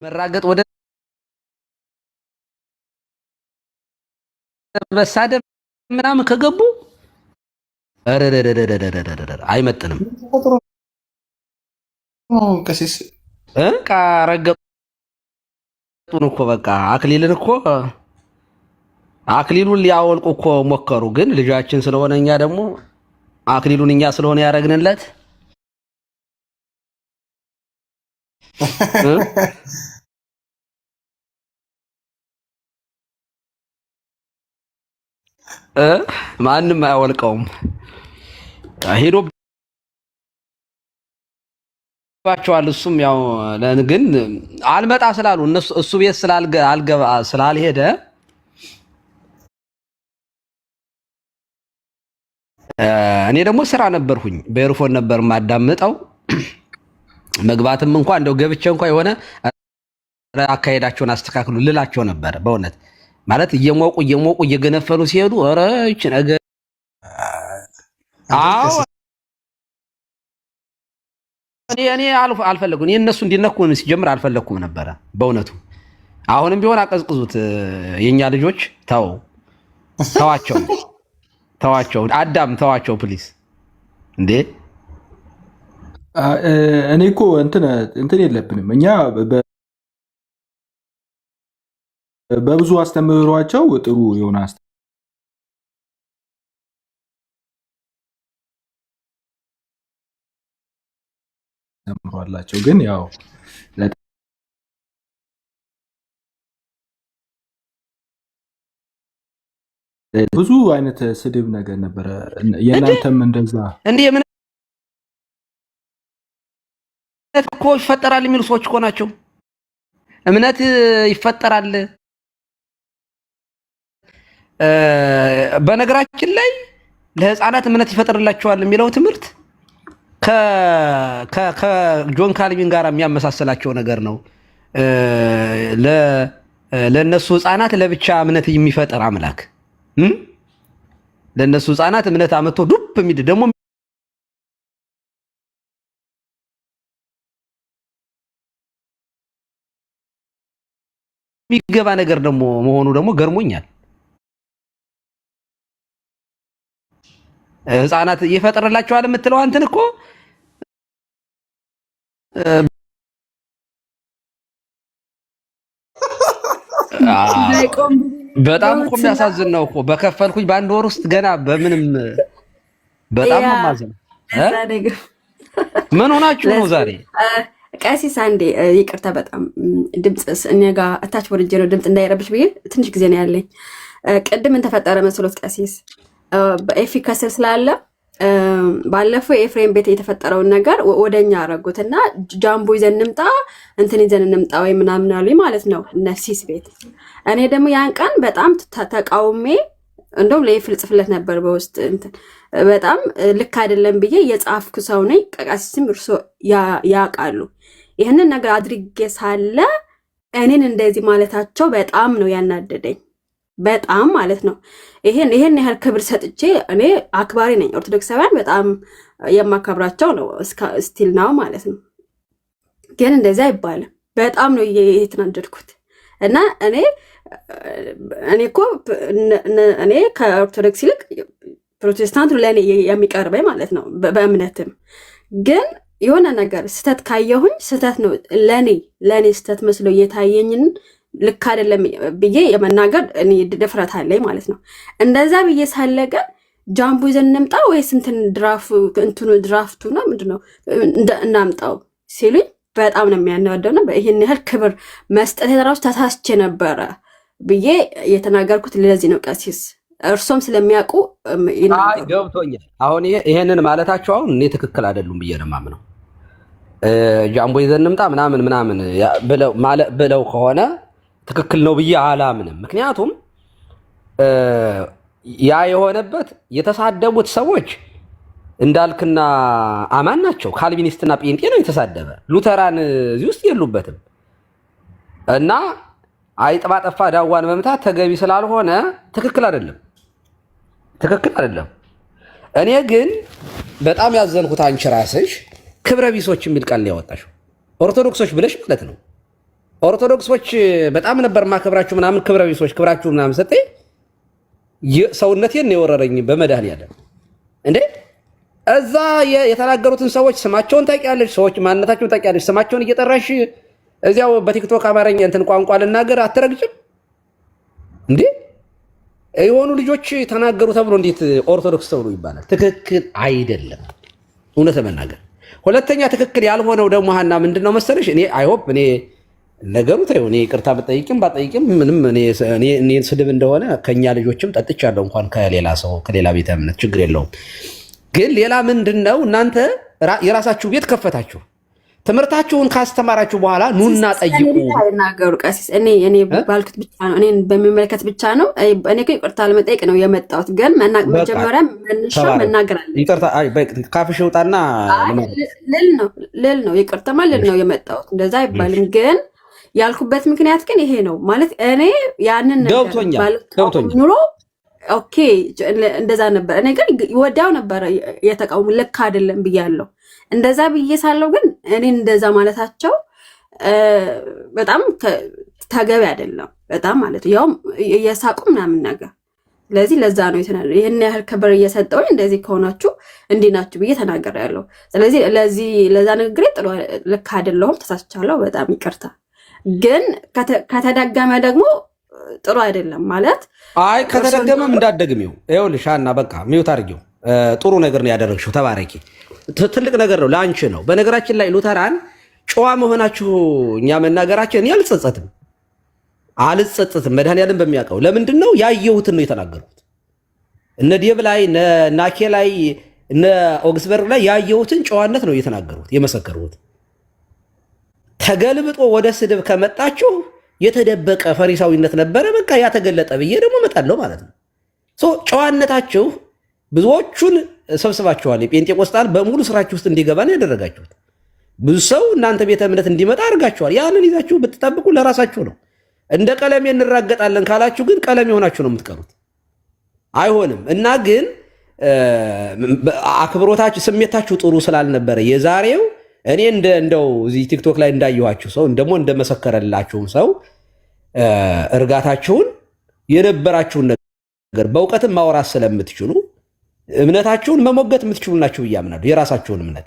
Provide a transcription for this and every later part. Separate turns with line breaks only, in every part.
መራገጥ ወደ መሳደብ ምናምን ከገቡ አይመጥንም።
ቀሲስ
ረገጡን እኮ በቃ አክሊሉን ሊያወልቁ እኮ ሞከሩ። ግን ልጃችን ስለሆነ እኛ ደግሞ አክሊሉን እኛ ስለሆነ ያረግንለት ማንም አያወልቀውም። ሄዶባቸዋል። እሱም ያው ግን አልመጣ ስላሉ እሱ ቤት ስላልሄደ እኔ ደግሞ ስራ ነበርኩኝ። በኤርፎን ነበር ማዳምጠው። መግባትም እንኳን እንደው ገብቼ እንኳን የሆነ አካሄዳቸውን አስተካክሉ ልላቸው ነበር። በእውነት ማለት እየሞቁ እየገነፈሉ ሲሄዱ ኧረ እቺ ነገር አዎ እኔ አልፈለኩም። እነሱ እንዲነኩ ሲጀምር አልፈለኩም ነበረ በእውነቱ። አሁንም ቢሆን አቀዝቅዙት የኛ ልጆች ተዋቸው አዳም ተዋቸው ፕሊስ። እንዴ
እኔ እኮ እንትን የለብንም እኛ በብዙ አስተምህሯቸው ጥሩ የሆነ አስተምህሯላቸው ግን ያው ብዙ አይነት ስድብ ነገር ነበረ። የእናንተም እንደዛ
እንዴ እምነት እኮ ይፈጠራል የሚሉ ሰዎች እኮ ናቸው። እምነት ይፈጠራል። በነገራችን ላይ ለህፃናት እምነት ይፈጠርላቸዋል የሚለው ትምህርት ከጆን ካልቪን ጋር የሚያመሳሰላቸው ነገር ነው። ለነሱ ህፃናት ለብቻ እምነት የሚፈጠር አምላክ ለነሱ ህፃናት እምነት አመጥቶ ዱብ የሚል ደግሞ የሚገባ ነገር ደግሞ መሆኑ ደግሞ ገርሞኛል። ህፃናት ይፈጠርላቸዋል የምትለው አንተን እኮ በጣም እኮ የሚያሳዝን ነው እኮ በከፈልኩኝ በአንድ ወር ውስጥ ገና በምንም በጣም ነው ማዘን። ምን ሆናችሁ ነው ዛሬ?
ቀሲስ አንዴ ይቅርታ፣ በጣም ድምፅስ እኔ ጋር እታች ወርጄ ነው ድምፅ እንዳይረብሽ ብዬ ትንሽ ጊዜ ነው ያለኝ። ቅድም ምን ተፈጠረ መስሎት ቀሲስ በኤፊ ከስር ስላለ ባለፈው የኤፍሬም ቤት የተፈጠረውን ነገር ወደኛ አረጉት እና ጃምቦ ይዘን እንምጣ እንትን ይዘን እንምጣ ወይ ምናምን አሉኝ ማለት ነው ነፍሲስ ቤት። እኔ ደግሞ ያን ቀን በጣም ተቃውሜ እንደውም ለኤፍሬም ልጽፍለት ነበር በውስጥ እንትን በጣም ልክ አይደለም ብዬ የጻፍኩ ሰው ነኝ። ቀሲስም እርሶ ያውቃሉ። ይህንን ነገር አድርጌ ሳለ እኔን እንደዚህ ማለታቸው በጣም ነው ያናደደኝ። በጣም ማለት ነው። ይሄን ያህል ክብር ሰጥቼ እኔ አክባሪ ነኝ። ኦርቶዶክሳውያን በጣም የማከብራቸው ነው ስቲል ናው ማለት ነው። ግን እንደዚህ አይባልም። በጣም ነው የተናደድኩት እና እኔ ከኦርቶዶክስ ይልቅ ፕሮቴስታንቱ ለእኔ የሚቀርበኝ ማለት ነው በእምነትም። ግን የሆነ ነገር ስተት ካየሁኝ ስተት ነው ለእኔ ስተት መስሎ እየታየኝን ልክ አይደለም ብዬ የመናገር እኔ ድፍረት አለኝ ማለት ነው። እንደዛ ብዬ ሳለገ ጃምቡ ይዘን እንምጣ ወይስ ድራፍቱ ነው ምንድነው እናምጣው ሲሉኝ በጣም ነው የሚያናደው ነው። ይሄን ያህል ክብር መስጠት የራሱ ተሳስቼ ነበረ ብዬ የተናገርኩት ለዚህ ነው። ቀሲስ እርሶም ስለሚያውቁ
ገብቶኛል። አሁን ይሄንን ማለታቸው አሁን እኔ ትክክል አይደሉም ብዬ ነው የማምነው። ጃምቦ ይዘን እንምጣ ምናምን ብለው ከሆነ ትክክል ነው ብዬ አላምንም። ምክንያቱም ያ የሆነበት የተሳደቡት ሰዎች እንዳልክና አማን ናቸው። ካልቪኒስትና ጴንጤ ነው የተሳደበ። ሉተራን እዚህ ውስጥ የሉበትም። እና አይጥ ባጠፋ ዳዋን መምታት ተገቢ ስላልሆነ ትክክል አይደለም። እኔ ግን በጣም ያዘንኩት አንቺ ራስሽ ክብረ ቢሶች የሚል ቃል ያወጣሽው ኦርቶዶክሶች ብለሽ ማለት ነው። ኦርቶዶክሶች በጣም ነበር ማከብራችሁ ምናምን ክብረ ቢሶች ክብራችሁ ምናምን ሰጠኝ ሰውነቴን ነው የወረረኝ በመድኃኒዓለም እንዴ እዛ የተናገሩትን ሰዎች ስማቸውን ታውቂያለሽ ሰዎች ማንነታቸውን ታውቂያለሽ ስማቸውን እየጠራሽ እዚያው በቲክቶክ አማርኛ እንትን ቋንቋ ልናገር አትረግጭም እንዴ የሆኑ ልጆች ተናገሩ ተብሎ እንዴት ኦርቶዶክስ ተብሎ ይባላል ትክክል አይደለም እውነት ለመናገር ሁለተኛ ትክክል ያልሆነው ደግሞ ሀና ምንድነው መሰለሽ እኔ አይ ሆፕ እኔ ነገሩ ታዩ እኔ ይቅርታ በጠይቅም ባጠይቅም ምንም እኔ ስድብ እንደሆነ ከኛ ልጆችም ጠጥቻለሁ እንኳን ከሌላ ሰው ከሌላ ቤተ እምነት ችግር የለውም ግን ሌላ ምንድነው እናንተ የራሳችሁ ቤት ከፈታችሁ ትምህርታችሁን ካስተማራችሁ በኋላ ኑና ጠይቁ
አይናገሩ ቀሲስ እኔ ባልኩት ብቻ ነው እኔን በሚመለከት ብቻ ነው እኔ ይቅርታ ለመጠየቅ ነው የመጣሁት ግን መጀመሪያ መነሻ መናገር አለ
ይቅርታ አይ ካፍሽ ውጣና
ልል ነው ይቅርታ ማለት ነው የመጣሁት እንደዛ አይባልም ግን ያልኩበት ምክንያት ግን ይሄ ነው ማለት እኔ ያንን ነገር
ገብቶኛል
ኑሮ ኦኬ እንደዛ ነበር እኔ ግን ወዲያው ነበር የተቃውሞ ልክ አይደለም ብያለሁ እንደዛ ብዬ ሳለው ግን እኔ እንደዛ ማለታቸው በጣም ተገቢ አይደለም በጣም ማለት ያው የሳቁ ምናምን ነገር ስለዚህ ለዛ ነው ይሄን ያህል ክብር እየሰጠውኝ እንደዚህ ከሆናችሁ እንዲህ ናችሁ ብዬ ተናግሬያለሁ ስለዚህ ለዛ ንግግሬ ጥሩ ልክ አይደለሁም ተሳስቻለሁ በጣም ይቅርታ ግን ከተደገመ ደግሞ ጥሩ አይደለም ማለት
አይ ከተደገመም እንዳትደግሚው ይኸውልሽ ሀና በቃ ሚውት አድርጊው ጥሩ ነገር ነው ያደረግሽው ተባረኪ ትልቅ ነገር ነው ለአንቺ ነው በነገራችን ላይ ሉተራን ጨዋ መሆናችሁ እኛ መናገራችን እኔ አልጸጸትም መድኃኒዓለም በሚያውቀው ለምንድን ነው ያየሁትን ነው የተናገሩት እነ ዴብ ላይ ናኬ ላይ እነ ኦግስበርግ ላይ ያየሁትን ጨዋነት ነው የተናገሩት የመሰከሩት ተገልብጦ ወደ ስድብ ከመጣችሁ የተደበቀ ፈሪሳዊነት ነበረ በቃ ያተገለጠ ብዬ ደግሞ መጣለው ማለት ነው ጨዋነታችሁ ብዙዎቹን ሰብስባችኋል የጴንጤቆስጣን በሙሉ ስራችሁ ውስጥ እንዲገባ ነው ያደረጋችሁት ብዙ ሰው እናንተ ቤተ እምነት እንዲመጣ አድርጋችኋል ያንን ይዛችሁ ብትጠብቁ ለራሳችሁ ነው እንደ ቀለም እንራገጣለን ካላችሁ ግን ቀለም የሆናችሁ ነው የምትቀሩት አይሆንም እና ግን አክብሮታችሁ ስሜታችሁ ጥሩ ስላልነበረ የዛሬው እኔ እንደው እዚህ ቲክቶክ ላይ እንዳየኋችሁ ሰው ደግሞ እንደመሰከረላችሁም ሰው እርጋታችሁን የነበራችሁን ነገር በእውቀትም ማውራት ስለምትችሉ እምነታችሁን መሞገት የምትችሉ ናችሁ ብዬ አምናለሁ የራሳችሁን እምነት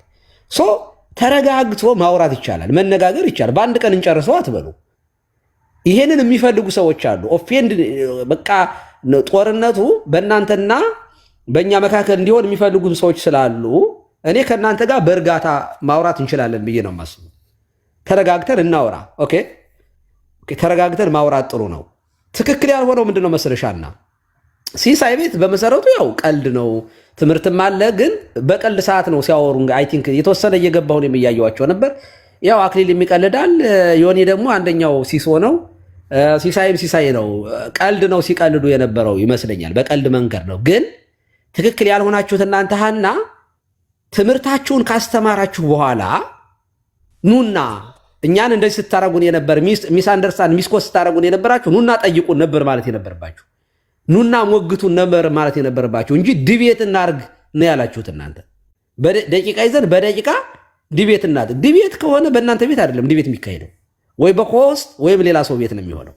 ተረጋግቶ ማውራት ይቻላል መነጋገር ይቻላል በአንድ ቀን እንጨርሰው አትበሉ ይሄንን የሚፈልጉ ሰዎች አሉ ኦፌንድ በቃ ጦርነቱ በእናንተና በእኛ መካከል እንዲሆን የሚፈልጉ ሰዎች ስላሉ እኔ ከእናንተ ጋር በእርጋታ ማውራት እንችላለን ብዬ ነው የማስበው ተረጋግተን እናውራ ኦኬ ተረጋግተን ማውራት ጥሩ ነው ትክክል ያልሆነው ምንድነው መሰለሻና ሲሳይ ቤት በመሰረቱ ያው ቀልድ ነው ትምህርትም አለ ግን በቀልድ ሰዓት ነው ሲያወሩ አይ ቲንክ የተወሰነ እየገባሁ ነው የሚያየዋቸው ነበር ያው አክሊል የሚቀልዳል ዮኒ ደግሞ አንደኛው ሲሶ ነው ሲሳይም ሲሳይ ነው ቀልድ ነው ሲቀልዱ የነበረው ይመስለኛል በቀልድ መንገድ ነው ግን ትክክል ያልሆናችሁት እናንተ ሀና ትምህርታችሁን ካስተማራችሁ በኋላ ኑና እኛን እንደዚህ ስታረጉን የነበር ሚስ አንደርስታንድ ሚስኮስ ስታረጉን የነበራችሁ ኑና ጠይቁን ነበር ማለት የነበረባችሁ ኑና ሞግቱን ነበር ማለት የነበረባችሁ እንጂ ዲቤት እናርግ ነው ያላችሁት እናንተ በደቂቃ ይዘን በደቂቃ ዲቤት እናድርግ ዲቤት ከሆነ በእናንተ ቤት አይደለም ዲቤት የሚካሄደው ወይ በኮስት ወይም ሌላ ሰው ቤት ነው የሚሆነው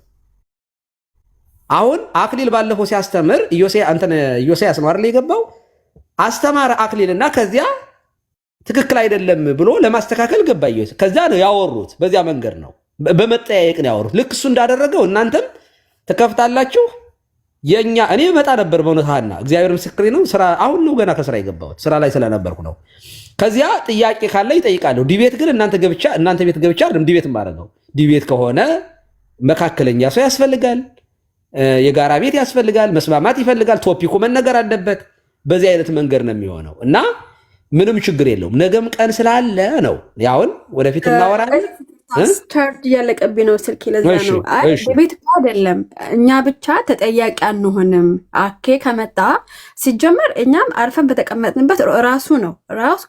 አሁን አክሊል ባለፈው ሲያስተምር ኢዮሴያስ ነው አይደል የገባው አስተማረ አክሊልና ከዚያ ትክክል አይደለም ብሎ ለማስተካከል ገባ ኢዮሴያስ ከዛ ነው ያወሩት በዚያ መንገድ ነው በመጠያየቅ ነው ያወሩት ልክ እሱ እንዳደረገው እናንተም ተከፍታላችሁ የኛ እኔ መጣ ነበር በእውነታና እግዚአብሔር ምስክሬ ነው ስራ አሁን ነው ገና ከስራ የገባሁት ስራ ላይ ስለነበርኩ ነው ከዚያ ጥያቄ ካለ ይጠይቃለሁ ዲቤት ግን እናንተ ቤት ገብቻ አይደለም ዲቤት ማረጋው ዲቤት ከሆነ መካከለኛ ሰው ያስፈልጋል የጋራ ቤት ያስፈልጋል መስማማት ይፈልጋል ቶፒኩ መነገር አለበት በዚህ አይነት መንገድ ነው የሚሆነው እና ምንም ችግር የለውም ነገም ቀን ስላለ ነው ያውን ወደፊት እናወራለን
ስታርት ያለቀብኝ ነው ስልክ ለዛ ነው አይ ቤት አይደለም እኛ ብቻ ተጠያቂ አንሆንም አኬ ከመጣ ሲጀመር እኛም አርፈን በተቀመጥንበት ራሱ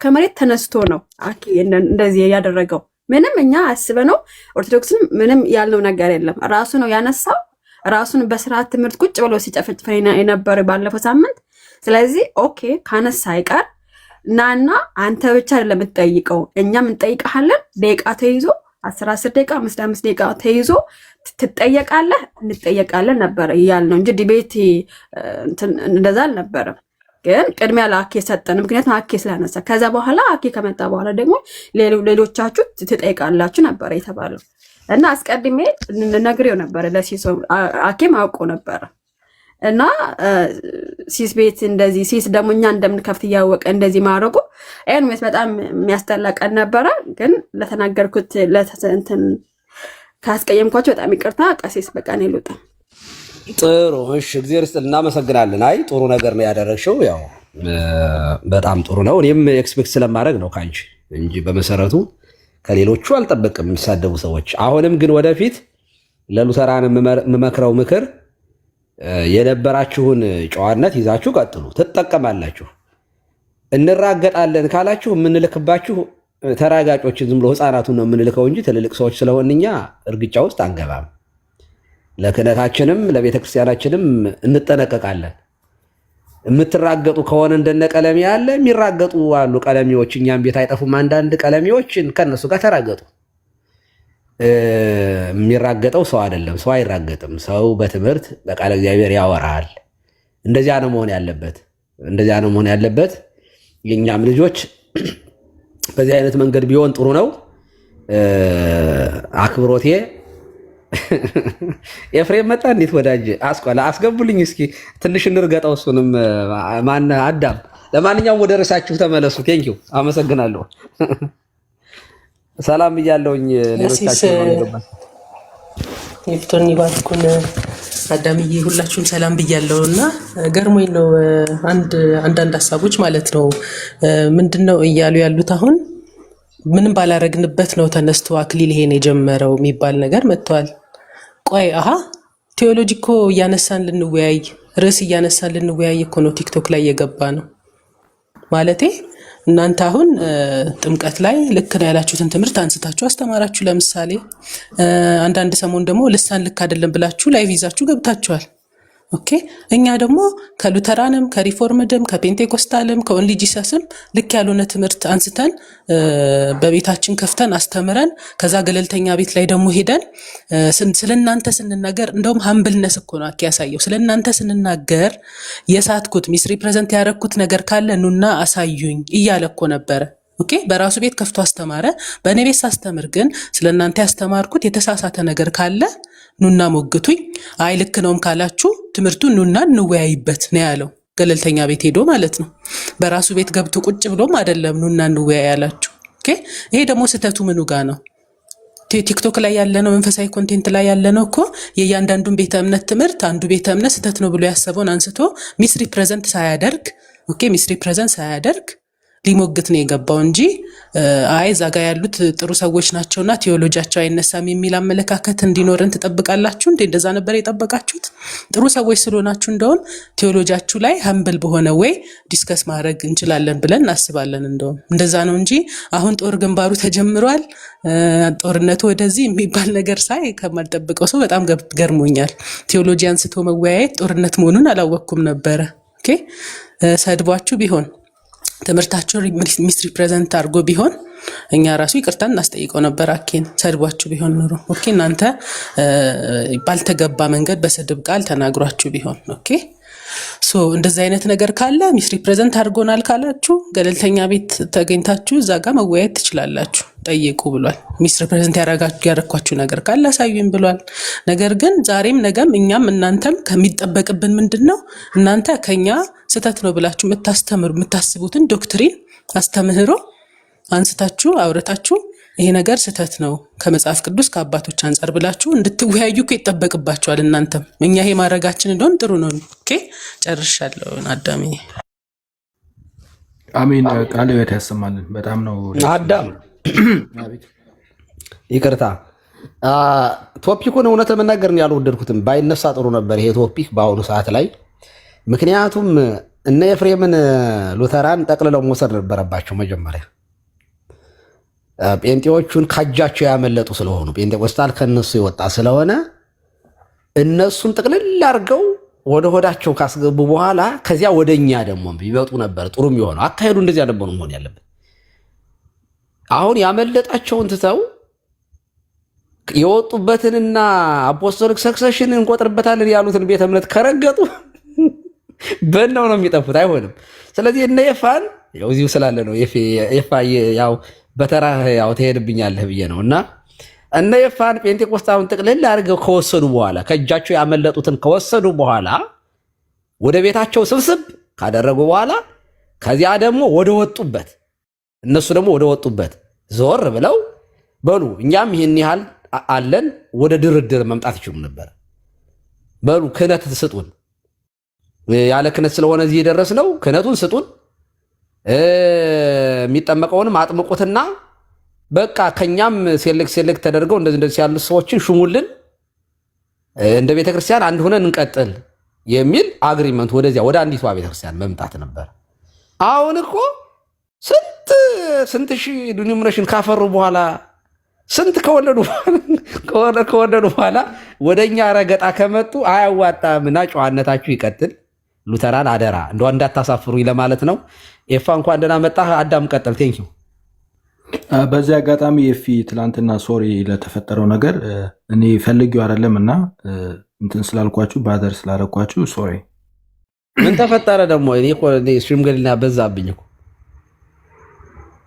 ከመሬት ተነስቶ ነው አኬ እንደዚህ ያደረገው ምንም እኛ አስበነው ኦርቶዶክስን ምንም ያልነው ነገር የለም ራሱ ነው ያነሳው ራሱን በስርዓት ትምህርት ቁጭ ብሎ ሲጨፈጭፈኝ የነበረ ባለፈው ሳምንት ስለዚህ ኦኬ ካነሳ አይቀር ናና አንተ ብቻ አይደለም የምትጠይቀው እኛም እንጠይቀሃለን ደቂቃ ተይዞ 10 ደቂቃ 5 ደቂቃ ተይዞ ትጠየቃለህ እንጠየቃለን ነበር እያልነው እንጂ ዲቤት እንደዛ አልነበረም። ግን ቅድሚያ ለአኬ ሰጠን፣ ምክንያቱም አኬ ስላነሳ። ከዛ በኋላ አኬ ከመጣ በኋላ ደግሞ ሌሎቻችሁ ትጠይቃላችሁ ነበር የተባለው እና አስቀድሜ ነግሬው ነበረ ለሲሶ። አኬም አውቆ ነበረ እና ሲስ ቤት እንደዚህ ሲስ ደግሞ እኛ እንደምንከፍት እያወቀ እንደዚህ ማድረጉ ኤንዌስ በጣም የሚያስጠላ ቀን ነበረ። ግን ለተናገርኩት እንትን ካስቀየምኳቸው በጣም ይቅርታ። ቀሲስ በቃ ነው ልውጣ።
ጥሩ እሺ፣ እግዚአብሔር ይስጥልን፣ እናመሰግናለን። አይ ጥሩ ነገር ነው ያደረግሽው፣ ያው በጣም ጥሩ ነው። እኔም ኤክስፔክት ስለማድረግ ነው ካንቺ እንጂ በመሰረቱ ከሌሎቹ አልጠበቅም የሚሳደቡ ሰዎች። አሁንም ግን ወደፊት ለሉተራን የምመክረው ምክር የነበራችሁን ጨዋነት ይዛችሁ ቀጥሉ፣ ትጠቀማላችሁ። እንራገጣለን ካላችሁ የምንልክባችሁ ተራጋጮችን ዝም ብሎ ህፃናቱን ነው የምንልከው እንጂ ትልልቅ ሰዎች ስለሆን እኛ እርግጫ ውስጥ አንገባም። ለክህነታችንም ለቤተክርስቲያናችንም እንጠነቀቃለን። የምትራገጡ ከሆነ እንደነ ቀለሜ ያለ የሚራገጡ አሉ ቀለሜዎች፣ እኛም ቤት አይጠፉም። አንዳንድ ቀለሜዎችን ከነሱ ጋር ተራገጡ። የሚራገጠው ሰው አይደለም፣ ሰው አይራገጥም። ሰው በትምህርት በቃለ እግዚአብሔር ያወራል። እንደዚያ ነው መሆን ያለበት፣ እንደዚያ ነው መሆን ያለበት። የእኛም ልጆች በዚህ አይነት መንገድ ቢሆን ጥሩ ነው። አክብሮቴ ኤፍሬም መጣ። እንዴት ወዳጅ አስቆላ አስገቡልኝ እስኪ ትንሽ እንርገጠው እሱንም። ማን አዳም። ለማንኛውም ወደ ርዕሳችሁ ተመለሱ። ቴንኪው፣ አመሰግናለሁ። ሰላም ብያለሁኝ። ሌሎቻችሁ
ይፍቶኒ ባልኩን አዳምዬ ሁላችሁም ሰላም ብያለሁ። እና ገርሞኝ ነው አንዳንድ ሀሳቦች ማለት ነው። ምንድነው እያሉ ያሉት አሁን ምንም ባላረግንበት ነው ተነስቶ አክሊል ይሄን የጀመረው የሚባል ነገር መጥቷል። ቆይ ቴዎሎጂ እኮ እያነሳን ልንወያይ ርዕስ እያነሳን ልንወያይ እኮ ነው ቲክቶክ ላይ የገባ ነው ማለቴ። እናንተ አሁን ጥምቀት ላይ ልክ ነው ያላችሁትን ትምህርት አንስታችሁ አስተማራችሁ። ለምሳሌ አንዳንድ ሰሞን ደግሞ ልሳን ልክ አይደለም ብላችሁ ላይቭ ይዛችሁ ገብታችኋል። ኦኬ፣ እኛ ደግሞ ከሉተራንም ከሪፎርምድም ከፔንቴኮስታልም ከኦንሊ ጂሰስም ልክ ያልሆነ ትምህርት አንስተን በቤታችን ከፍተን አስተምረን ከዛ ገለልተኛ ቤት ላይ ደግሞ ሄደን ስለናንተ ስንናገር እንደውም ሃምብልነስ እኮ ነው ያሳየው። ስለናንተ ስንናገር የሳትኩት ሚስ ሪፕሬዘንት ያደረኩት ነገር ካለ ኑና አሳዩኝ እያለ እኮ ነበረ። ኦኬ፣ በራሱ ቤት ከፍቶ አስተማረ። በእኔ ቤት ሳስተምር ግን ስለናንተ ያስተማርኩት የተሳሳተ ነገር ካለ ኑና ሞግቱኝ፣ አይ ልክ ነውም ካላችሁ ትምህርቱን ኑና እንወያይበት ነው ያለው። ገለልተኛ ቤት ሄዶ ማለት ነው። በራሱ ቤት ገብቶ ቁጭ ብሎም አይደለም ኑና እንወያይ ያላችሁ። ኦኬ፣ ይሄ ደግሞ ስህተቱ ምኑ ጋር ነው? ቲክቶክ ላይ ያለነው መንፈሳዊ ኮንቴንት ላይ ያለነው እኮ የእያንዳንዱን ቤተ እምነት ትምህርት አንዱ ቤተ እምነት ስህተት ነው ብሎ ያሰበውን አንስቶ ሚስ ሪፕሬዘንት ሳያደርግ ሚስ ሪፕሬዘንት ሳያደርግ ሊሞግት ነው የገባው እንጂ አይ እዛ ጋር ያሉት ጥሩ ሰዎች ናቸውና ቴዎሎጂያቸው አይነሳም የሚል አመለካከት እንዲኖርን ትጠብቃላችሁ እንዴ? እንደዛ ነበር የጠበቃችሁት? ጥሩ ሰዎች ስለሆናችሁ እንደውም ቴዎሎጂያችሁ ላይ ሀምብል በሆነ ወይ ዲስከስ ማድረግ እንችላለን ብለን እናስባለን። እንደውም እንደዛ ነው እንጂ አሁን ጦር ግንባሩ ተጀምሯል፣ ጦርነቱ ወደዚህ የሚባል ነገር ሳይ ከማልጠብቀው ሰው በጣም ገርሞኛል። ቴዎሎጂ አንስቶ መወያየት ጦርነት መሆኑን አላወቅኩም ነበረ። ኦኬ፣ ሰድቧችሁ ቢሆን ትምህርታችሁን ሚስ ሪፕሬዘንት አድርጎ ቢሆን እኛ ራሱ ይቅርታ እናስጠይቀው ነበር። አኬን ሰድቧችሁ ቢሆን ኑሮ ኦኬ፣ እናንተ ባልተገባ መንገድ በስድብ ቃል ተናግሯችሁ ቢሆን ኦኬ። ሶ እንደዚህ አይነት ነገር ካለ ሚስ ሪፕሬዘንት አድርጎናል ካላችሁ ገለልተኛ ቤት ተገኝታችሁ እዛ ጋር መወያየት ትችላላችሁ። ጠይቁ ብሏል። ሚስ ሪፕሬዘንት ያረኳችሁ ነገር ካለ አሳዩኝ ብሏል። ነገር ግን ዛሬም ነገም እኛም እናንተም ከሚጠበቅብን ምንድነው? እናንተ ከኛ ስህተት ነው ብላችሁ የምታስቡትን ዶክትሪን አስተምህሮ አንስታችሁ አውርታችሁ ይሄ ነገር ስህተት ነው ከመጽሐፍ ቅዱስ ከአባቶች አንፃር ብላችሁ እንድትወያዩ ይጠበቅባችኋል። እናንተም እኛ ይሄ ማድረጋችን እንደሆነ ጥሩ ነው። ኦኬ፣ ጨርሻለሁ። አዳሜ
አሜን። ቃል ሕይወት ያሰማልን። በጣም ነው
አዳም ይቅርታ። ቶፒኩን እውነት ለመናገር ያልወደድኩትም ባይነሳ ጥሩ ነበር ይሄ ቶፒክ በአሁኑ ሰዓት ላይ። ምክንያቱም እነ ኤፍሬምን ሉተራን ጠቅልለው መውሰድ ነበረባቸው መጀመሪያ። ጴንጤዎቹን ካጃቸው ያመለጡ ስለሆኑ ጴንጤቆስታል ከነሱ የወጣ ስለሆነ እነሱን ጥቅልል አድርገው ወደ ሆዳቸው ካስገቡ በኋላ ከዚያ ወደኛ ደግሞ ቢመጡ ነበር ጥሩ የሚሆነው። አካሄዱ እንደዚያ ነበር መሆን ያለበት። አሁን ያመለጣቸውን ትተው የወጡበትንና አፖስቶሊክ ሰክሰሽን እንቆጥርበታለን ያሉትን ቤተ እምነት ከረገጡ በእናው ነው የሚጠፉት። አይሆንም። ስለዚህ እነ ኤፋን ያው እዚሁ ስላለ ነው ኤፋ ያው በተራ ያው ትሄድብኛለህ ብዬ ነው። እና እነ ኤፋን ጴንጤቆስጣውን ጥቅልል አድርገው ከወሰዱ በኋላ ከእጃቸው ያመለጡትን ከወሰዱ በኋላ ወደ ቤታቸው ስብስብ ካደረጉ በኋላ ከዚያ ደግሞ ወደ ወጡበት እነሱ ደግሞ ወደ ወጡበት ዞር ብለው በሉ እኛም ይህን ያህል አለን፣ ወደ ድርድር መምጣት ይችሉ ነበር። በሉ ክህነት ስጡን፣ ያለ ክህነት ስለሆነ እዚህ የደረስነው ክህነቱን ስጡን፣ የሚጠመቀውንም አጥምቁትና በቃ ከኛም ሴሌክት ተደርገው እንደዚህ ያሉ ሰዎችን ሹሙልን፣ እንደ ቤተክርስቲያን አንድ ሆነን እንቀጥል የሚል አግሪመንት ወደዚያ ወደ አንዲቷ ቤተክርስቲያን መምጣት ነበር። አሁን እኮ ስንት ሺህ ዲኖሚኔሽን ካፈሩ በኋላ ስንት ከወለዱ በኋላ ወደኛ ረገጣ ከመጡ አያዋጣም እና ጨዋነታችሁ ይቀጥል። ሉተራን አደራ እንደው እንዳታሳፍሩኝ ለማለት ነው። ኤፋ እንኳን ደህና መጣህ። አዳም ቀጥል። ቴንኪው።
በዚህ አጋጣሚ ኤፊ ትላንትና ሶሪ ለተፈጠረው ነገር እኔ ፈልጌው አይደለም እና እንትን ስላልኳችሁ ባደር ስላረኳችሁ ሶሪ።
ምን ተፈጠረ ደግሞ? እኔ ሽምግልና በዛብኝ እኮ።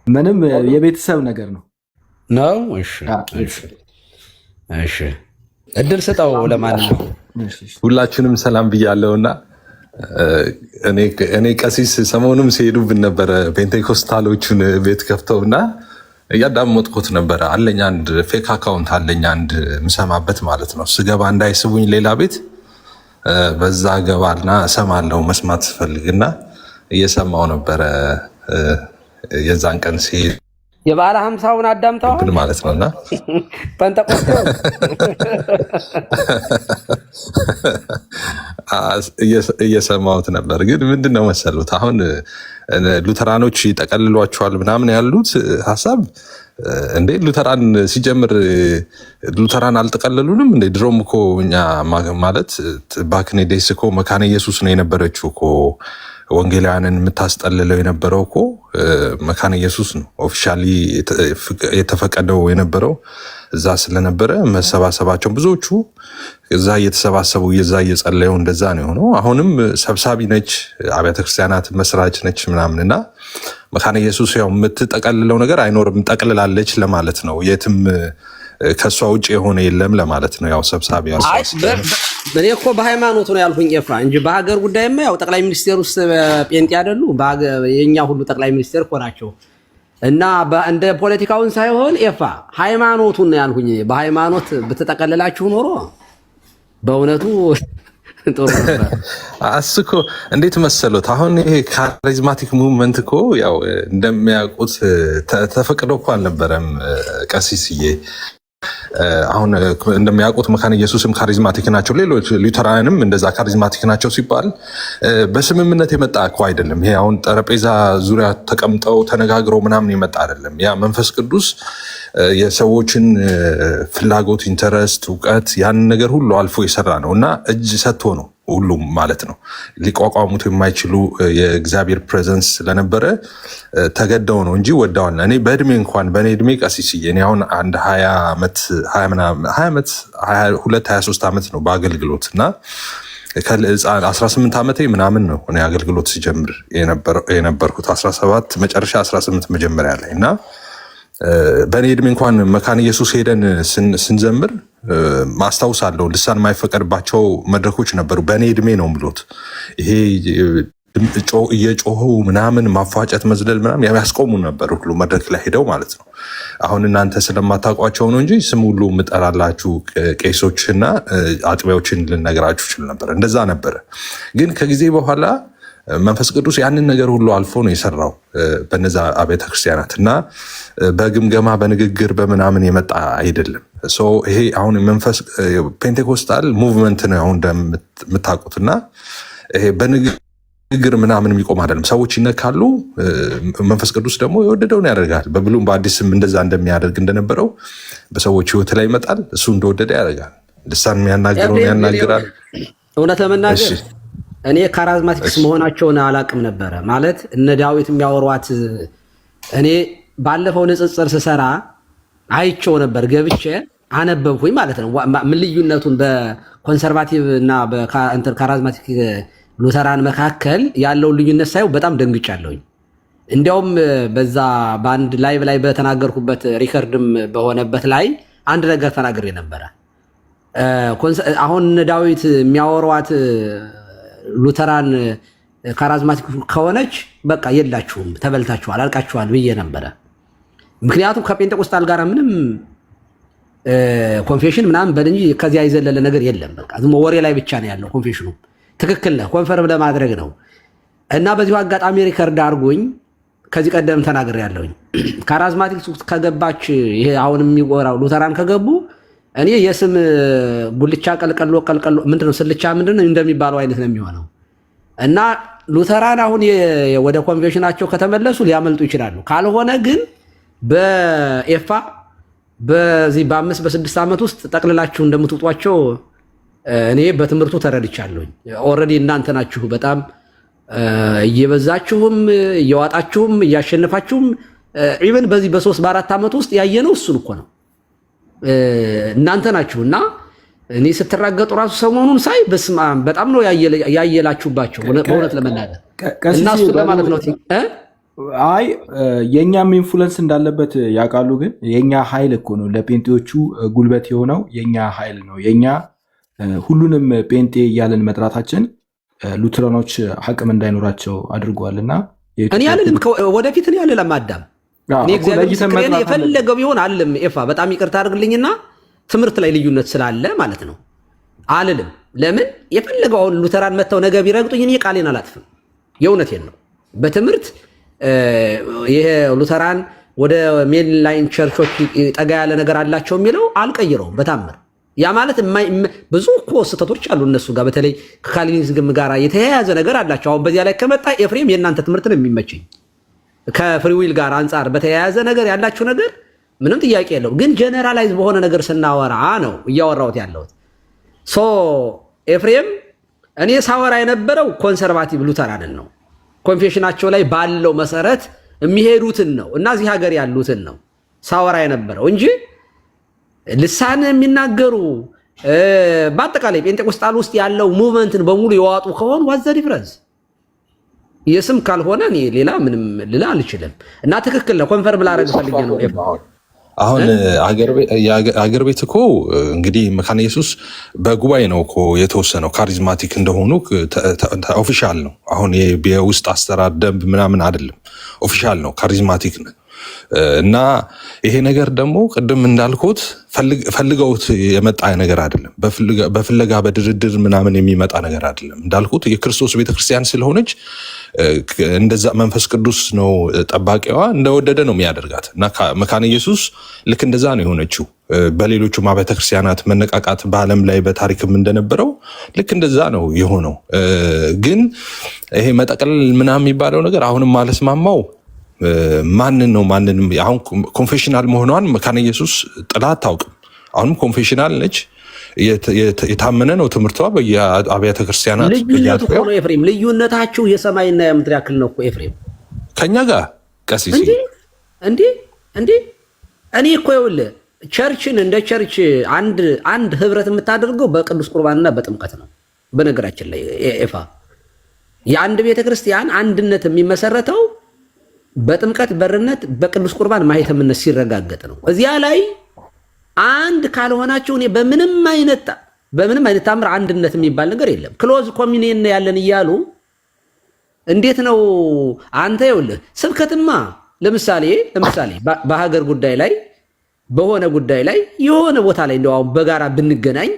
ምንም የቤተሰብ ነገር ነው
ነው። እሺ እድል ስጠው። ለማንኛውም
ሁላችንም ሰላም ብያለሁና እኔ ቀሲስ ሰሞኑም ሲሄዱብን ነበረ ፔንቴኮስታሎቹን ቤት ከፍተውና እያዳመጥኩት ነበረ። አለኝ አንድ ፌክ አካውንት አለኝ አንድ ምሰማበት ማለት ነው። ስገባ እንዳይስቡኝ ሌላ ቤት በዛ ገባና እሰማለሁ መስማት ስፈልግና እየሰማው ነበረ። የዛን ቀን ሲሄድ
የባለ 50ውን አዳምጠዋል
ማለት ነውና
ጴንጤቆስጤ
እየሰማሁት ነበር። ግን ምንድነው መሰሉት አሁን ሉተራኖች ይጠቀልሏቸዋል ምናምን ያሉት ሀሳብ እንዴ ሉተራን ሲጀምር ሉተራን አልጠቀለሉንም እንዴ? ድሮም እኮ እኛ ማለት ባክኔ ዴስ እኮ መካነ ኢየሱስ ነው የነበረችው እኮ ወንጌላውያንን የምታስጠልለው የነበረው እኮ መካነ ኢየሱስ ነው። ኦፊሻሊ የተፈቀደው የነበረው እዛ ስለነበረ መሰባሰባቸው ብዙዎቹ እዛ እየተሰባሰቡ እዛ እየጸለዩ እንደዛ ነው የሆነው። አሁንም ሰብሳቢ ነች፣ አብያተ ክርስቲያናት መስራች ነች ምናምንና መካነ ኢየሱስ ያው የምትጠቀልለው ነገር አይኖርም፣ ጠቅልላለች ለማለት ነው። የትም ከሷ ውጭ የሆነ የለም ለማለት ነው። ያው ሰብሳቢ
እኔ እኮ በሃይማኖቱ ነው ያልኩኝ ኤፋ እንጂ በሀገር ጉዳይማ ያው ጠቅላይ ሚኒስቴር ውስጥ ጴንጤ አይደሉ? የኛ ሁሉ ጠቅላይ ሚኒስቴር እኮ ናቸው። እና እንደ ፖለቲካውን ሳይሆን ኤፋ ሃይማኖቱን ነው ያልኩኝ። በሃይማኖት ብትጠቀልላችሁ ኖሮ በእውነቱ ጥሩ ነበር።
እኮ እንዴት መሰሉት አሁን ይሄ ካሪዝማቲክ ሙቭመንት እኮ ያው እንደሚያውቁት ተፈቅዶ እኮ አልነበረም ቀሲስዬ። አሁን እንደሚያውቁት መካነ ኢየሱስም ካሪዝማቲክ ናቸው፣ ሌሎች ሉተራንም እንደዛ ካሪዝማቲክ ናቸው ሲባል በስምምነት የመጣ እኮ አይደለም። ይሄ አሁን ጠረጴዛ ዙሪያ ተቀምጠው ተነጋግረው ምናምን የመጣ አይደለም። ያ መንፈስ ቅዱስ የሰዎችን ፍላጎት፣ ኢንተረስት፣ እውቀት ያንን ነገር ሁሉ አልፎ የሰራ ነው እና እጅ ሰጥቶ ነው ሁሉም ማለት ነው። ሊቋቋሙት የማይችሉ የእግዚአብሔር ፕሬዘንስ ስለነበረ ተገደው ነው እንጂ ወዳዋል። እኔ በእድሜ እንኳን በእኔ እድሜ ቀሲስዬ እኔ አሁን አንድ 23 ዓመት ነው በአገልግሎት እና 18 ዓመቴ ምናምን ነው እኔ አገልግሎት ሲጀምር የነበርኩት 17 መጨረሻ 18 መጀመሪያ ላይ እና በእኔ እድሜ እንኳን መካነ ኢየሱስ ሄደን ስንዘምር ማስታውሳለሁ። ልሳን የማይፈቀድባቸው መድረኮች ነበሩ። በእኔ እድሜ ነው ብሎት ይሄ እየጮሁ ምናምን ማፏጨት፣ መዝለል ምናምን ያስቆሙ ነበር ሁሉ መድረክ ላይ ሄደው ማለት ነው። አሁን እናንተ ስለማታውቋቸው ነው እንጂ ስም ሁሉ ምጠራላችሁ ቄሶችና አጥቢያዎችን ልነገራችሁ ይችል ነበር። እንደዛ ነበረ። ግን ከጊዜ በኋላ መንፈስ ቅዱስ ያንን ነገር ሁሉ አልፎ ነው የሰራው በነዛ አብያተ ክርስቲያናት እና በግምገማ በንግግር በምናምን የመጣ አይደለም። ይሄ አሁን መንፈስ ፔንቴኮስታል ሙቭመንት ነው አሁን እንደምታውቁት እና ይሄ በንግግር ምናምን የሚቆም አይደለም። ሰዎች ይነካሉ፣ መንፈስ ቅዱስ ደግሞ የወደደውን ያደርጋል። በብሉም በአዲስም እንደዛ እንደሚያደርግ እንደነበረው በሰዎች ህይወት ላይ ይመጣል። እሱ እንደወደደ ያደርጋል። ልሳን የሚያናግረውን ያናግራል።
እውነት ለመናገር እኔ ካሪዝማቲክስ መሆናቸውን አላቅም ነበረ። ማለት እነ ዳዊት የሚያወሯት እኔ ባለፈው ንጽጽር ስሰራ አይቸው ነበር ገብቼ አነበብኩኝ ማለት ነው። ምን ልዩነቱን በኮንሰርቫቲቭ እና በካራዝማቲክ ሉተራን መካከል ያለውን ልዩነት ሳየው በጣም ደንግጫለሁኝ። እንዲያውም በዛ በአንድ ላይቭ ላይ በተናገርኩበት ሪከርድም በሆነበት ላይ አንድ ነገር ተናግሬ ነበረ። አሁን ዳዊት የሚያወሯት ሉተራን ካራዝማቲክ ከሆነች በቃ የላችሁም፣ ተበልታችኋል፣ አልቃችኋል ብዬ ነበረ። ምክንያቱም ከጴንጤቆስጣል ጋር ምንም ኮንፌሽን ምናምን በል እንጂ ከዚያ የዘለለ ነገር የለም። በቃ ዝም ወሬ ላይ ብቻ ነው ያለው። ኮንፌሽኑ ትክክል ነህ፣ ኮንፈርም ለማድረግ ነው። እና በዚሁ አጋጣሚ ሪከርድ አድርጎኝ ከዚህ ቀደም ተናግሬ ያለሁኝ ካራዝማቲክስ ውስጥ ከገባች ይሄ አሁን የሚወራው ሉተራን ከገቡ እኔ የስም ጉልቻ ቀልቀሎ ምንድነው ስልቻ ምንድነው እንደሚባለው አይነት ነው የሚሆነው። እና ሉተራን አሁን ወደ ኮንቬንሽናቸው ከተመለሱ ሊያመልጡ ይችላሉ። ካልሆነ ግን በኤፋ በዚህ በ5 በ6 ዓመት ውስጥ ጠቅልላችሁ እንደምትውጧቸው እኔ በትምህርቱ ተረድቻለሁኝ። ኦልሬዲ እናንተ ናችሁ በጣም እየበዛችሁም እየዋጣችሁም እያሸነፋችሁም ኢቨን በዚህ በ3 በ4 ዓመት ውስጥ ያየነው እሱን እኮ ነው እናንተ ናችሁና እኔ ስትራገጡ ራሱ ሰሞኑን ሳይ በስመ አብ በጣም ነው ያየላችሁባቸው በእውነት ለመናገር እና እሱ ለማለት ነው።
አይ የኛም ኢንፍሉዌንስ እንዳለበት ያውቃሉ። ግን የኛ ኃይል እኮ ነው ለጴንጤዎቹ ጉልበት የሆነው የኛ ኃይል ነው። የኛ ሁሉንም ጴንጤ እያለን መጥራታችን ሉትራኖች አቅም እንዳይኖራቸው አድርጓልና
እኔ አልልም። ወደፊት እኔ አልልም አዳም እኔ እግዚአብሔር ምስክሬን የፈለገው ቢሆን አልልም። ኤፋ በጣም ይቅርታ አድርግልኝና ትምህርት ላይ ልዩነት ስላለ ማለት ነው አልልም። ለምን የፈለገው አሁን ሉተራን መተው ነገ ቢረግጡኝ እኔ ቃሌን አላጥፍም። የእውነቴን ነው። በትምህርት ይሄ ሉተራን ወደ ሜን ላይን ቸርቾች ጠጋ ያለ ነገር አላቸው የሚለው አልቀይረውም በታምር። ያ ማለት ብዙ እኮ ስህተቶች አሉ እነሱ ጋር በተለይ ከካልቪኒዝም ጋር የተያያዘ ነገር አላቸው። አሁን በዚያ ላይ ከመጣ ኤፍሬም የእናንተ ትምህርት ነው የሚመቸኝ። ከፍሪዊል ጋር አንጻር በተያያዘ ነገር ያላችሁ ነገር ምንም ጥያቄ የለው። ግን ጀነራላይዝ በሆነ ነገር ስናወራ ነው እያወራሁት ያለሁት። ሶ ኤፍሬም እኔ ሳወራ የነበረው ኮንሰርቫቲቭ ሉተራንን ነው። ኮንፌሽናቸው ላይ ባለው መሰረት የሚሄዱትን ነው እና እዚህ ሀገር ያሉትን ነው ሳወራ የነበረው እንጂ ልሳን የሚናገሩ በአጠቃላይ ጴንጤቆስጣል ውስጥ ያለው ሙቭመንትን በሙሉ የዋጡ ከሆኑ ዋዘ ዲፍረንስ የስም ካልሆነ እኔ ሌላ ምንም ልላ አልችልም። እና ትክክል ነው። ኮንፈርም ላደርግ ፈልጌ ነው።
አሁን አገር ቤት እኮ እንግዲህ መካነ ኢየሱስ በጉባኤ ነው እኮ የተወሰነው ካሪዝማቲክ እንደሆኑ ኦፊሻል ነው። አሁን የውስጥ አሰራር ደንብ ምናምን አይደለም፣ ኦፊሻል ነው፣ ካሪዝማቲክ ነው። እና ይሄ ነገር ደግሞ ቅድም እንዳልኩት ፈልገውት የመጣ ነገር አይደለም። በፍለጋ በድርድር ምናምን የሚመጣ ነገር አይደለም። እንዳልኩት የክርስቶስ ቤተክርስቲያን ስለሆነች እንደዛ መንፈስ ቅዱስ ነው ጠባቂዋ፣ እንደወደደ ነው የሚያደርጋት። እና መካነ ኢየሱስ ልክ እንደዛ ነው የሆነችው። በሌሎቹ አብያተ ክርስቲያናት መነቃቃት በዓለም ላይ በታሪክም እንደነበረው ልክ እንደዛ ነው የሆነው። ግን ይሄ መጠቅለል ምናምን የሚባለው ነገር አሁንም ማለስማማው ማንን ነው ማንንም አሁን ኮንፌሽናል መሆኗን መካነ ኢየሱስ ጥላ አታውቅም። አሁንም ኮንፌሽናል ነች፣ የታመነ ነው ትምህርቷ በየአብያተ ክርስቲያናት።
ልዩነቱ እኮ ነው ኤፍሬም፣ ልዩነታችሁ የሰማይና የምድር ያክል ነው እኮ ኤፍሬም
ከኛ ጋር ቀሲስ
እንዴ እኔ እኮ ይኸውልህ ቸርችን እንደ ቸርች አንድ ህብረት የምታደርገው በቅዱስ ቁርባንና በጥምቀት ነው። በነገራችን ላይ ኤፋ የአንድ ቤተክርስቲያን አንድነት የሚመሰረተው በጥምቀት በርነት በቅዱስ ቁርባን ማህተምነት ሲረጋገጥ ነው። እዚያ ላይ አንድ ካልሆናችሁ እኔ በምንም አይነት ታምር አንድነት የሚባል ነገር የለም። ክሎዝ ኮሚኒየን ያለን እያሉ እንዴት ነው አንተ? ይኸውልህ ስብከትማ ለምሳሌ በሀገር ጉዳይ ላይ በሆነ ጉዳይ ላይ የሆነ ቦታ ላይ እንደው አሁን በጋራ ብንገናኝ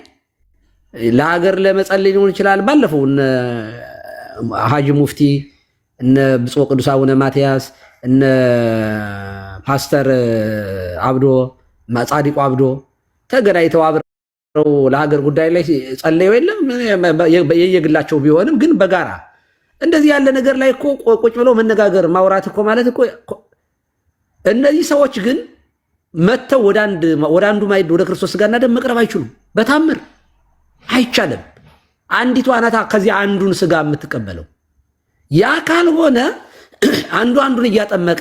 ለሀገር ለመጸለይ ሊሆን ይችላል። ባለፈው እነ ሀጂ ሙፍቲ እነ ብፁዕ ቅዱስ አቡነ ማትያስ እነ ፓስተር አብዶ ጻዲቁ አብዶ ተገናኝተው አብረው ለሀገር ጉዳይ ላይ ጸለዩ የለም የየግላቸው ቢሆንም ግን በጋራ እንደዚህ ያለ ነገር ላይ እኮ ቁጭ ብሎ መነጋገር ማውራት እኮ ማለት እኮ እነዚህ ሰዎች ግን መተው ወደ አንዱ ማይድ ወደ ክርስቶስ ስጋና ደም መቅረብ አይችሉም። በታምር አይቻልም። አንዲቱ አናታ ከዚህ አንዱን ስጋ የምትቀበለው ያ ካልሆነ አንዱ አንዱን እያጠመቀ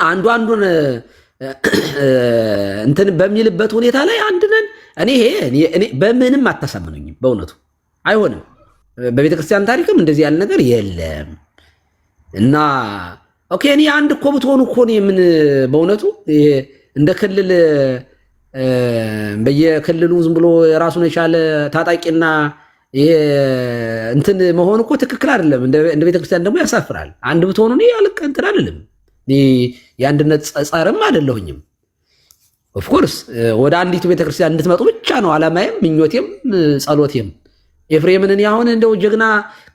አንዱ አንዱን እንትን በሚልበት ሁኔታ ላይ አንድ ነን። እኔ በምንም አታሳምኑኝም። በእውነቱ አይሆንም። በቤተክርስቲያን ታሪክም እንደዚህ ያለ ነገር የለም እና ኦኬ እኔ አንድ እኮ ብትሆኑ እኮ ነው የምን በእውነቱ እንደ ክልል በየክልሉ ዝም ብሎ የራሱን የቻለ ታጣቂና ይሄ እንትን መሆን እኮ ትክክል አይደለም። እንደ ቤተክርስቲያን ደግሞ ያሳፍራል። አንድ ብትሆኑ እኔ ያልቅ እንትን አይደለም። የአንድነት ጸርም አይደለሁኝም። ኦፍኮርስ ወደ አንዲቱ ቤተክርስቲያን እንድትመጡ ብቻ ነው አላማዬም፣ ምኞቴም፣ ጸሎቴም። ኤፍሬምን እኔ አሁን እንደው ጀግና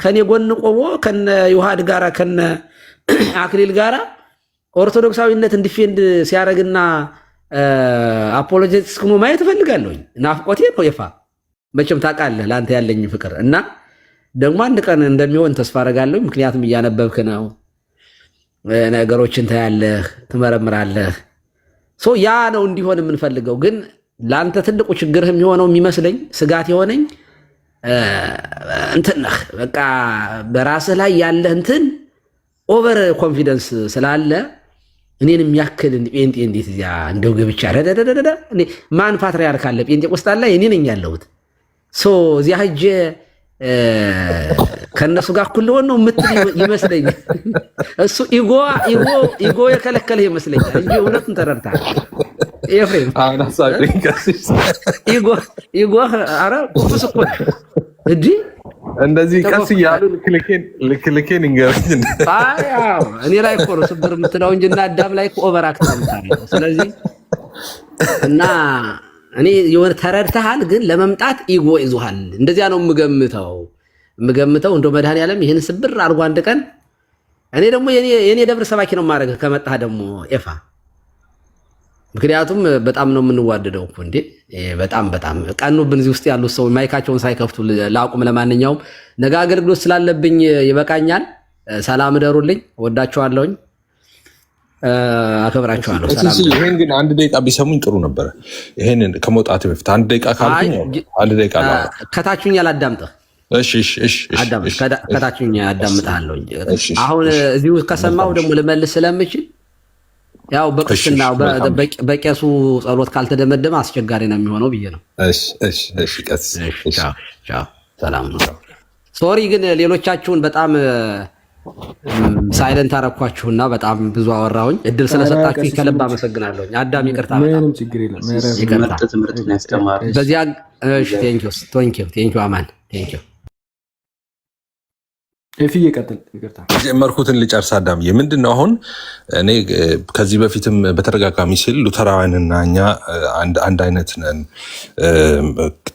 ከኔ ጎን ቆሞ ከነ ዮሐድ ጋራ ከነ አክሊል ጋራ ኦርቶዶክሳዊነት እንዲፌንድ ሲያደርግና አፖሎጀቲክስ ሆኖ ማየት እፈልጋለሁኝ። ናፍቆቴ ነው ኤፋ። መቼም ታውቃለህ ለአንተ ያለኝ ፍቅር እና ደግሞ አንድ ቀን እንደሚሆን ተስፋ አደርጋለሁ። ምክንያቱም እያነበብክ ነው፣ ነገሮችን ታያለህ፣ ትመረምራለህ። ያ ነው እንዲሆን የምንፈልገው። ግን ለአንተ ትልቁ ችግርህ የሚሆነው የሚመስለኝ ስጋት የሆነኝ እንትን ነህ በቃ በራስህ ላይ ያለህ እንትን ኦቨር ኮንፊደንስ ስላለ እኔን የሚያክል ጴንጤ እንዴት እዚያ እንደው ገብቻ ረደደደደ ማን ፓትርያርክ አለ ጴንጤ ቆስጣላ እኔ ነኝ ያለሁት። እዚያ ሂጄ ከነሱ ጋር እኩል ልሆን ነው የምትል ይመስለኛል። እሱ ኢጎ የከለከለህ ይመስለኛል እንጂ እውነቱን ተረድተሃል ኤፍሬም። ኢጎ ኧረ ቁስ እኮ እንዲህ
እንደዚህ ቀስ እያሉ ልክልኬን እንገርኝ
እኔ ላይ እኮ ነው ስብር የምትለው እንጂ እና አዳም ላይ ኦቨር አክት ነው። ስለዚህ እና እኔ የሆነ ተረድተሃል፣ ግን ለመምጣት ኢጎ ይዞሃል። እንደዚያ ነው የምገምተው እንደ መድኃኒዓለም ይህን ስብር አድርጎ አንድ ቀን እኔ ደግሞ የኔ ደብር ሰባኪ ነው ማድረግ ከመጣህ ደግሞ ኤፋ። ምክንያቱም በጣም ነው የምንዋደደው እኮ እንዴ በጣም ቀኑብን። እዚህ ውስጥ ያሉት ሰው ማይካቸውን ሳይከፍቱ ላቁም። ለማንኛውም ነገ አገልግሎት ስላለብኝ ይበቃኛል። ሰላም እደሩልኝ። ወዳችኋለሁኝ፣ አከብራችኋለሁ። ሰላም።
ይሄን ግን አንድ ደቂቃ ቢሰሙኝ ጥሩ ነበረ። ይሄንን ከመውጣት በፊት አንድ ደቂቃ ካልኩኝ አንድ ደቂቃ
ከታችሁኝ አላዳምጥህ።
እሺ
ከታችሁኝ አዳምጥሃለሁ። አሁን እዚሁ ከሰማሁ ደግሞ ልመልስ ስለምችል ያው በቅስና በቄሱ ጸሎት ካልተደመደመ አስቸጋሪ ነው የሚሆነው ብዬ ነው።
እሺ ቀስ
ሰላም ነው። ሶሪ ግን ሌሎቻችሁን በጣም ሳይለንት አረኳችሁና በጣም ብዙ አወራሁኝ። እድል ስለሰጣችሁ ከልብ አመሰግናለሁ። አዳም ይቅርታ።
ምንም ችግር የለም።
በዚያ ቴንኪው አማን ቴንኪው።
ኤፍዬ ቀጥል። ይቅርታ
ጀመርኩትን ልጨርስ። አዳምዬ ምንድን ነው አሁን እኔ ከዚህ በፊትም በተደጋጋሚ ስል ሉተራውያንና እኛ አንድ አይነት ነን፣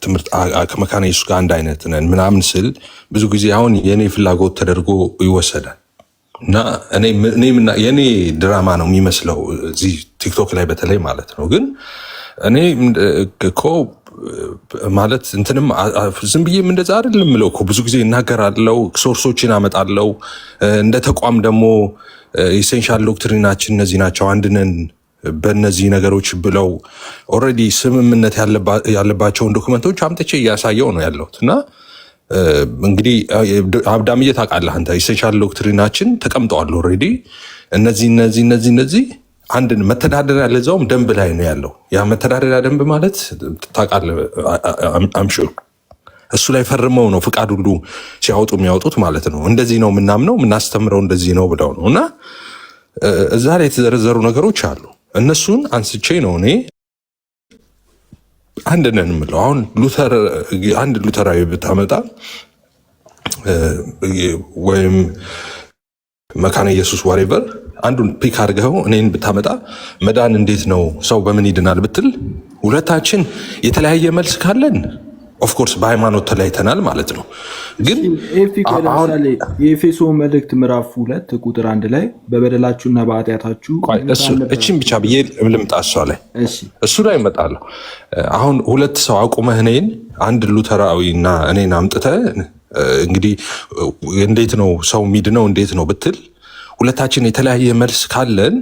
ትምህርት ከመካነ ኢየሱስ ጋር አንድ አይነት ነን ምናምን ስል ብዙ ጊዜ አሁን የእኔ ፍላጎት ተደርጎ ይወሰዳል እና የእኔ ድራማ ነው የሚመስለው እዚህ ቲክቶክ ላይ በተለይ ማለት ነው። ግን እኔ እኮ ማለት እንትንም ዝም ብዬ እንደዛ አይደለም የምለው እኮ ብዙ ጊዜ እናገራለው፣ ሶርሶችን አመጣለው። እንደ ተቋም ደግሞ ኢሴንሻል ዶክትሪናችን እነዚህ ናቸው፣ አንድነን በእነዚህ ነገሮች ብለው ኦልሬዲ ስምምነት ያለባቸውን ዶክመንቶች አምጥቼ እያሳየው ነው ያለሁት እና እንግዲህ አብዳምዬ ታውቃለህ አንተ ኢሴንሻል ዶክትሪናችን ተቀምጠዋል ኦልሬዲ እነዚህ አንድን መተዳደሪያ ለዛውም ደንብ ላይ ነው ያለው። ያ መተዳደሪያ ደንብ ማለት ታውቃለህ አምሹር እሱ ላይ ፈርመው ነው ፍቃድ ሁሉ ሲያወጡ የሚያወጡት ማለት ነው። እንደዚህ ነው የምናምነው የምናስተምረው እንደዚህ ነው ብለው ነው እና እዛ ላይ የተዘረዘሩ ነገሮች አሉ። እነሱን አንስቼ ነው እኔ አንድ ነን የምለው። አሁን አንድ ሉተራዊ ብታመጣ ወይም መካነ ኢየሱስ ዋሬቨር አንዱን ፒክ አድርገው እኔን ብታመጣ መዳን እንዴት ነው ሰው በምን ይድናል ብትል ሁለታችን የተለያየ መልስ ካለን ኦፍኮርስ በሃይማኖት ተለያይተናል ማለት ነው። ግን
ለምሳሌ የኤፌሶ መልእክት ምዕራፍ 2 ቁጥር 1 ላይ በበደላችሁና በኃጢአታችሁ
እችን ብቻ ብዬ ልምጣ እሱ ላይ እመጣለሁ። አሁን ሁለት ሰው አቁመህ እኔን አንድ ሉተራዊ እና እኔን አምጥተህ እንግዲህ እንዴት ነው ሰው የሚድነው እንዴት ነው ብትል ሁለታችን የተለያየ መልስ ካለን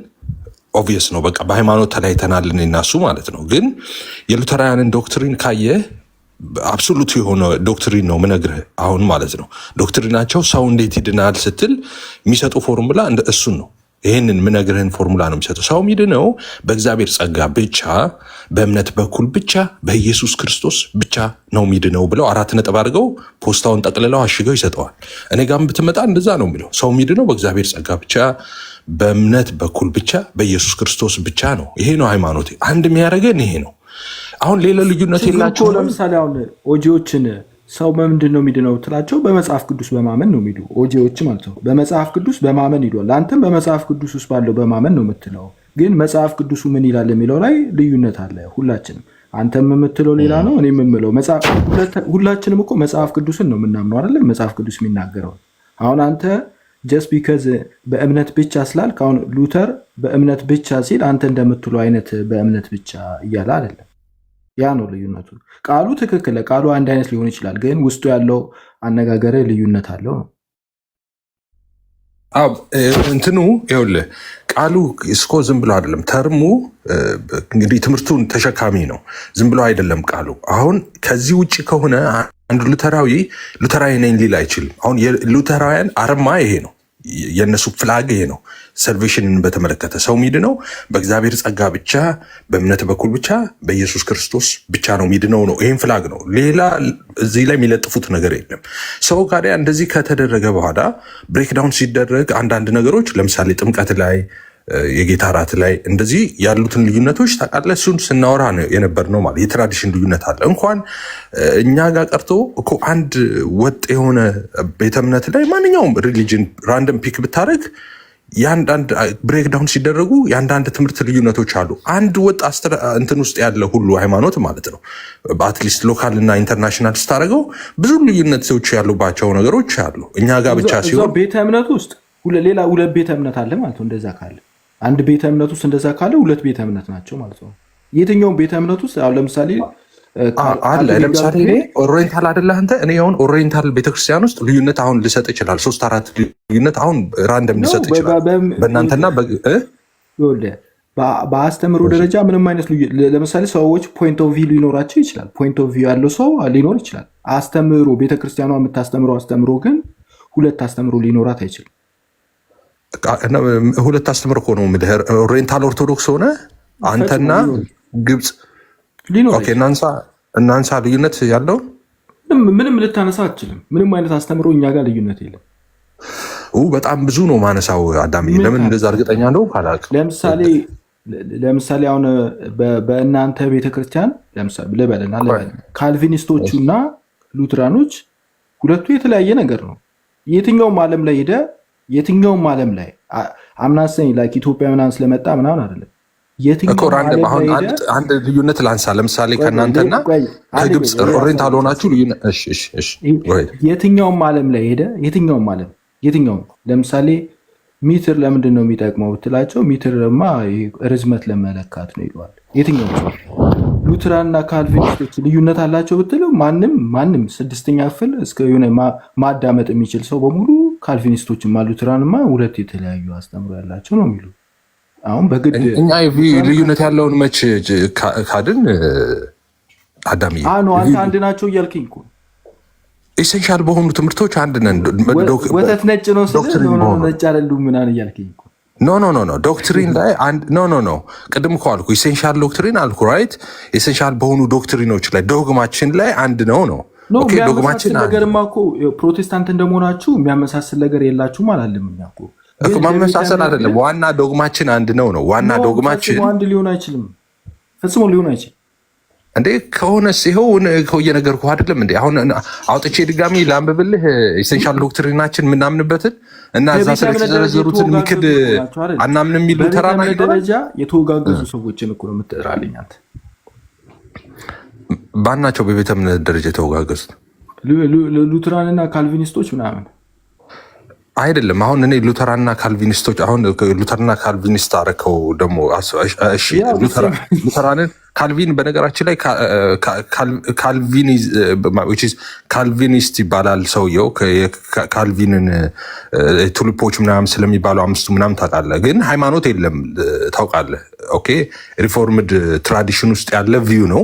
ኦብቪየስ ነው በቃ በሃይማኖት ተለያይተናል እኔና እሱ ማለት ነው። ግን የሉተራውያንን ዶክትሪን ካየህ አብሶሉት የሆነ ዶክትሪን ነው ምነግርህ አሁን ማለት ነው። ዶክትሪናቸው ሰው እንዴት ይድናል ስትል የሚሰጡ ፎርሙላ እሱን ነው። ይህንን ምነግርህን ፎርሙላ ነው የሚሰጠው። ሰው ሚድነው በእግዚአብሔር ጸጋ ብቻ፣ በእምነት በኩል ብቻ፣ በኢየሱስ ክርስቶስ ብቻ ነው ሚድነው ብለው 4 ነጥብ አድርገው ፖስታውን ጠቅልለው አሽገው ይሰጠዋል። እኔ ጋርም ብትመጣ እንደዛ ነው የሚለው። ሰው ሚድነው በእግዚአብሔር ጸጋ ብቻ፣ በእምነት በኩል ብቻ፣ በኢየሱስ ክርስቶስ ብቻ ነው። ይሄ ነው ሃይማኖት። አንድ የሚያደርገን ይሄ ነው። አሁን ሌላ ልዩነት የላቸው።
ለምሳሌ አሁን ኦጂዎችን ሰው በምንድን ነው የሚድነው ትላቸው? በመጽሐፍ ቅዱስ በማመን ነው የሚዱ ኦጂዎች ማለት ነው። በመጽሐፍ ቅዱስ በማመን ይሏል። አንተም በመጽሐፍ ቅዱስ ውስጥ ባለው በማመን ነው የምትለው። ግን መጽሐፍ ቅዱሱ ምን ይላል የሚለው ላይ ልዩነት አለ። ሁላችንም አንተም የምትለው ሌላ ነው፣ እኔ የምምለው ሁላችንም እኮ መጽሐፍ ቅዱስን ነው የምናምነው አይደለም? መጽሐፍ ቅዱስ የሚናገረው። አሁን አንተ ጀስት ቢከዝ በእምነት ብቻ ስላልክ፣ አሁን ሉተር በእምነት ብቻ ሲል አንተ እንደምትለው አይነት በእምነት ብቻ እያለ አይደለም። ያ ነው ልዩነቱ። ቃሉ ትክክል፣ ቃሉ አንድ አይነት ሊሆን ይችላል፣ ግን ውስጡ ያለው አነጋገር ልዩነት አለው ነው።
እንትኑ ይኸውልህ ቃሉ እስኮ ዝም ብሎ አይደለም። ተርሙ እንግዲህ ትምህርቱን ተሸካሚ ነው፣ ዝም ብሎ አይደለም ቃሉ። አሁን ከዚህ ውጭ ከሆነ አንድ ሉተራዊ ነኝ ሊል አይችልም። አሁን የሉተራውያን አርማ ይሄ ነው፣ የእነሱ ፍላግ ይሄ ነው። ሰልቬሽንን በተመለከተ ሰው ሚድነው በእግዚአብሔር ጸጋ ብቻ፣ በእምነት በኩል ብቻ፣ በኢየሱስ ክርስቶስ ብቻ ነው ሚድነው ነው። ይህም ፍላግ ነው። ሌላ እዚህ ላይ የሚለጥፉት ነገር የለም። ሰው ጋር እንደዚህ ከተደረገ በኋላ ብሬክዳውን ሲደረግ አንዳንድ ነገሮች ለምሳሌ ጥምቀት ላይ፣ የጌታ እራት ላይ እንደዚህ ያሉትን ልዩነቶች ታውቃለህ። እሱን ስናወራ የነበር ነው ማለት የትራዲሽን ልዩነት አለ። እንኳን እኛ ጋር ቀርቶ እኮ አንድ ወጥ የሆነ ቤተ እምነት ላይ ማንኛውም ሪሊጅን ራንደም ፒክ ብታደረግ የአንዳንድ ብሬክዳውን ሲደረጉ የአንዳንድ ትምህርት ልዩነቶች አሉ። አንድ ወጥ እንትን ውስጥ ያለ ሁሉ ሃይማኖት ማለት ነው። በአትሊስት ሎካል እና ኢንተርናሽናል ስታደረገው ብዙ ልዩነቶች ያሉባቸው ነገሮች አሉ። እኛ ጋር ብቻ ሲሆን
ቤተ እምነት ውስጥ ሌላ 2 ቤተ እምነት አለ ማለት ነው። እንደዛ ካለ አንድ ቤተ እምነት ውስጥ እንደዛ ካለ 2 ቤተ እምነት ናቸው ማለት ነው። የትኛውም ቤተ እምነት ውስጥ አሁን ለምሳሌ
አለ። ለምሳሌ እኔ ኦሪየንታል አይደለህ አንተ። እኔ አሁን ኦሪየንታል ቤተክርስቲያን ውስጥ ልዩነት አሁን ልሰጥ ይችላል። 3-4 ልዩነት አሁን ራንደም ልሰጥ ይችላል በእናንተና
በአስተምሮ ደረጃ ምንም አይነት ለምሳሌ ሰዎች ፖይንት ኦፍ ቪው ሊኖራቸው ይችላል። ፖይንት ኦፍ ቪው ያለው ሰው ሊኖር ይችላል። አስተምሮ ቤተክርስቲያኗ የምታስተምረው አስተምሮ ግን 2 አስተምሮ ሊኖራት አይችልም።
2 አስተምሮ እኮ ነው የምልህ። ኦሪየንታል ኦርቶዶክስ ሆነ አንተና ግብፅ እናንሳ ልዩነት ያለው
ምንም ልታነሳ አትችልም። ምንም አይነት አስተምሮ እኛ ጋር ልዩነት የለም።
በጣም ብዙ ነው ማነሳው። አዳምዬ ለምን እንደዛ እርግጠኛ ነው አላውቅም።
ለምሳሌ አሁን በእናንተ ቤተክርስቲያን ልበልና ካልቪኒስቶቹ እና ሉትራኖች ሁለቱ የተለያየ ነገር ነው። የትኛውም ዓለም ላይ ሄደ የትኛውም ዓለም ላይ አምናሰኝ ላይ ኢትዮጵያ ምናምን ስለመጣ ምናምን አይደለም።
አንድ ልዩነት ላንሳ። ለምሳሌ ከእናንተና ከግብፅ ኦሪየንታል ሆናችሁ
የትኛውም ዓለም ላይ ሄደ የትኛውም ለምሳሌ ሜትር ለምንድን ነው የሚጠቅመው ብትላቸው ሜትርማ ርዝመት ለመለካት ነው ይለዋል። የትኛውም ሉትራንና ካልቪኒስቶች ልዩነት አላቸው ብትለው ማንም 6ኛ ክፍል እስከ የሆነ ማዳመጥ የሚችል ሰው በሙሉ ካልቪኒስቶችማ ሉትራንማ 2 የተለያዩ አስተምሮ ያላቸው ነው የሚሉ። አሁን በግድ
እኛ ልዩነት ያለውን መች ካድን አዳምዬ
አንተ አንድ ናቸው እያልከኝ እኮ
ኢሴንሻል በሆኑ ትምህርቶች አንድ ነን።
ወተት ነጭ ነው ስለ ነጭ አይደሉም ምናምን እያልከኝ እኮ
ኖ ዶክትሪን ላይ ኖ ቅድም እኮ አልኩ ኢሴንሻል ዶክትሪን አልኩ ራይት። ኢሴንሻል በሆኑ ዶክትሪኖች ላይ ዶግማችን ላይ አንድ ነው ዶግማችን
ነገርማ እኮ ፕሮቴስታንት እንደመሆናችሁ የሚያመሳስል ነገር የላችሁም አላለም። እኛ እኮ
ማመሳሰል አይደለም ዋና ዶግማችን አንድ ነው ዋና ዶግማችን
አንድ ሊሆን አይችልም፣ ፈጽሞ ሊሆን አይችልም።
እንዴ ከሆነስ ይኸው እየነገርኩህ አይደለም እንዴ? አሁን አውጥቼ ድጋሚ ላንብብልህ ኢሴንሻል ዶክትሪናችን የምናምንበትን እና እዛ ስለተዘረዘሩትን ሚክድ አናምን የሚሉ ተራና
ደረጃ የተወጋገዙ ሰዎችን እኮ ነው የምትጠራልኝ አንተ።
ባናቸው በቤተ እምነት ደረጃ የተወጋገዙት
ሉትራንና ካልቪኒስቶች ምናምን
አይደለም። አሁን እኔ ሉተራንና ካልቪኒስቶች አሁን ሉተራንና ካልቪኒስት አረከው ደግሞ እሺ ሉተራንን ካልቪን በነገራችን ላይ ካልቪኒስት ይባላል ሰውየው። ካልቪንን ቱሊፖች ምናምን ስለሚባሉ 5ቱ ምናምን ታውቃለህ፣ ግን ሃይማኖት የለም ታውቃለህ። ኦኬ ሪፎርምድ ትራዲሽን ውስጥ ያለ ቪው ነው።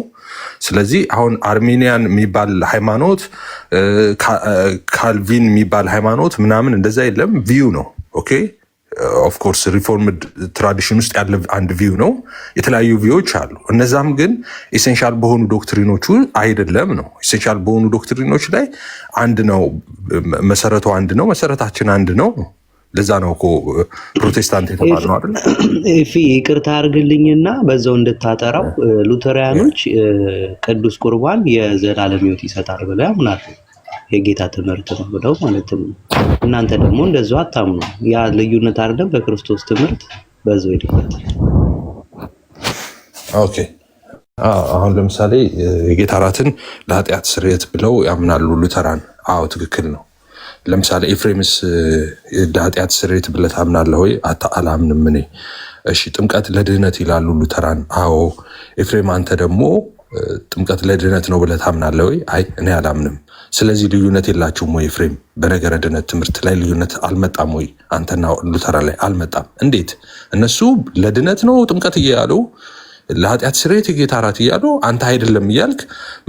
ስለዚህ አሁን አርሜኒያን የሚባል ሃይማኖት ካልቪን የሚባል ሃይማኖት ምናምን እንደዛ የለም፣ ቪው ነው። ኦኬ ኦፍኮርስ ሪፎርምድ ትራዲሽን ውስጥ ያለ አንድ ቪው ነው። የተለያዩ ቪዎች አሉ። እነዛም ግን ኤሴንሻል በሆኑ ዶክትሪኖቹ አይደለም ነው። ኤሴንሻል በሆኑ ዶክትሪኖች ላይ አንድ ነው፣ መሰረቱ አንድ ነው፣ መሰረታችን አንድ ነው። ለዛ ነው እኮ ፕሮቴስታንት የተባልነው አይደል?
እፊ ይቅርታ አድርግልኝና በዛው እንድታጠራው ሉተራያኖች ቅዱስ ቁርባን የዘላለም ሕይወት ይሰጣል ብለው ያምናሉ። የጌታ ትምህርት ነው ብለው ማለት ነው። እናንተ ደግሞ እንደዛው አታምኑ። ያ ልዩነት አይደለም በክርስቶስ ትምህርት በዛው ይደፋል። ኦኬ
አሁን ለምሳሌ የጌታ እራትን ለኃጢአት ስርየት ብለው ያምናሉ ሉተራን። አዎ ትክክል ነው። ለምሳሌ ኤፍሬምስ ለኃጢአት ስርየት ብለህ ታምናለህ ወይ? አላምንም እኔ። እሺ ጥምቀት ለድህነት ይላሉ ሉተራን። አዎ ኤፍሬም አንተ ደግሞ ጥምቀት ለድህነት ነው ብለህ ታምናለህ ወይ? አይ እኔ አላምንም። ስለዚህ ልዩነት የላችሁም ወይ ኤፍሬም? በነገረ ድህነት ትምህርት ላይ ልዩነት አልመጣም ወይ? አንተና ሉተራን ላይ አልመጣም። እንዴት? እነሱ ለድህነት ነው ጥምቀት እያሉ ለኃጢአት ስርየት የጌታ እራት እያሉ አንተ አይደለም እያልክ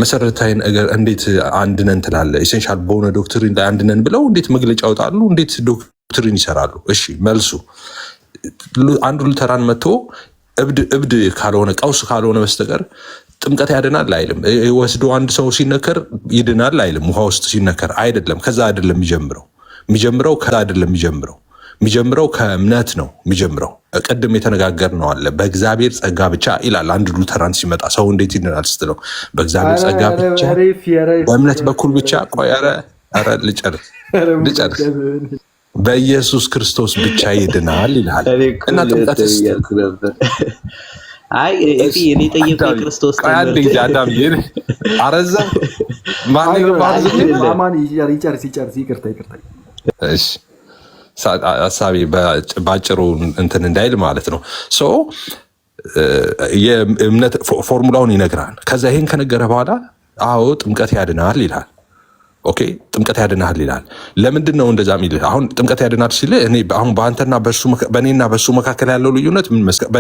መሰረታዊ ነገር እንዴት አንድነን ትላለህ? ኤሴንሻል በሆነ ዶክትሪን ላይ አንድነን ብለው እንዴት መግለጫ ያወጣሉ? እንዴት ዶክትሪን ይሰራሉ? እሺ መልሱ አንዱ ሉተራን መጥቶ እብድ ካልሆነ ቀውስ ካልሆነ በስተቀር ጥምቀት ያድናል አይልም። ወስዶ አንድ ሰው ሲነከር ይድናል አይልም። ውሃ ውስጥ ሲነከር አይደለም። ከዛ አይደለም የሚጀምረው ከዛ አይደለም የሚጀምረው ከእምነት ነው የሚጀምረው። ቅድም የተነጋገርነው አለ በእግዚአብሔር ጸጋ ብቻ ይላል። አንድ ሉተራን ሲመጣ ሰው እንዴት ይድናል ስትለው በእግዚአብሔር ጸጋ ብቻ በእምነት በኩል ብቻ። ቆይ ኧረ ልጨርስ በኢየሱስ ክርስቶስ ብቻ ይድናል ይላል። እና ጥምቀትስ
አይ እኔ ጠየቀው የክርስቶስ
አንድ ጊዜ አዳም አረዘም
ማን ይጨርስ ይቅርታ።
እሺ ሀሳቤ በአጭሩ እንትን እንዳይል ማለት ነው። የእምነት ፎርሙላውን ይነግራል። ከዛ ይሄን ከነገረ በኋላ አዎ ጥምቀት ያድናል ይላል። ኦኬ ጥምቀት ያድናል ይላል። ለምንድን ነው እንደዛ የሚል? አሁን ጥምቀት ያድናል ሲል እኔ አሁን በእኔና በሱ መካከል ያለው ልዩነት ምን መሰለህ?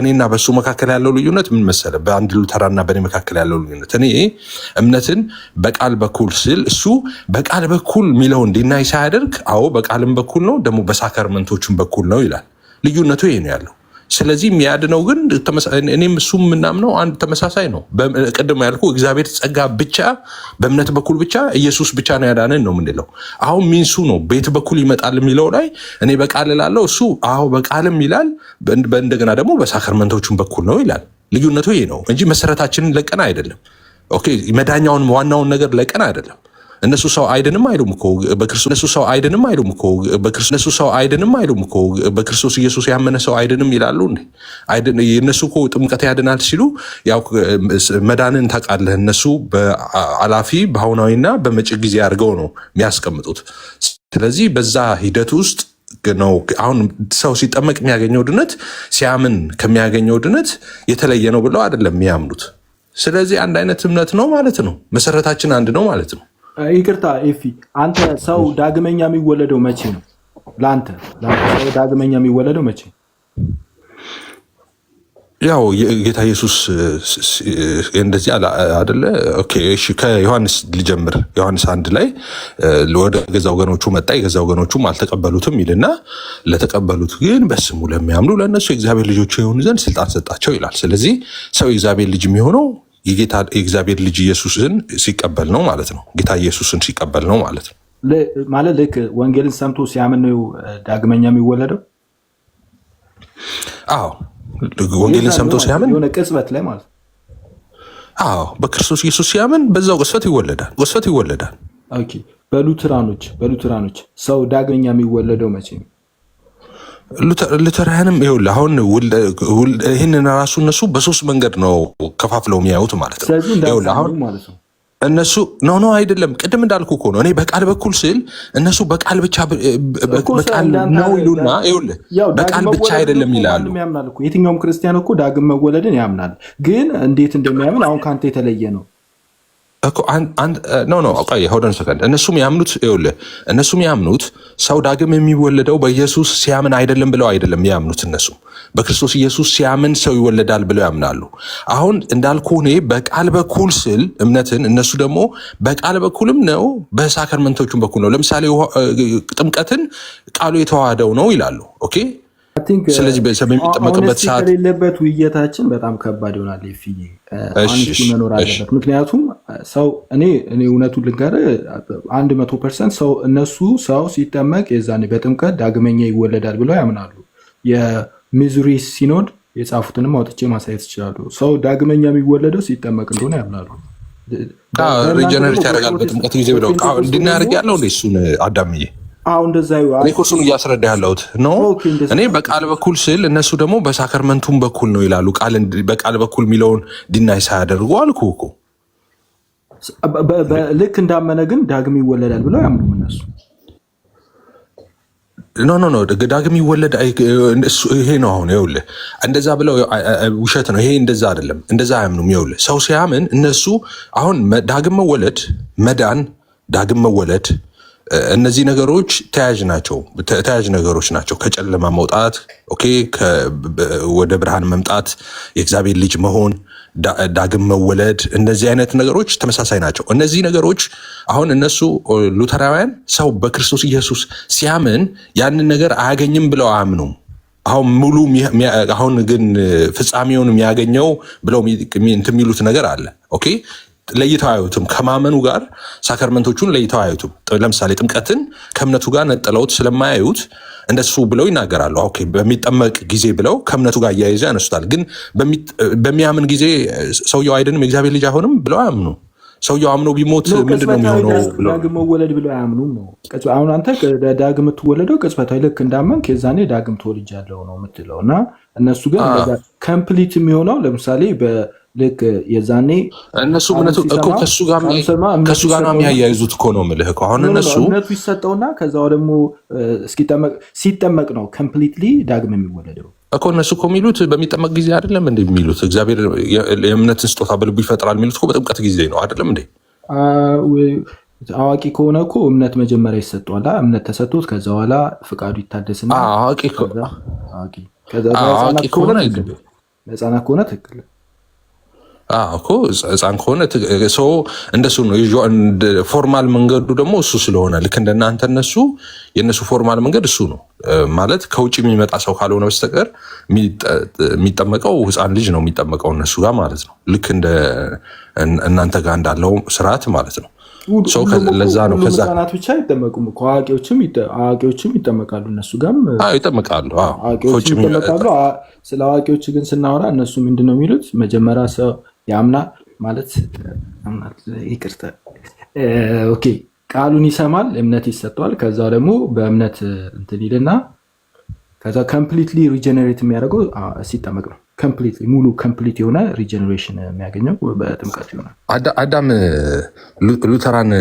ምን መሰለህ? በአንድ ሉተራና በእኔ መካከል ያለው ልዩነት እኔ እምነትን በቃል በኩል ስል እሱ በቃል በኩል የሚለውን ዲናይ ሳያደርግ አዎ በቃልም በኩል ነው ደግሞ በሳክራመንቶችም በኩል ነው ይላል። ልዩነቱ ይሄ ነው ያለው። ስለዚህ የሚያድነው ግን እኔም እሱም የምናምነው አንድ ተመሳሳይ ነው። ቅድም ያልኩ እግዚአብሔር ጸጋ ብቻ በእምነት በኩል ብቻ ኢየሱስ ብቻ ነው ያዳነን ነው የምንለው። አሁን ሚንሱ ነው ቤት በኩል ይመጣል የሚለው ላይ እኔ በቃል እላለሁ፣ እሱ አዎ በቃልም ይላል፣ እንደገና ደግሞ በሳክራመንቶቹም በኩል ነው ይላል። ልዩነቱ ይሄ ነው እንጂ መሰረታችንን ለቀን አይደለም። ኦኬ መዳኛውን ዋናውን ነገር ለቀን አይደለም። እነሱ ሰው አይድንም አይሉም እኮ በክርስቶስ ኢየሱስ ያመነ ሰው አይድንም ይላሉ እንዴ? እነሱ እኮ ጥምቀት ያድናል ሲሉ ያው መዳንን ታውቃለህ። እነሱ በአላፊ በአሁናዊና በመጪ ጊዜ አድርገው ነው የሚያስቀምጡት። ስለዚህ በዛ ሂደት ውስጥ ነው አሁን ሰው ሲጠመቅ የሚያገኘው ድነት ሲያምን ከሚያገኘው ድነት የተለየ ነው ብለው አይደለም የሚያምኑት። ስለዚህ አንድ አይነት እምነት ነው ማለት ነው። መሰረታችን አንድ ነው ማለት ነው።
ይቅርታ ኤፊ፣ አንተ ሰው ዳግመኛ የሚወለደው መቼ ነው? ለአንተ ሰው ዳግመኛ የሚወለደው መቼ ነው?
ያው ጌታ ኢየሱስ እንደዚህ አይደለ? ኦኬ እሺ፣ ከዮሐንስ ልጀምር። ዮሐንስ 1 ላይ ወደ ገዛ ወገኖቹ መጣ፣ የገዛ ወገኖቹም አልተቀበሉትም ይልና ለተቀበሉት ግን በስሙ ለሚያምኑ ለእነሱ የእግዚአብሔር ልጆች የሆኑ ዘንድ ስልጣን ሰጣቸው ይላል። ስለዚህ ሰው የእግዚአብሔር ልጅ የሚሆነው የእግዚአብሔር ልጅ ኢየሱስን ሲቀበል ነው ማለት ነው። ጌታ ኢየሱስን ሲቀበል ነው ማለት ነው።
ማለት ልክ ወንጌልን ሰምቶ ሲያምን ነው ዳግመኛ የሚወለደው። አዎ
ወንጌልን ሰምቶ ሲያምን
የሆነ ቅጽበት ላይ ማለት ነው።
አዎ በክርስቶስ ኢየሱስ ሲያምን በዛው ቅጽበት ይወለዳል።
ኦኬ በሉተራኖች ሰው ዳግመኛ የሚወለደው መቼ ነው?
ሉተራያንም ይኸውልህ አሁን ይህንን ራሱ እነሱ በሶስት መንገድ ነው ከፋፍለው የሚያዩት ማለት ነው። ይኸውልህ አሁን እነሱ ኖ አይደለም፣ ቅድም እንዳልኩ እኮ ነው። እኔ በቃል በኩል ስል እነሱ በቃል ብቻ በቃል ነው ይሉና ይኸውልህ በቃል ብቻ አይደለም ይላሉ።
የትኛውም ክርስቲያን እኮ ዳግም መወለድን ያምናል። ግን እንዴት እንደሚያምን አሁን ከአንተ የተለየ ነው።
እነሱም ያምኑት ሰው ዳግም የሚወለደው በኢየሱስ ሲያምን አይደለም ብለው አይደለም ያምኑት። እነሱ በክርስቶስ ኢየሱስ ሲያምን ሰው ይወለዳል ብለው ያምናሉ። አሁን እንዳልኩ እኔ በቃል በኩል ስል እምነትን፣ እነሱ ደግሞ በቃል በኩልም ነው በሳክራመንቶቹም በኩል ነው። ለምሳሌ ጥምቀትን ቃሉ የተዋሃደው ነው ይላሉ። ኦኬ ስለዚህ ቤተሰብ የሚጠመቅበት ሰዓት
ከሌለበት ውይይታችን በጣም ከባድ ይሆናል። ፍዬ ሆነስቲ መኖር አለበት። ምክንያቱም ሰው እኔ እውነቱን ልንገርህ 100% ሰው ሲጠመቅ የዛኔ በጥምቀት ዳግመኛ ይወለዳል ብለው ያምናሉ። የሚዙሪ ሲኖድ የጻፉትንም አውጥቼ ማሳየት ይችላሉ። ሰው ዳግመኛ የሚወለደው ሲጠመቅ እንደሆነ ያምናሉ።
ሪጀነሬት ያደርጋል በጥምቀት ጊዜ ብለው እንድናያደርግ ያለው እሱን አዳምዬ
እንደዛ
እሱን እያስረዳ ያለሁት ነው። እኔ በቃል በኩል ስል እነሱ ደግሞ በሳከርመንቱም በኩል ነው ይላሉ። በቃል በኩል የሚለውን ዲናይ ሳያደርጉ አልኩ እኮ
ልክ እንዳመነ ግን ዳግም ይወለዳል ብለው ያምኑ እነሱ።
ኖ ዳግም ይወለድ ይሄ ነው። አሁን ይኸውልህ እንደዛ ብለው ውሸት ነው ይሄ። እንደዛ አይደለም፣ እንደዛ አያምኑም። ይኸውልህ ሰው ሲያምን እነሱ አሁን ዳግም መወለድ፣ መዳን፣ ዳግም መወለድ እነዚህ ነገሮች ተያያዥ ነገሮች ናቸው። ከጨለማ መውጣት ወደ ብርሃን መምጣት፣ የእግዚአብሔር ልጅ መሆን፣ ዳግም መወለድ፣ እነዚህ አይነት ነገሮች ተመሳሳይ ናቸው። እነዚህ ነገሮች አሁን እነሱ ሉተራውያን ሰው በክርስቶስ ኢየሱስ ሲያምን ያንን ነገር አያገኝም ብለው አያምኑም። አሁን ግን ፍጻሜውን የሚያገኘው ብለው የሚሉት ነገር አለ። ለይተው አያዩትም። ከማመኑ ጋር ሳከርመንቶቹን ለይተው አያዩትም። ለምሳሌ ጥምቀትን ከእምነቱ ጋር ነጥለውት ስለማያዩት እንደሱ ብለው ይናገራሉ። በሚጠመቅ ጊዜ ብለው ከእምነቱ ጋር እያይዘው ያነሱታል። ግን በሚያምን ጊዜ ሰውየው አይደንም የእግዚአብሔር ልጅ አይሆንም ብለው አያምኑ። ሰውየው አምኖ ቢሞት ምንድን ነው የሚሆነው?
ዳግም መወለድ ብለው አያምኑም ነው። አሁን አንተ ዳግም የምትወለደው ቅጽበታዊ ልክ እንዳመንክ የዛኔ ዳግም ትወልጃለሁ ነው የምትለው እና እነሱ ግን ኮምፕሊት የሚሆነው ለምሳሌ ልክ የዛኔ
እነሱ እምነቱ እኮ ከሱ ጋር ነው የሚያያይዙት እኮ ነው የምልህ እኮ። አሁን እነሱ
እምነቱ ይሰጠውና ከዛው ደግሞ ሲጠመቅ ነው ኮምፕሊትሊ ዳግም የሚወለደው
እኮ። እነሱ እኮ የሚሉት በሚጠመቅ ጊዜ አይደለም እንዴ የሚሉት? እግዚአብሔር የእምነትን ስጦታ በልቡ ይፈጥራል የሚሉት እኮ በጥምቀት ጊዜ ነው አይደለም እንዴ?
አዋቂ ከሆነ እኮ እምነት መጀመሪያ ይሰጠዋል። እምነት ተሰጥቶት ከዛ በኋላ ፍቃዱ ይታደስና
አዋቂ
ከሆነ ህፃናት ከሆነ ትክክል
እኮ ህፃን ከሆነ ሰው እንደሱ ነው። ፎርማል መንገዱ ደግሞ እሱ ስለሆነ ልክ እንደናንተ የእነሱ ፎርማል መንገድ እሱ ነው ማለት ከውጭ የሚመጣ ሰው ካልሆነ በስተቀር የሚጠመቀው ህፃን ልጅ ነው የሚጠመቀው እነሱ ጋር ማለት ነው። ልክ እንደ እናንተ ጋር እንዳለው ስርዓት ማለት ነው። ለዛ ነው ከዛ
ህፃናት ብቻ አይጠመቁም እኮ አዋቂዎችም ይጠመቃሉ። እነሱ ጋርም
ይጠመቃሉ።
ስለ አዋቂዎች ግን ስናወራ እነሱ ምንድን ነው የሚሉት? መጀመሪያ ሰው ያምናል ማለት ይቅርታ ቃሉን ይሰማል፣ እምነት ይሰጠዋል። ከዛ ደግሞ በእምነት እንትን ይልና ከዛ ኮምፕሊትሊ ሪጀነሬት የሚያደርገው ሲጠመቅ ነው። ሙሉ ኮምፕሊት የሆነ ሪጀነሬሽን የሚያገኘው በጥምቀት ይሆናል።
አዳም ሉተራን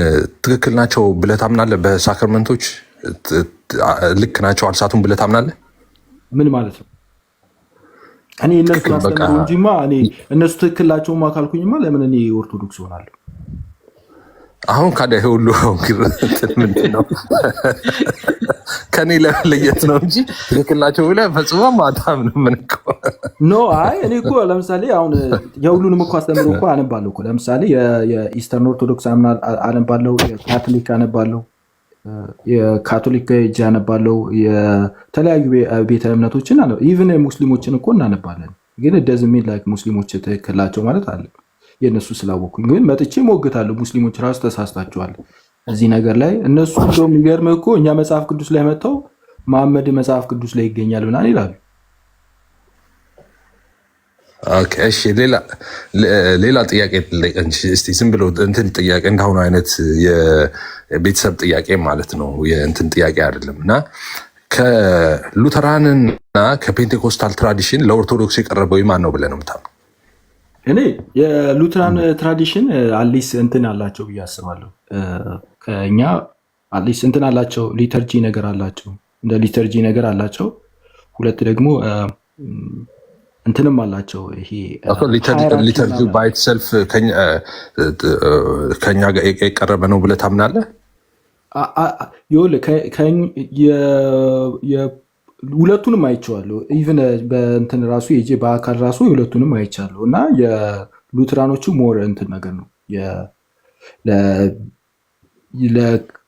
ትክክል ናቸው ብለህ ታምናለህ? በሳክርመንቶች ልክ ናቸው አልሳቱም ብለህ ታምናለህ?
ምን ማለት ነው? እኔ እነሱ አስተምሩ እንጂማ እነሱ ትክክላቸውማ ካልኩኝማ ለምን እኔ ኦርቶዶክስ ሆናለሁ?
አሁን ካዲያ ሁሉ ምንድን ነው ከኔ ለየት ነው እንጂ ትክክል ናቸው ብለህ ፈጽሞ አታምንም። ምን
እኔ እኮ ለምሳሌ አሁን የሁሉንም እኮ አስተምሮ እኮ አነባለሁ እኮ። ለምሳሌ የኢስተርን ኦርቶዶክስ አነባለሁ፣ የካቶሊክ አነባለሁ፣ የካቶሊክ እጅ አነባለሁ፣ የተለያዩ ቤተ እምነቶችን ኢቨን ሙስሊሞችን እኮ እናነባለን። ግን ደዝ ሚል ላይክ ሙስሊሞች ትክክላቸው ማለት አለ የእነሱ ስላወኩኝ ግን መጥቼ ሞግታለሁ። ሙስሊሞች ራሱ ተሳስታችኋል እዚህ ነገር ላይ። እነሱ እንደው የሚገርም እኮ እኛ መጽሐፍ ቅዱስ ላይ መጥተው መሐመድ መጽሐፍ ቅዱስ ላይ ይገኛል ምናምን ይላሉ።
እሺ ሌላ ጥያቄ እስቲ ዝም ብሎ እንትን ጥያቄ እንዳሁኑ አይነት የቤተሰብ ጥያቄ ማለት ነው የእንትን ጥያቄ አይደለም። እና ከሉተራንና ከፔንቴኮስታል ትራዲሽን ለኦርቶዶክስ የቀረበው ማን ነው ብለህ ነው የምታምነው?
እኔ የሉትራን ትራዲሽን አሊስ እንትን አላቸው ብዬ አስባለሁ። ከኛ አሊስ እንትን አላቸው፣ ሊተርጂ ነገር አላቸው፣ እንደ ሊተርጂ ነገር አላቸው። ሁለት ደግሞ እንትንም አላቸው። ይሄ
ሊተርጂ ባይት ሰልፍ ከኛ ጋር የቀረበ ነው ብለህ ታምናለህ?
ሁለቱንም አይቼዋለሁ። ኢቭን በእንትን ራሱ የጄ በአካል ራሱ ሁለቱንም አይቻለሁ። እና የሉትራኖቹ ሞር እንትን ነገር ነው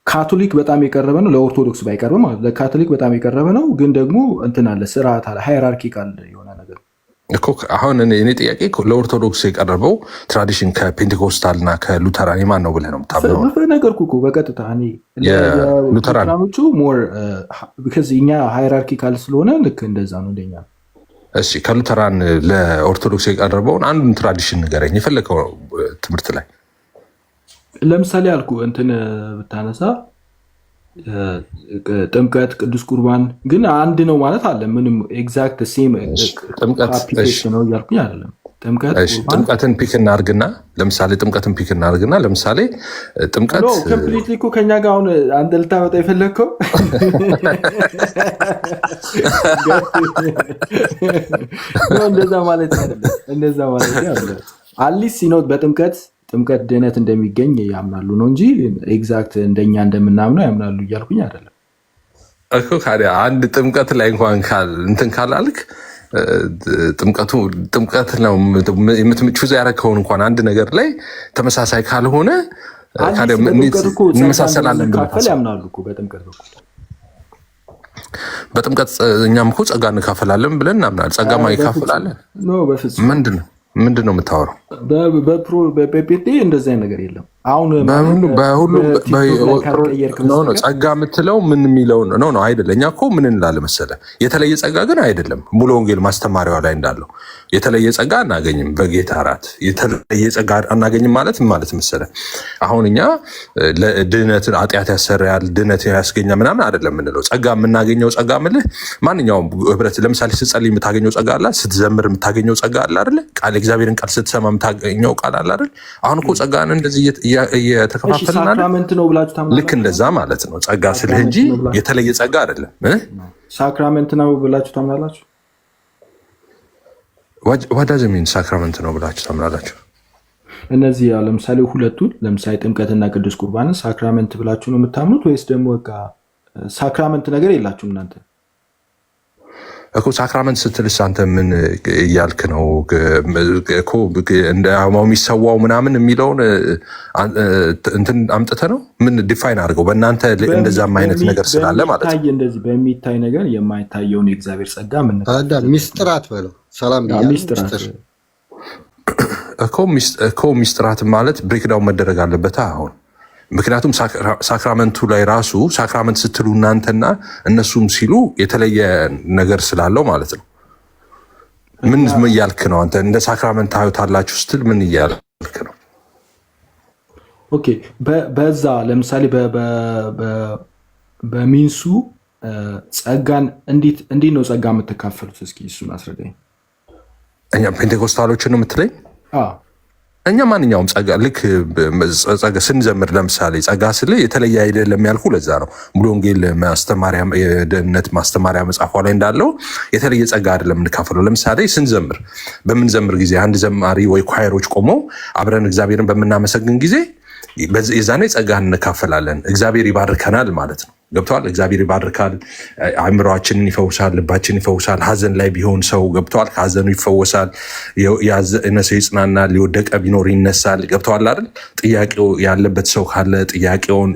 ካቶሊክ በጣም የቀረበ ነው፣ ለኦርቶዶክስ ባይቀርብም ማለት ለካቶሊክ በጣም የቀረበ ነው። ግን ደግሞ እንትን አለ፣ ስርዓት አለ፣ ሃይራርኪካል የሆነ ነገር
እኮ። አሁን እኔ ጥያቄ ለኦርቶዶክስ የቀረበው ትራዲሽን ከፔንቴኮስታል እና ከሉተራን የማን ነው ብለህ ነው የምታምነው?
ነገርኩህ እኮ በቀጥታ ሉተራኖቹ ሞር እኛ ሃይራርኪካል ስለሆነ ልክ እንደዛ ነው እንደኛ።
እሺ ከሉተራን ለኦርቶዶክስ የቀረበውን አንዱን ትራዲሽን ንገረኝ፣ የፈለከው ትምህርት ላይ።
ለምሳሌ አልኩ እንትን ብታነሳ ጥምቀት፣ ቅዱስ ቁርባን ግን አንድ ነው ማለት አለ። ምንም ኤግዛክት ሴም ነው እያልኩኝ አይደለም።
ጥምቀትን ፒክ እናድርግና ለምሳሌ ጥምቀት
ኮምፕሊትሊ እኮ ከኛ ጋር አሁን አንተ ልታመጣ የፈለግከው እንደዛ ማለት አይደለም። አትሊስት ሲኖት ጥምቀት ድህነት እንደሚገኝ ያምናሉ ነው እንጂ ኤግዛክት እንደኛ እንደምናምነው ያምናሉ እያልኩኝ አይደለም
እኮ። ካዲያ አንድ ጥምቀት ላይ እንኳን እንትን ካላልክ ጥምቀት ነው የምትምቹ ያረከውን እንኳን አንድ ነገር ላይ ተመሳሳይ ካልሆነ እንመሳሰላለን
ያምናሉ እኮ በጥምቀት በኩል።
በጥምቀት እኛም እኮ ጸጋ እንካፈላለን ብለን እናምናለን። ጸጋ ማይካፈላለን ምንድን ነው የምታወራው?
በጴንጤ እንደዚህ አይነት ነገር የለም። አሁን
ጸጋ የምትለው ምን የሚለው ነው አይደለ? እኛ እኮ ምን እንላለን መሰለህ? የተለየ ጸጋ ግን አይደለም። ሙሉ ወንጌል ማስተማሪያዋ ላይ እንዳለው የተለየ ጸጋ አናገኝም። በጌታ እራት የተለየ ጸጋ አናገኝም ማለት ምን ማለት መሰለህ? አሁን እኛ ድህነትን ኃጢአት ያሰራያል ድህነት ያስገኛ ምናምን አይደለም የምንለው። ጸጋ የምናገኘው ጸጋ ምልህ ማንኛውም ህብረት፣ ለምሳሌ ስትጸልይ የምታገኘው ጸጋ አለ፣ ስትዘምር የምታገኘው ጸጋ አለ አይደለ? ቃል እግዚአብሔርን ቃል ስትሰማ የምታገኘው ቃል አለ አይደል? አሁን እኮ ጸጋን እንደዚህ እየተከፋፈልን ልክ እንደዛ ማለት ነው። ጸጋ ስልህ እንጂ የተለየ ጸጋ አይደለም።
ሳክራመንት ነው ብላችሁ ታምናላችሁ?
ዋዳዘሚን ሳክራመንት ነው ብላችሁ ታምናላችሁ?
እነዚህ ለምሳሌ ሁለቱን ለምሳሌ ጥምቀትና ቅዱስ ቁርባንን ሳክራመንት ብላችሁ ነው የምታምኑት ወይስ ደግሞ ሳክራመንት ነገር የላችሁም እናንተ?
እኮ ሳክራመንት ስትልስ አንተ ምን እያልክ ነው? እንደ የሚሰዋው ምናምን የሚለውን እንትን አምጥተህ ነው ምን ዲፋይን አድርገው በእናንተ እንደዛም አይነት ነገር ስላለ ማለት ነው።
እንደዚህ በሚታይ ነገር የማይታየውን የእግዚአብሔር ጸጋ
ሚስጥራት በለው። ሰላም
እኮ ሚስጥራት ማለት ብሬክዳውን መደረግ አለበት አሁን። ምክንያቱም ሳክራመንቱ ላይ ራሱ ሳክራመንት ስትሉ እናንተና እነሱም ሲሉ የተለየ ነገር ስላለው ማለት ነው። ምን እያልክ ነው አንተ? እንደ ሳክራመንት ታዩታላችሁ ስትል ምን እያልክ ነው?
ኦኬ በዛ ለምሳሌ በሚንሱ ጸጋን እንዴት ነው ጸጋ የምትካፈሉት? እስኪ እሱን አስረዳኝ።
እኛ ፔንቴኮስታሎችን ነው የምትለኝ? እኛ ማንኛውም ጸጋ ልክ ጸጋ ስንዘምር ለምሳሌ ጸጋ ስለ የተለየ አይደለም ያልኩ ለዛ ነው። ሙሉ ወንጌል ማስተማሪያ የደህንነት ማስተማሪያ መጽሐፏ ላይ እንዳለው የተለየ ጸጋ አይደለም እንካፈለው። ለምሳሌ ስንዘምር በምንዘምር ጊዜ አንድ ዘማሪ ወይ ኳየሮች ቆመው አብረን እግዚአብሔርን በምናመሰግን ጊዜ የዛኔ ጸጋ እንካፈላለን። እግዚአብሔር ይባርከናል ማለት ነው። ገብተዋል። እግዚአብሔር ይባርካል። አእምሯችንን ይፈውሳል፣ ልባችንን ይፈውሳል። ሀዘን ላይ ቢሆን ሰው ገብተዋል፣ ከሀዘኑ ይፈወሳል። ያዘነ ሰው ይጽናናል፣ የወደቀ ቢኖር ይነሳል። ገብተዋል አይደል? ጥያቄው ያለበት ሰው ካለ ጥያቄውን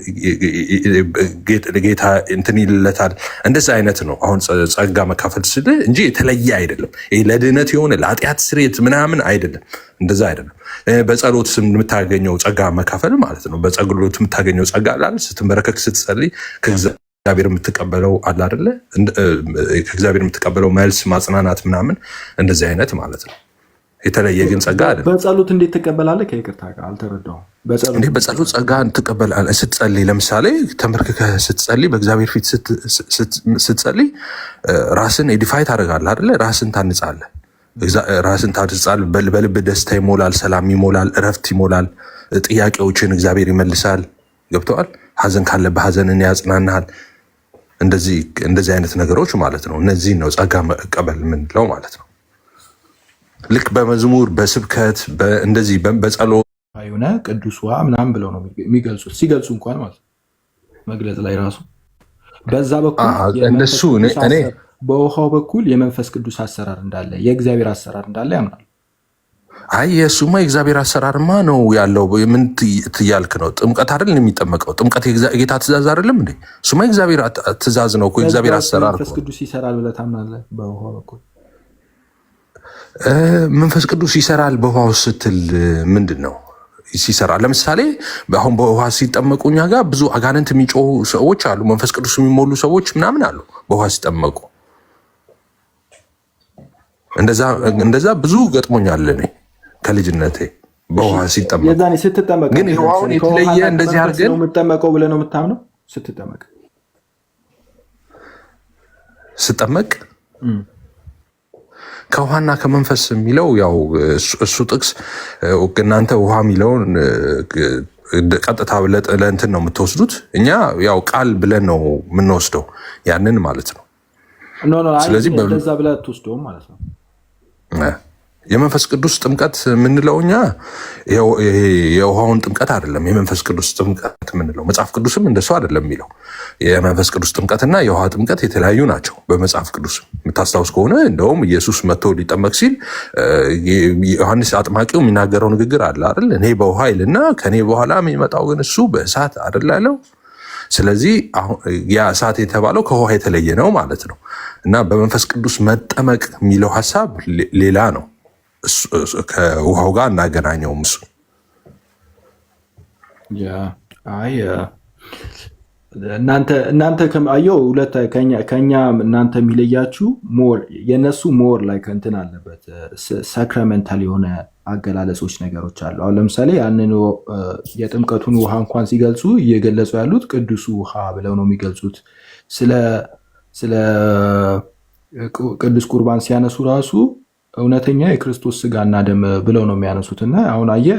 ጌታ እንትን ይልለታል። እንደዚህ አይነት ነው አሁን ጸጋ መካፈል ስል እንጂ የተለየ አይደለም። ለድህነት የሆነ ለኃጢአት ስርየት ምናምን አይደለም። እንደዛ አይደለም። በጸሎት የምታገኘው ጸጋ መካፈል ማለት ነው። በጸሎት የምታገኘው ጸጋ አለ። ስትንበረከክ ስትጸልይ ከእግዚአብሔር የምትቀበለው አለ አይደለ? ከእግዚአብሔር የምትቀበለው መልስ ማጽናናት ምናምን እንደዚህ አይነት ማለት ነው። የተለየ ግን ጸጋ አይደለም።
በጸሎት እንዴት ትቀበላለህ? ከይቅርታ ጋር አልተረዳሁም።
በጸሎት ጸጋ ትቀበላለህ ስትጸልይ፣ ለምሳሌ ተንበርክከህ ስትጸልይ፣ በእግዚአብሔር ፊት ስትጸልይ ራስን ኤዲፋይ ታደርጋለህ አይደለ? ራስን ታንጻለህ። ራስን ታድጻል። በልብ ደስታ ይሞላል፣ ሰላም ይሞላል፣ እረፍት ይሞላል። ጥያቄዎችን እግዚአብሔር ይመልሳል። ገብተዋል። ሀዘን ካለብህ ሀዘንን ያጽናናል። እንደዚህ አይነት ነገሮች ማለት ነው። እነዚህ ነው ጸጋ መቀበል የምንለው ማለት ነው። ልክ በመዝሙር በስብከት እንደዚህ በጸሎት
የሆነ ቅዱስ ውሃ ምናምን ብለው ነው የሚገልጹት። ሲገልጹ እንኳን ማለት መግለጽ ላይ ራሱ በዛ በኩል
እነሱ
በውሃው በኩል የመንፈስ ቅዱስ አሰራር እንዳለ የእግዚአብሔር አሰራር እንዳለ ያምናል።
አይ የእሱማ የእግዚአብሔር አሰራርማ ነው ያለው። ምን ትያልክ ነው? ጥምቀት አይደል የሚጠመቀው? ጥምቀት የጌታ ትእዛዝ አይደለም እንዴ? እሱማ የእግዚአብሔር ትእዛዝ ነው እኮ የእግዚአብሔር አሰራር።
መንፈስ ቅዱስ ይሰራል ብለህ ታምናለህ? በውሃ በኩል
መንፈስ ቅዱስ ይሰራል በውሃው ስትል ምንድን ነው ሲሰራ? ለምሳሌ አሁን በውሃ ሲጠመቁ እኛ ጋር ብዙ አጋንንት የሚጮሁ ሰዎች አሉ፣ መንፈስ ቅዱስ የሚሞሉ ሰዎች ምናምን አሉ በውሃ ሲጠመቁ። እንደዛ ብዙ ገጥሞኛል እኔ ከልጅነቴ በውሃ ሲጠመቁ።
የዛኔ ስትጠመቅ
ግን ውሃውን የተለየ እንደዚህ አድርገን
የምጠመቀው ብለህ ነው የምታምነው?
ስጠመቅ ከውሃና ከመንፈስ የሚለው ያው እሱ ጥቅስ እናንተ ውሃ የሚለውን ቀጥታ ለእንትን ነው የምትወስዱት። እኛ ያው ቃል ብለን ነው የምንወስደው ያንን ማለት ነው።
ስለዚህ እንደዛ ብለህ አትወስደውም ማለት ነው።
የመንፈስ ቅዱስ ጥምቀት የምንለው እኛ የውሃውን ጥምቀት አይደለም። የመንፈስ ቅዱስ ጥምቀት የምንለው መጽሐፍ ቅዱስም እንደሱ አይደለም የሚለው። የመንፈስ ቅዱስ ጥምቀትና የውሃ ጥምቀት የተለያዩ ናቸው። በመጽሐፍ ቅዱስ የምታስታውስ ከሆነ እንደውም ኢየሱስ መጥቶ ሊጠመቅ ሲል ዮሐንስ አጥማቂው የሚናገረው ንግግር አለ አይደል? እኔ በውሃ ይልና ከኔ በኋላ የሚመጣው ግን እሱ በእሳት አይደል ያለው። ስለዚህ ያ እሳት የተባለው ከውሃ የተለየ ነው ማለት ነው። እና በመንፈስ ቅዱስ መጠመቅ የሚለው ሀሳብ ሌላ ነው። ከውሃው ጋር እናገናኘውም። እሱ
እናንተ አየው ሁለት ከኛ እናንተ የሚለያችሁ ሞር የነሱ ሞር ላይ ከእንትን አለበት ሳክራሜንታል የሆነ አገላለጾች ነገሮች አሉ። አሁን ለምሳሌ ያንን የጥምቀቱን ውሃ እንኳን ሲገልጹ እየገለጹ ያሉት ቅዱሱ ውሃ ብለው ነው የሚገልጹት። ስለ ቅዱስ ቁርባን ሲያነሱ ራሱ እውነተኛ የክርስቶስ ስጋና ደም ብለው ነው የሚያነሱት። እና አሁን አየህ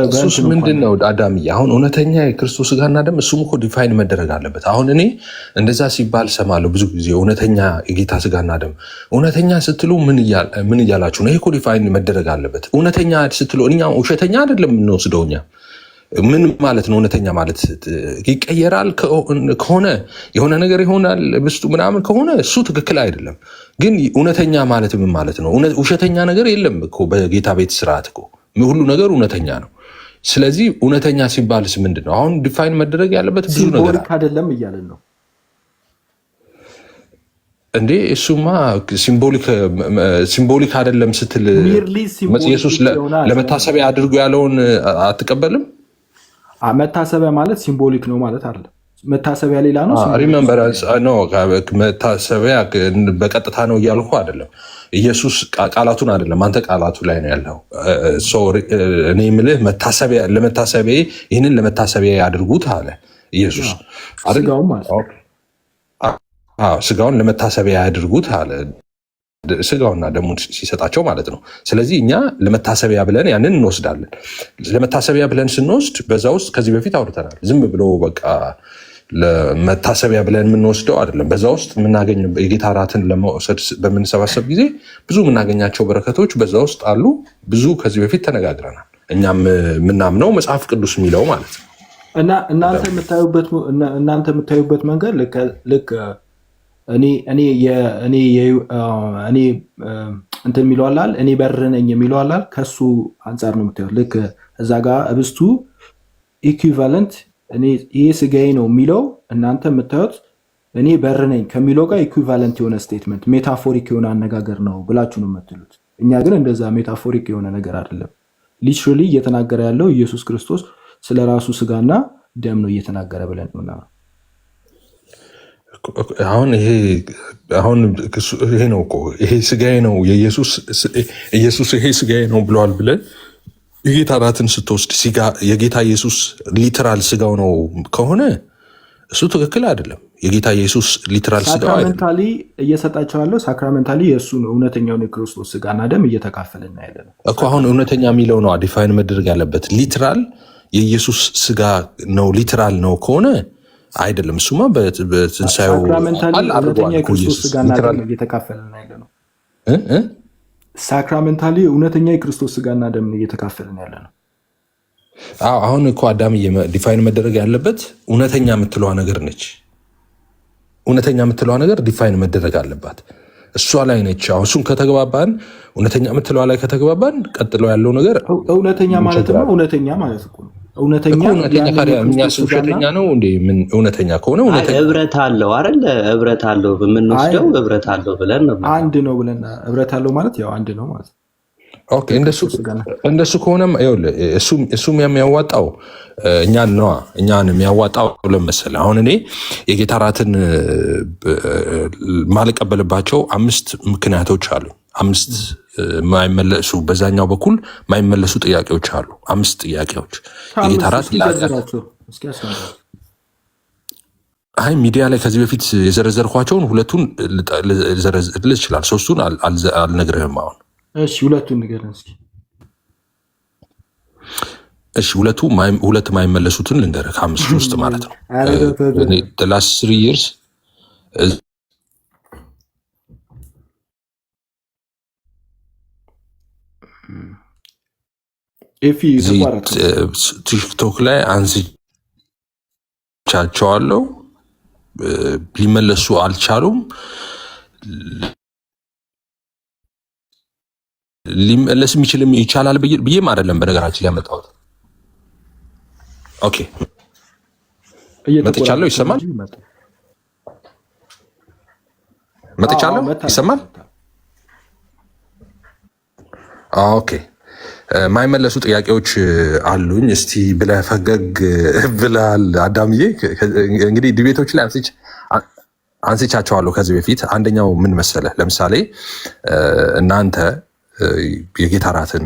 እሱስ ምንድን ነው አዳምዬ? አሁን እውነተኛ የክርስቶስ ስጋና ደም እሱም እኮ ዲፋይን መደረግ አለበት። አሁን እኔ እንደዛ ሲባል ሰማለሁ ብዙ ጊዜ፣ እውነተኛ የጌታ ስጋና ደም። እውነተኛ ስትሉ ምን እያላችሁ ነው? ይሄ እኮ ዲፋይን መደረግ አለበት። እውነተኛ ስትሉ እኛ ውሸተኛ አይደለም የምንወስደው እኛ ምን ማለት ነው? እውነተኛ ማለት ይቀየራል ከሆነ የሆነ ነገር ይሆናል ብስጡ ምናምን ከሆነ እሱ ትክክል አይደለም። ግን እውነተኛ ማለት ምን ማለት ነው? ውሸተኛ ነገር የለም እኮ በጌታ ቤት ስርዓት እኮ ሁሉ ነገር እውነተኛ ነው። ስለዚህ እውነተኛ ሲባልስ ምንድን ነው? አሁን ዲፋይን መደረግ ያለበት ብዙ ነገር
አይደለም እያለን ነው
እንዴ? እሱማ ሲምቦሊክ አይደለም ስትል ኢየሱስ ለመታሰቢያ አድርጎ ያለውን አትቀበልም?
መታሰቢያ ማለት ሲምቦሊክ ነው ማለት አይደለም። መታሰቢያ ሌላ ነው።
ሪመምበራንስ ነው። መታሰቢያ በቀጥታ ነው እያልኩ አይደለም። ኢየሱስ ቃላቱን አይደለም፣ አንተ ቃላቱ ላይ ነው ያለው። እኔ የምልህ ለመታሰቢያ ይህንን ለመታሰቢያ ያድርጉት አለ ኢየሱስ። ስጋውን ለመታሰቢያ ያድርጉት አለ፣ ስጋውና ደሙን ሲሰጣቸው ማለት ነው። ስለዚህ እኛ ለመታሰቢያ ብለን ያንን እንወስዳለን። ለመታሰቢያ ብለን ስንወስድ በዛ ውስጥ ከዚህ በፊት አውርተናል። ዝም ብሎ በቃ ለመታሰቢያ ብለን የምንወስደው አይደለም። በዛ ውስጥ የምናገኘው የጌታ እራትን ለመውሰድ በምንሰባሰብ ጊዜ ብዙ የምናገኛቸው በረከቶች በዛ ውስጥ አሉ። ብዙ ከዚህ በፊት ተነጋግረናል። እኛም የምናምነው መጽሐፍ ቅዱስ የሚለው ማለት ነው።
እና እናንተ የምታዩበት መንገድ ልክ እኔ እንትን የሚለዋላል እኔ በር ነኝ የሚለዋላል ከሱ አንጻር ነው የምታዩት። ልክ እዛ ጋር እብስቱ ኢኩቫለንት ይሄ ስጋዬ ነው የሚለው እናንተ የምታዩት እኔ በር ነኝ ከሚለው ጋር ኢኩቫለንት የሆነ ስቴትመንት ሜታፎሪክ የሆነ አነጋገር ነው ብላችሁ ነው የምትሉት። እኛ ግን እንደዛ ሜታፎሪክ የሆነ ነገር አይደለም። ሊትራሊ እየተናገረ ያለው ኢየሱስ ክርስቶስ ስለ ራሱ ስጋና ደም ነው እየተናገረ ብለን ነው።
አሁን ይሄ ነው እኮ ይሄ ስጋዬ ነው ኢየሱስ ይሄ ስጋዬ ነው ብለዋል ብለን የጌታ እራትን ስትወስድ የጌታ ኢየሱስ ሊትራል ስጋው ነው ከሆነ እሱ ትክክል አይደለም። የጌታ ኢየሱስ ሊትራል ስጋው
ሳክራሜንታሊ እየሰጣቸው ያለው ሳክራሜንታሊ የእሱን እውነተኛውን የክርስቶስ ስጋና ደም እየተካፈልን ያለ ነው
እኮ። አሁን እውነተኛ የሚለው ነው ዲፋይን መደረግ ያለበት። ሊትራል የኢየሱስ ስጋ ነው ሊትራል ነው ከሆነ አይደለም። እሱማ በትንሳኤው
እውነተኛ የክርስቶስ ስጋና ደም እየተካፈልን ያለ ነው። ሳክራሜንታሊ እውነተኛ የክርስቶስ ስጋና ደም እየተካፈልን ያለ ነው።
አሁን እኮ አዳም ዲፋይን መደረግ ያለበት እውነተኛ የምትለዋ ነገር ነች። እውነተኛ የምትለዋ ነገር ዲፋይን መደረግ አለባት። እሷ ላይ ነች። አሁን እሱን ከተግባባን እውነተኛ የምትለዋ ላይ ከተግባባን ቀጥሎ ያለው ነገር
እውነተኛ ማለት ነው። እውነተኛ ማለት እኮ ነው። እውነተኛ
እኛስ ውሸተኛ ነው እንዴ? ምን እውነተኛ ከሆነ
ህብረት አለው አይደል? ህብረት አለው የምንወስደው ህብረት አለው ብለን ነው።
አንድ ነው ብለን ህብረት አለው ማለት ያው አንድ ነው ማለት ነው።
ኦኬ እንደሱ ከሆነም እሱም የሚያዋጣው እኛን ነዋ። እኛን የሚያዋጣው ለመሰለ አሁን እኔ የጌታ እራትን ማልቀበልባቸው 5 ምክንያቶች አሉ። 5 ማይመለሱ በዛኛው በኩል ማይመለሱ ጥያቄዎች አሉ። 5 ጥያቄዎች የጌታ እራት አይ ሚዲያ ላይ ከዚህ በፊት የዘረዘርኳቸውን 2ቱን ልዘረዝርልህ ይችላል። 3ቱን አልነግርህም አሁን።
እሺ 2ቱን ንገረን እስኪ።
እሺ 2 ማይመለሱትን ልንገርህ ከ5 ውስጥ ማለት ነው። the last 3 years ቲክቶክ ላይ አንስቻቸዋለሁ፣ ሊመለሱ አልቻሉም። ሊመለስ የሚችልም ይቻላል ብዬም አይደለም በነገራችን ላይ ያመጣሁት። ኦኬ መጥቻለሁ። ይሰማል? መጥቻለሁ። ይሰማል? ኦኬ ማይመለሱ ጥያቄዎች አሉኝ። እስቲ ብለህ ፈገግ ብለሃል አዳምዬ። እንግዲህ ዲቤቶች ላይ አንስቻቸዋለሁ ከዚህ በፊት። አንደኛው ምን መሰለህ? ለምሳሌ እናንተ የጌታ እራትን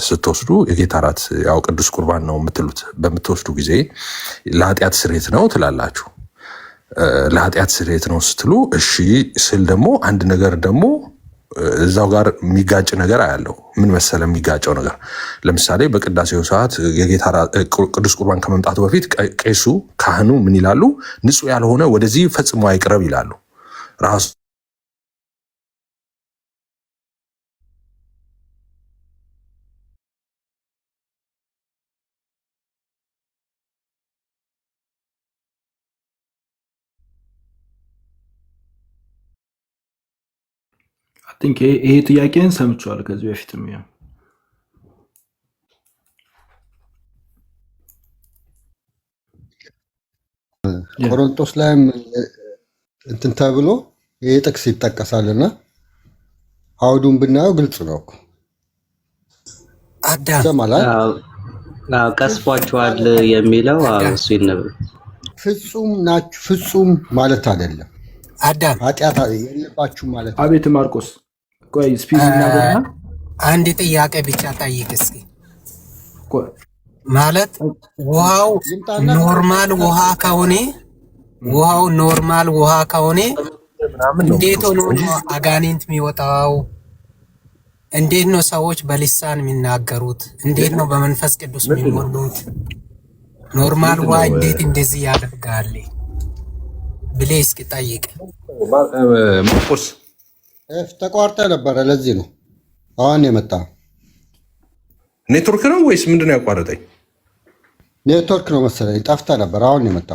ስትወስዱ የጌታ እራት ያው ቅዱስ ቁርባን ነው የምትሉት። በምትወስዱ ጊዜ ለኃጢአት ስርየት ነው ትላላችሁ። ለኃጢአት ስርየት ነው ስትሉ እሺ ስል ደግሞ አንድ ነገር ደግሞ እዛው ጋር የሚጋጭ ነገር አያለው። ምን መሰለ የሚጋጨው ነገር? ለምሳሌ በቅዳሴው ሰዓት የጌታ ቅዱስ ቁርባን ከመምጣቱ በፊት ቄሱ ካህኑ ምን ይላሉ? ንጹሕ ያልሆነ ወደዚህ ፈጽሞ አይቅረብ ይላሉ። ራሱ
ይሄ ጥያቄን ሰምቼዋለሁ ከዚህ በፊትም። ያው
ቆሮንቶስ ላይም እንትን ተብሎ ይሄ ጥቅስ ይጠቀሳልና አውዱን ብናየው ግልጽ ነው።
ቀስፏቸዋል የሚለው እሱ ይነበብ
ፍጹም ናችሁ ፍጹም ማለት አይደለም።
አዳም
ኃጢአት የለባችሁ ማለት ነው።
አቤት ማርቆስ ቆይ ስፒድ እናገርና
አንድ ጥያቄ ብቻ ጠይቅ እስኪ። ማለት ውሃው ኖርማል ውሃ ከሆነ እንዴት ሆኖ ነው አጋንንት የሚወጣው? እንዴት ነው ሰዎች በልሳን የሚናገሩት? እንዴት ነው በመንፈስ ቅዱስ የሚሞሉት? ኖርማል ውሃ እንዴት እንደዚህ ያደርጋል ብለህ እስኪ ጠይቅ።
ማርቆስ
ተቋርጠ ነበረ፣ ለዚህ ነው አሁን የመጣ።
ኔትወርክ ነው ወይስ ምንድነው ያቋረጠኝ?
ኔትወርክ ነው መሰለኝ፣ ጠፍተ ነበር፣ አሁን የመጣ።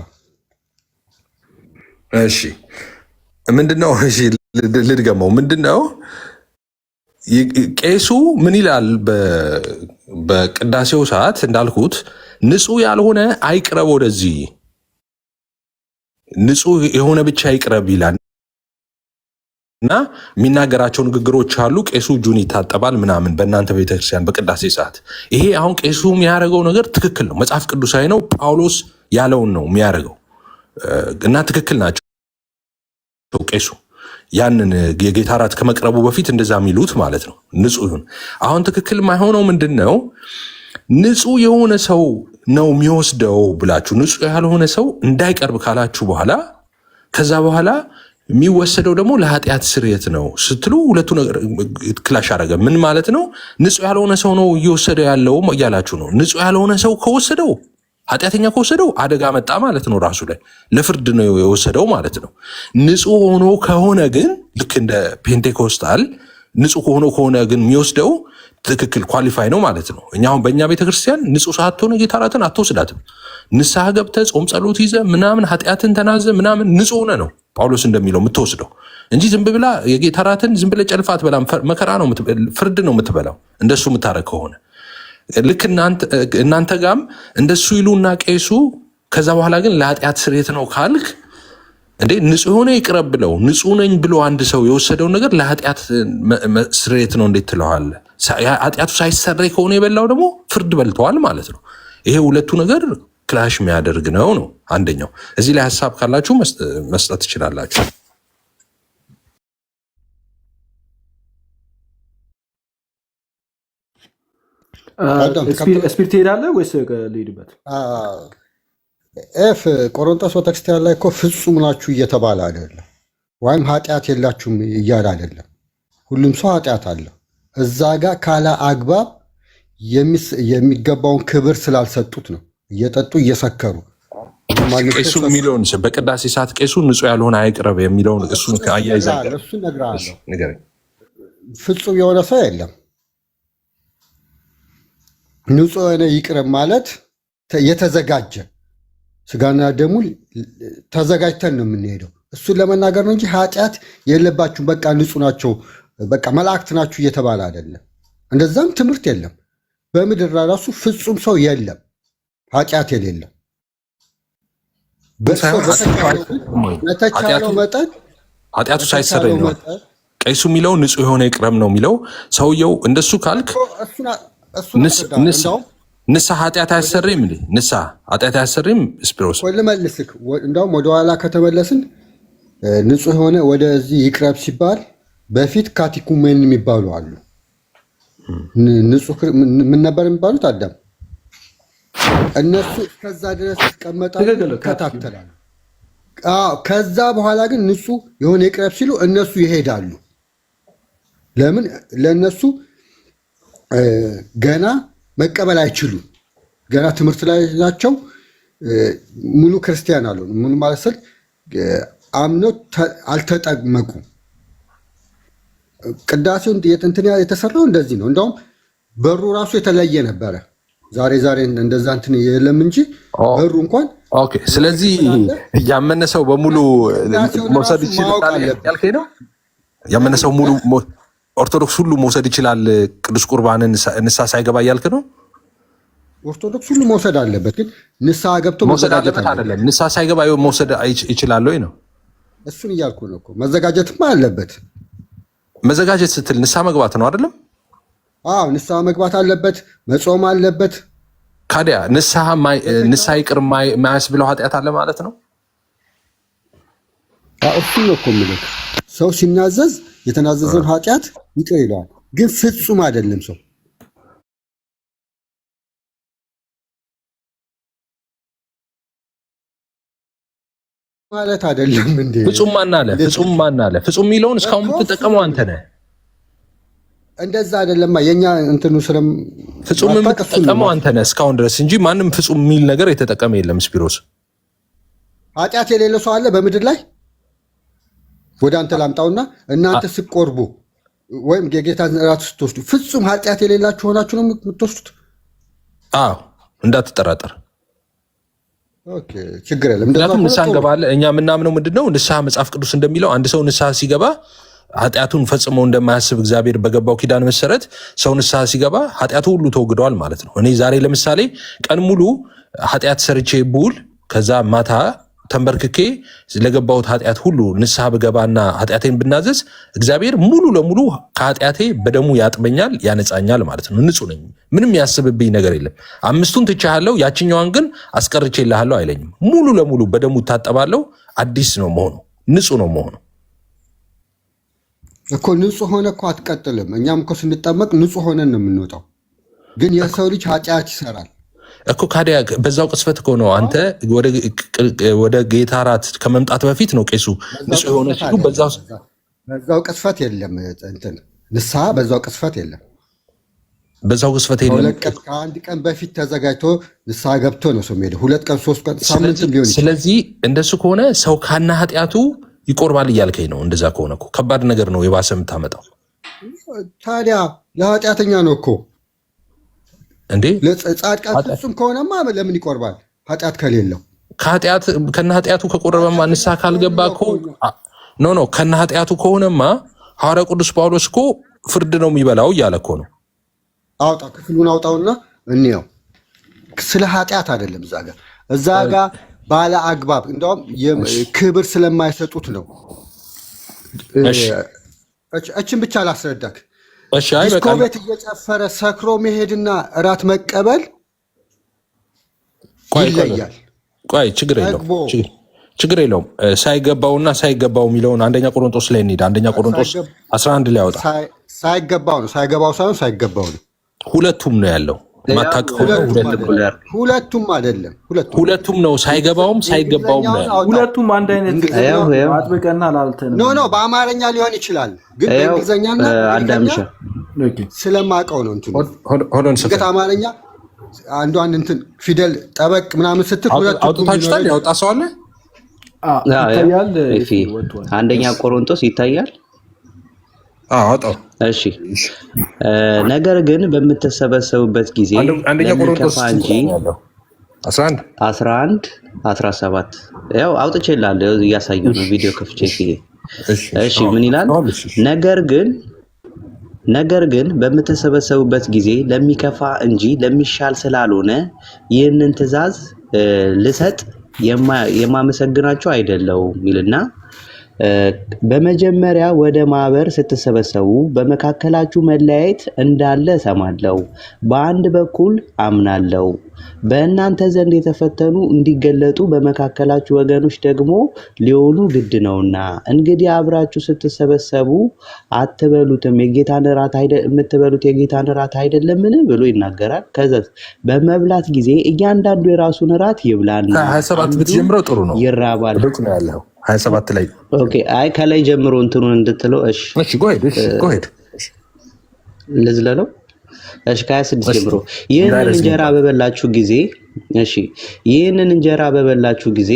እሺ ምንድነው? እሺ ልድገመው። ምንድነው? ቄሱ ምን ይላል? በቅዳሴው ሰዓት እንዳልኩት ንጹሕ ያልሆነ አይቅረብ ወደዚህ፣ ንጹሕ የሆነ ብቻ ይቅረብ ይላል እና የሚናገራቸው ንግግሮች አሉ። ቄሱ እጁን ይታጠባል ምናምን በእናንተ ቤተክርስቲያን በቅዳሴ ሰዓት። ይሄ አሁን ቄሱ የሚያደርገው ነገር ትክክል ነው፣ መጽሐፍ ቅዱሳዊ ነው። ጳውሎስ ያለውን ነው የሚያደርገው እና ትክክል ናቸው ቄሱ ያንን የጌታ እራት ከመቅረቡ በፊት እንደዛ የሚሉት ማለት ነው። ንጹሕ ይሁን። አሁን ትክክል ማይሆነው ምንድን ነው? ንጹሕ የሆነ ሰው ነው የሚወስደው ብላችሁ ንጹሕ ያልሆነ ሰው እንዳይቀርብ ካላችሁ በኋላ ከዛ በኋላ የሚወሰደው ደግሞ ለኃጢአት ስርየት ነው ስትሉ ሁለቱ ነገር ክላሽ አደረገ። ምን ማለት ነው? ንጹሕ ያልሆነ ሰው ነው እየወሰደ ያለው እያላችሁ ነው። ንጹሕ ያልሆነ ሰው ከወሰደው ኃጢአተኛ ከወሰደው አደጋ መጣ ማለት ነው። ራሱ ላይ ለፍርድ ነው የወሰደው ማለት ነው። ንጹሕ ሆኖ ከሆነ ግን ልክ እንደ ፔንቴኮስታል ንጹሕ ሆኖ ከሆነ ግን የሚወስደው ትክክል ኳሊፋይ ነው ማለት ነው። እኛ አሁን በእኛ ቤተክርስቲያን ንጹህ ሳትሆን የጌታ እራትን አትወስዳትም። ንስሐ ገብተህ ጾም ጸሎት ይዘህ ምናምን ኃጢአትን ተናዘ ምናምን ንጹህ ሆነ ነው ጳውሎስ እንደሚለው የምትወስደው እንጂ ዝም ብላ የጌታ እራትን ዝም ብለህ ጨልፋ አትበላም። መከራ ነው ፍርድ ነው የምትበላው እንደሱ የምታረግ ከሆነ። ልክ እናንተ ጋም እንደሱ ይሉና ቄሱ ከዛ በኋላ ግን ለኃጢአት ስርየት ነው ካልክ እንዴ ንጹህ ሆነ ይቅረብ ብለው ንጹህ ነኝ ብሎ አንድ ሰው የወሰደውን ነገር ለኃጢአት ስርየት ነው እንዴት ትለዋለህ? ኃጢአቱ ሳይሰረይ ከሆነ የበላው ደግሞ ፍርድ በልተዋል ማለት ነው። ይሄ ሁለቱ ነገር ክላሽ የሚያደርግ ነው። አንደኛው እዚህ ላይ ሀሳብ ካላችሁ መስጠት ትችላላችሁ።
ስፒሪት ትሄዳለህ ወይስ ልሂድበት?
ኤፍ ቆሮንቶስ ቤተክርስቲያን ላይ እኮ ፍጹም ናችሁ እየተባለ አይደለም፣ ወይም ኃጢአት የላችሁም እያለ አይደለም። ሁሉም ሰው ኃጢአት አለ። እዛ ጋር ካለ አግባብ የሚገባውን ክብር ስላልሰጡት ነው እየጠጡ እየሰከሩ።
ቄሱ የሚለውን በቅዳሴ ሰዓት ቄሱ ንጹህ ያልሆነ አይቅረብ የሚለውን እሱን አያይዘ
እሱን እነግርሃለሁ። ፍጹም የሆነ ሰው የለም። ንጹህ የሆነ ይቅረብ ማለት የተዘጋጀ ስጋና ደሙ ተዘጋጅተን ነው የምንሄደው። እሱን ለመናገር ነው እንጂ ኃጢአት የለባችሁም በቃ ንጹህ ናቸው በቃ መላእክት ናችሁ እየተባለ አይደለም። እንደዛም ትምህርት የለም። በምድር ራሱ ፍጹም ሰው የለም ኃጢአት የሌለም። በተቻለው መጠን
ኃጢአቱ ሳይሰረይ ነው ቄሱ የሚለው ንጹህ የሆነ ይቅረብ ነው የሚለው። ሰውየው እንደሱ ካልክ ንስሐ ኃጢአት አያሰሪም እንዴ? ንስሐ ኃጢአት አያሰሪም? ስፒሮስ
ልመልስክ። እንዳውም ወደኋላ ከተመለስን ንጹህ የሆነ ወደዚህ ይቅረብ ሲባል በፊት ካቲኩሜን የሚባሉ አሉ። ንጹህ ምን ነበር የሚባሉት? አዳም። እነሱ እስከዛ ድረስ ይቀመጣሉ፣ ይከታተላሉ። ከዛ በኋላ ግን ንጹህ የሆነ ይቅረብ ሲሉ እነሱ ይሄዳሉ። ለምን? ለእነሱ ገና መቀበል አይችሉም። ገና ትምህርት ላይ ናቸው። ሙሉ ክርስቲያን አሉ። ሙሉ ማለት ስል አምነው አልተጠመቁም። ቅዳሴውን እንትን የተሰራው እንደዚህ ነው። እንደውም በሩ ራሱ የተለየ ነበረ። ዛሬ እንደዛ እንትን የለም እንጂ በሩ እንኳን
ኦኬ። ስለዚህ ያመነ ሰው በሙሉ መውሰድ ይችላል ያልከኝ ነው? ያመነ ሰው ሙሉ ኦርቶዶክስ ሁሉ መውሰድ ይችላል ቅዱስ ቁርባንን ንስሐ ሳይገባ እያልክ ነው?
ኦርቶዶክስ ሁሉ መውሰድ አለበት፣ ግን ንስሐ ገብቶ
መውሰድ አለበት አይደለም። ንስሐ ሳይገባ መውሰድ ይችላል ወይ ነው?
እሱን እያልኩ ነው እኮ። መዘጋጀትማ አለበት።
መዘጋጀት ስትል ንስሐ መግባት ነው አይደለም?
አዎ ንስሐ መግባት አለበት፣ መጾም አለበት።
ካዲያ ንስሐ ይቅር ማያስብለው ኃጢአት አለ ማለት ነው?
እሱን ነው እኮ የምልህ። ሰው ሲናዘዝ የተናዘዘውን ኃጢአት ይቅር ይለዋል፣ ግን ፍጹም አይደለም ሰው ማለት አይደለም እንዴ?
ፍጹም ማን አለ? ፍጹም የሚለውን እስካሁን የምትጠቀመው አንተ ነህ።
እንደዛ አይደለማ የኛ እንትኑ ስለም
ፍጹም የምትጠቀመው አንተ ነህ እስካሁን ድረስ እንጂ ማንም ፍጹም የሚል ነገር የተጠቀመ የለም። ስፒሮስ
ኃጢአት የሌለው ሰው አለ በምድር ላይ? ወደ አንተ ላምጣውና እናንተ ስትቆርቡ ወይም የጌታን እራት ስትወስዱ ፍጹም ኃጢአት የሌላችሁ ሆናችሁ ነው የምትወስዱት?
አዎ እንዳትጠራጠር።
ኦኬ ችግር የለም።
ምክንያቱም ንስሐ እንገባለን። እኛ የምናምነው ምንድነው? ንስሐ መጽሐፍ ቅዱስ እንደሚለው አንድ ሰው ንስሐ ሲገባ ኃጢአቱን ፈጽሞ እንደማያስብ እግዚአብሔር በገባው ኪዳን መሰረት ሰው ንስሐ ሲገባ ኃጢአቱ ሁሉ ተወግደዋል ማለት ነው። እኔ ዛሬ ለምሳሌ ቀን ሙሉ ኃጢአት ሰርቼ ብውል ከዛ ማታ ተንበርክኬ ለገባሁት ኃጢአት ሁሉ ንስሐ ብገባና ኃጢአቴን ብናዘዝ እግዚአብሔር ሙሉ ለሙሉ ከኃጢአቴ በደሙ ያጥበኛል፣ ያነጻኛል ማለት ነው። ንጹህ ነኝ፣ ምንም ያስብብኝ ነገር የለም። አምስቱን ትቻለሁ፣ ያችኛዋን ግን አስቀርቼልሃለሁ አይለኝም። ሙሉ ለሙሉ በደሙ ታጠባለሁ። አዲስ ነው መሆኑ፣ ንጹህ ነው መሆኑ
እኮ። ንጹህ ሆነ እኮ አትቀጥልም። እኛም እኮ ስንጠመቅ ንጹህ ሆነን ነው የምንወጣው። ግን የሰው ልጅ ኃጢአት ይሰራል
እኮ። ካዲያ በዛው ቅስፈት እኮ ነው አንተ ወደ ጌታ እራት ከመምጣት በፊት ነው ቄሱ ንጹህ የሆነ ሲሉ
በዛው ቅስፈት የለም። እንትን ንስሐ በዛው ቅስፈት የለም።
በዛው ቅስፈት የለም።
ከአንድ ቀን በፊት ተዘጋጅቶ ንስሐ ገብቶ ነው ሰው ሄደ። 2 ቀን 3 ቀን ሳምንትም ሊሆን ይችላል።
ስለዚህ እንደሱ ከሆነ ሰው ካና ኃጢአቱ ይቆርባል እያልከኝ ነው። እንደዛ ከሆነ እኮ ከባድ ነገር ነው የባሰ የምታመጣው።
ታዲያ ለኃጢአተኛ ነው እኮ
እንዴ።
ጻድቃን ፍጹም ከሆነማ ለምን ይቆርባል? ኃጢአት ከሌለው
ከነ ኃጢአቱ ከቆረበማ ንስሐ ካልገባ እኮ ኖ ከነ ኃጢአቱ ከሆነማ ሐዋርያ ቅዱስ ጳውሎስ እኮ ፍርድ ነው የሚበላው እያለ እኮ ነው።
አውጣ ክፍሉን አውጣውና እንየው። ስለ ኃጢአት አይደለም እዛ ጋር ባለ አግባብ እንደውም ክብር ስለማይሰጡት ነው። እችን ብቻ ላስረዳክ። ዲስኮ ቤት እየጨፈረ ሰክሮ መሄድና እራት መቀበል ይለያል።
ቆይ ችግር የለውም። ሳይገባውና ሳይገባው የሚለውን አንደኛ ቆሮንቶስ ላይ እንሂድ። አንደኛ ቆሮንቶስ 11 ላይ ያወጣ።
ሳይገባው ነው፣ ሳይገባው ሳይሆን ሳይገባው ነው።
ሁለቱም ነው ያለው።
ሁለቱም አይደለም፣
ሁለቱም ነው። ሳይገባውም ሳይገባውም ነው ያለው።
ሁለቱም አንድ አይነት አጥብቀና ላልተን
ኖ በአማርኛ ሊሆን ይችላል፣ ግን በእንግሊዝኛና ስለማውቀው ነው እንትኑ እንግዲህ አማርኛ አንዷን እንትን ፊደል ጠበቅ ምናምን ስትል
አውጥታችሁታል። ያወጣ ሰው አለ
ይታያል። አንደኛ ቆሮንቶስ ይታያል።
አውጣው።
እሺ ነገር ግን በምትሰበሰቡበት ጊዜ
አንደኛ ቆሮንቶስ እንጂ 11
17 ያው አውጥቼልሃለሁ፣ እያሳየሁ ነው ቪዲዮ ከፍቼ። እሺ ምን ይላል? ነገር ግን በምትሰበሰቡበት ጊዜ ለሚከፋ እንጂ ለሚሻል ስላልሆነ ይህንን ትእዛዝ ልሰጥ የማመሰግናቸው አይደለሁም ይልና በመጀመሪያ ወደ ማህበር ስትሰበሰቡ በመካከላችሁ መለያየት እንዳለ እሰማለሁ። በአንድ በኩል አምናለሁ፣ በእናንተ ዘንድ የተፈተኑ እንዲገለጡ በመካከላችሁ ወገኖች ደግሞ ሊሆኑ ግድ ነውና፣ እንግዲህ አብራችሁ ስትሰበሰቡ አትበሉትም የምትበሉት የጌታን እራት አይደለምን ብሎ ይናገራል። ከዛ በመብላት ጊዜ እያንዳንዱ የራሱን እራት ይብላና
27 ብትጀምረው ጥሩ ነው።
ይራባል።
27 ላይ
ኦኬ። አይ ከላይ ጀምሮ እንትኑን እንድትለው። እሺ ጎሄድ ልዝለለው። እሺ ከ26 ጀምሮ ይህንን እንጀራ በበላችሁ ጊዜ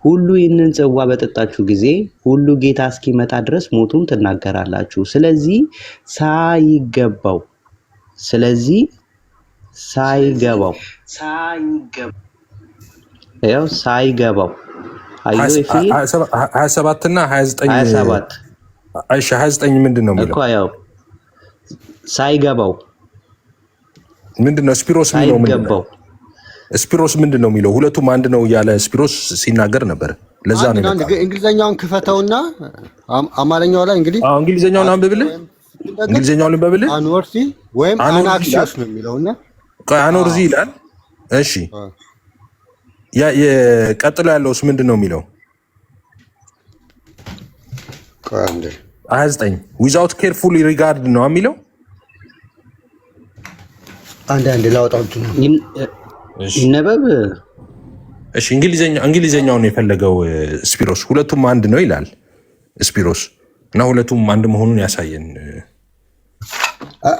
ሁሉ ይህንን ጽዋ በጠጣችሁ ጊዜ ሁሉ ጌታ እስኪመጣ ድረስ ሞቱን ትናገራላችሁ። ስለዚህ ሳይገባው
27 እና 29 እሺ 29 ምንድን ነው የሚለው?
ያው ሳይገባው
ምንድን ነው? ስፒሮስ ምንድን ነው የሚለው? ሁለቱም አንድ ነው እያለ ስፒሮስ ሲናገር ነበር። ለዛ ነው
እንግሊዘኛውን ክፈተውና አማርኛው ላይ እንግዲህ
እንግሊዘኛውን አንብብልህ። አኖርሲ
ወይም አናክሲዮስ ነው የሚለውና
አኖርዚ ይላል። እሺ የቀጥሎ ያለውስ ምንድን ነው የሚለው? 29 ዊዛውት ኬርፉል ሪጋርድ ነው የሚለው።
አንድ ላውጣው
ይነበብ።
እሺ እንግሊዘኛውን የፈለገው ስፒሮስ ሁለቱም አንድ ነው ይላል ስፒሮስ እና ሁለቱም አንድ መሆኑን ያሳየን።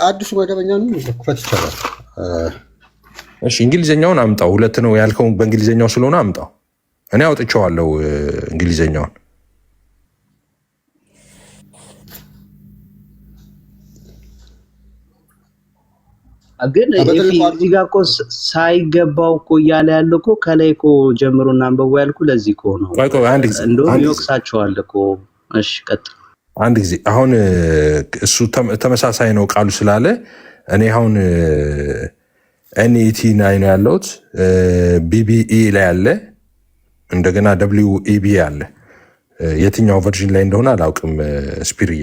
አዲሱ መደበኛ ነው ክፈት ይቻላል።
እሺ እንግሊዘኛውን አምጣው። ሁለት ነው ያልከው በእንግሊዘኛው ስለሆነ አምጣው። እኔ አውጥቼዋለሁ እንግሊዘኛውን።
ግን እዚህ ጋር እኮ ሳይገባው እኮ እያለ ያለ እኮ ከላይ እኮ ጀምሮና አንበቦ ያልኩ ለዚህ እኮ ነው። እንደውም ይወቅሳቸዋል እኮ። እሺ ቀጥል።
አንድ ጊዜ አሁን እሱ ተመሳሳይ ነው ቃሉ ስላለ እኔ አሁን ኤንኢቲ ላይ ነው ያለሁት። ቢቢኢ ላይ አለ፣ እንደገና ደብሊው ኢቢ አለ። የትኛው ቨርዥን ላይ እንደሆነ አላውቅም። ስፒርዬ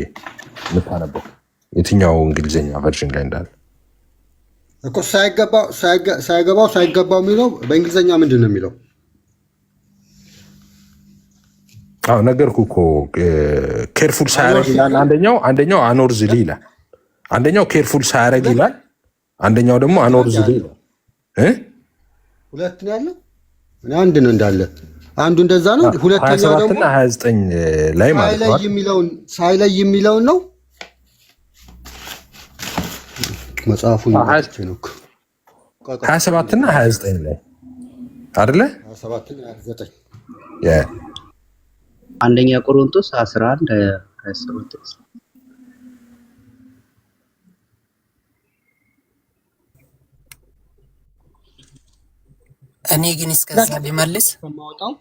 የምታነበው የትኛው እንግሊዝኛ ቨርዥን ላይ እንዳለ
እኮ ሳይገባው የሚለው በእንግሊዝኛ ምንድን ነው የሚለው?
አዎ ነገርኩ እኮ ኬርፉል ሳያረግ ይላል። አንደኛው አኖርዝሊ ይላል። አንደኛው ኬርፉል ሳያረግ ይላል። አንደኛው ደግሞ አኖርዝሊ ይላል።
ሁለት ነው ያለው። አንድ ነው እንዳለ አንዱ እንደዛ ነው። ሁለተኛው ደግሞ
29 ላይ ማለት ነው።
ሳይለይ የሚለውን ነው መጽሐፉ ነው።
27 እና 29 ላይ አይደለ?
27 እና 29
አንደኛ ቆሮንቶስ 11 27
እኔ ግን እስከዛ ሊመልስ
ከማወጣው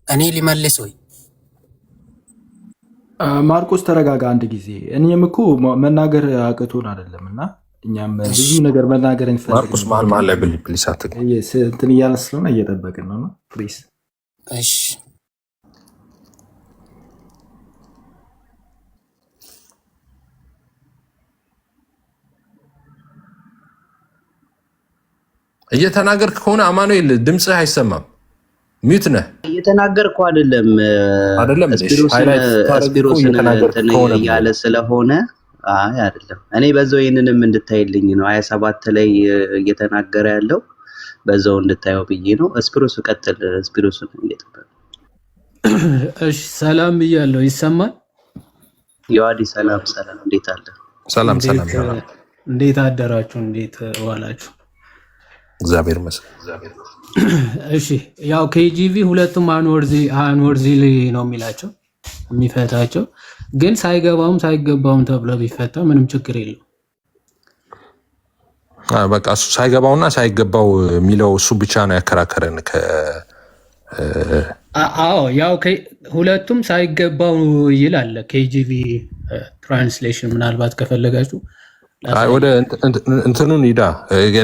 እኔ ሊመልስ ወይ
ማርቆስ ተረጋጋ አንድ ጊዜ። እኔም እኮ መናገር አቅቶን አይደለም እና እኛም ብዙ ነገር መናገር
ማርቆስ መሀል ላይ ፕሊስ
እንትን እያለ ስለሆነ እየጠበቅን ነው። ፕሊስ
እሺ
እየተናገርክ ከሆነ አማኑኤል ድምፅህ አይሰማም፣ ሚዩት ነህ።
እየተናገርኩ አይደለም ስፒሮስን እንትን እያለ ስለሆነ አይ አይደለም። እኔ በዛው ይህንንም እንድታይልኝ ነው 27 ላይ እየተናገረ ያለው በዛው እንድታየው ብዬ ነው። ስፒሮስ ቀጥል። ስፒሮስን እየጠበቀ
እሺ ሰላም ብያለሁ። ይሰማል?
የዋዲ ሰላም እንዴት አለ?
ሰላም
እንዴት አደራችሁ? እንዴት ዋላችሁ?
እግዚአብሔር ይመስገን።
እሺ ያው ኬጂቪ ሁለቱም አንወርዚ ነው የሚላቸው የሚፈታቸው፣ ግን ሳይገባውም ሳይገባውም ተብሎ ቢፈታ ምንም ችግር የለው።
በቃ እሱ ሳይገባውና ሳይገባው የሚለው እሱ ብቻ ነው ያከራከረን።
አዎ ያው ሁለቱም ሳይገባው ይላል ኬጂቪ ትራንስሌሽን። ምናልባት ከፈለጋችሁ
ወደ እንትኑን ሂዳ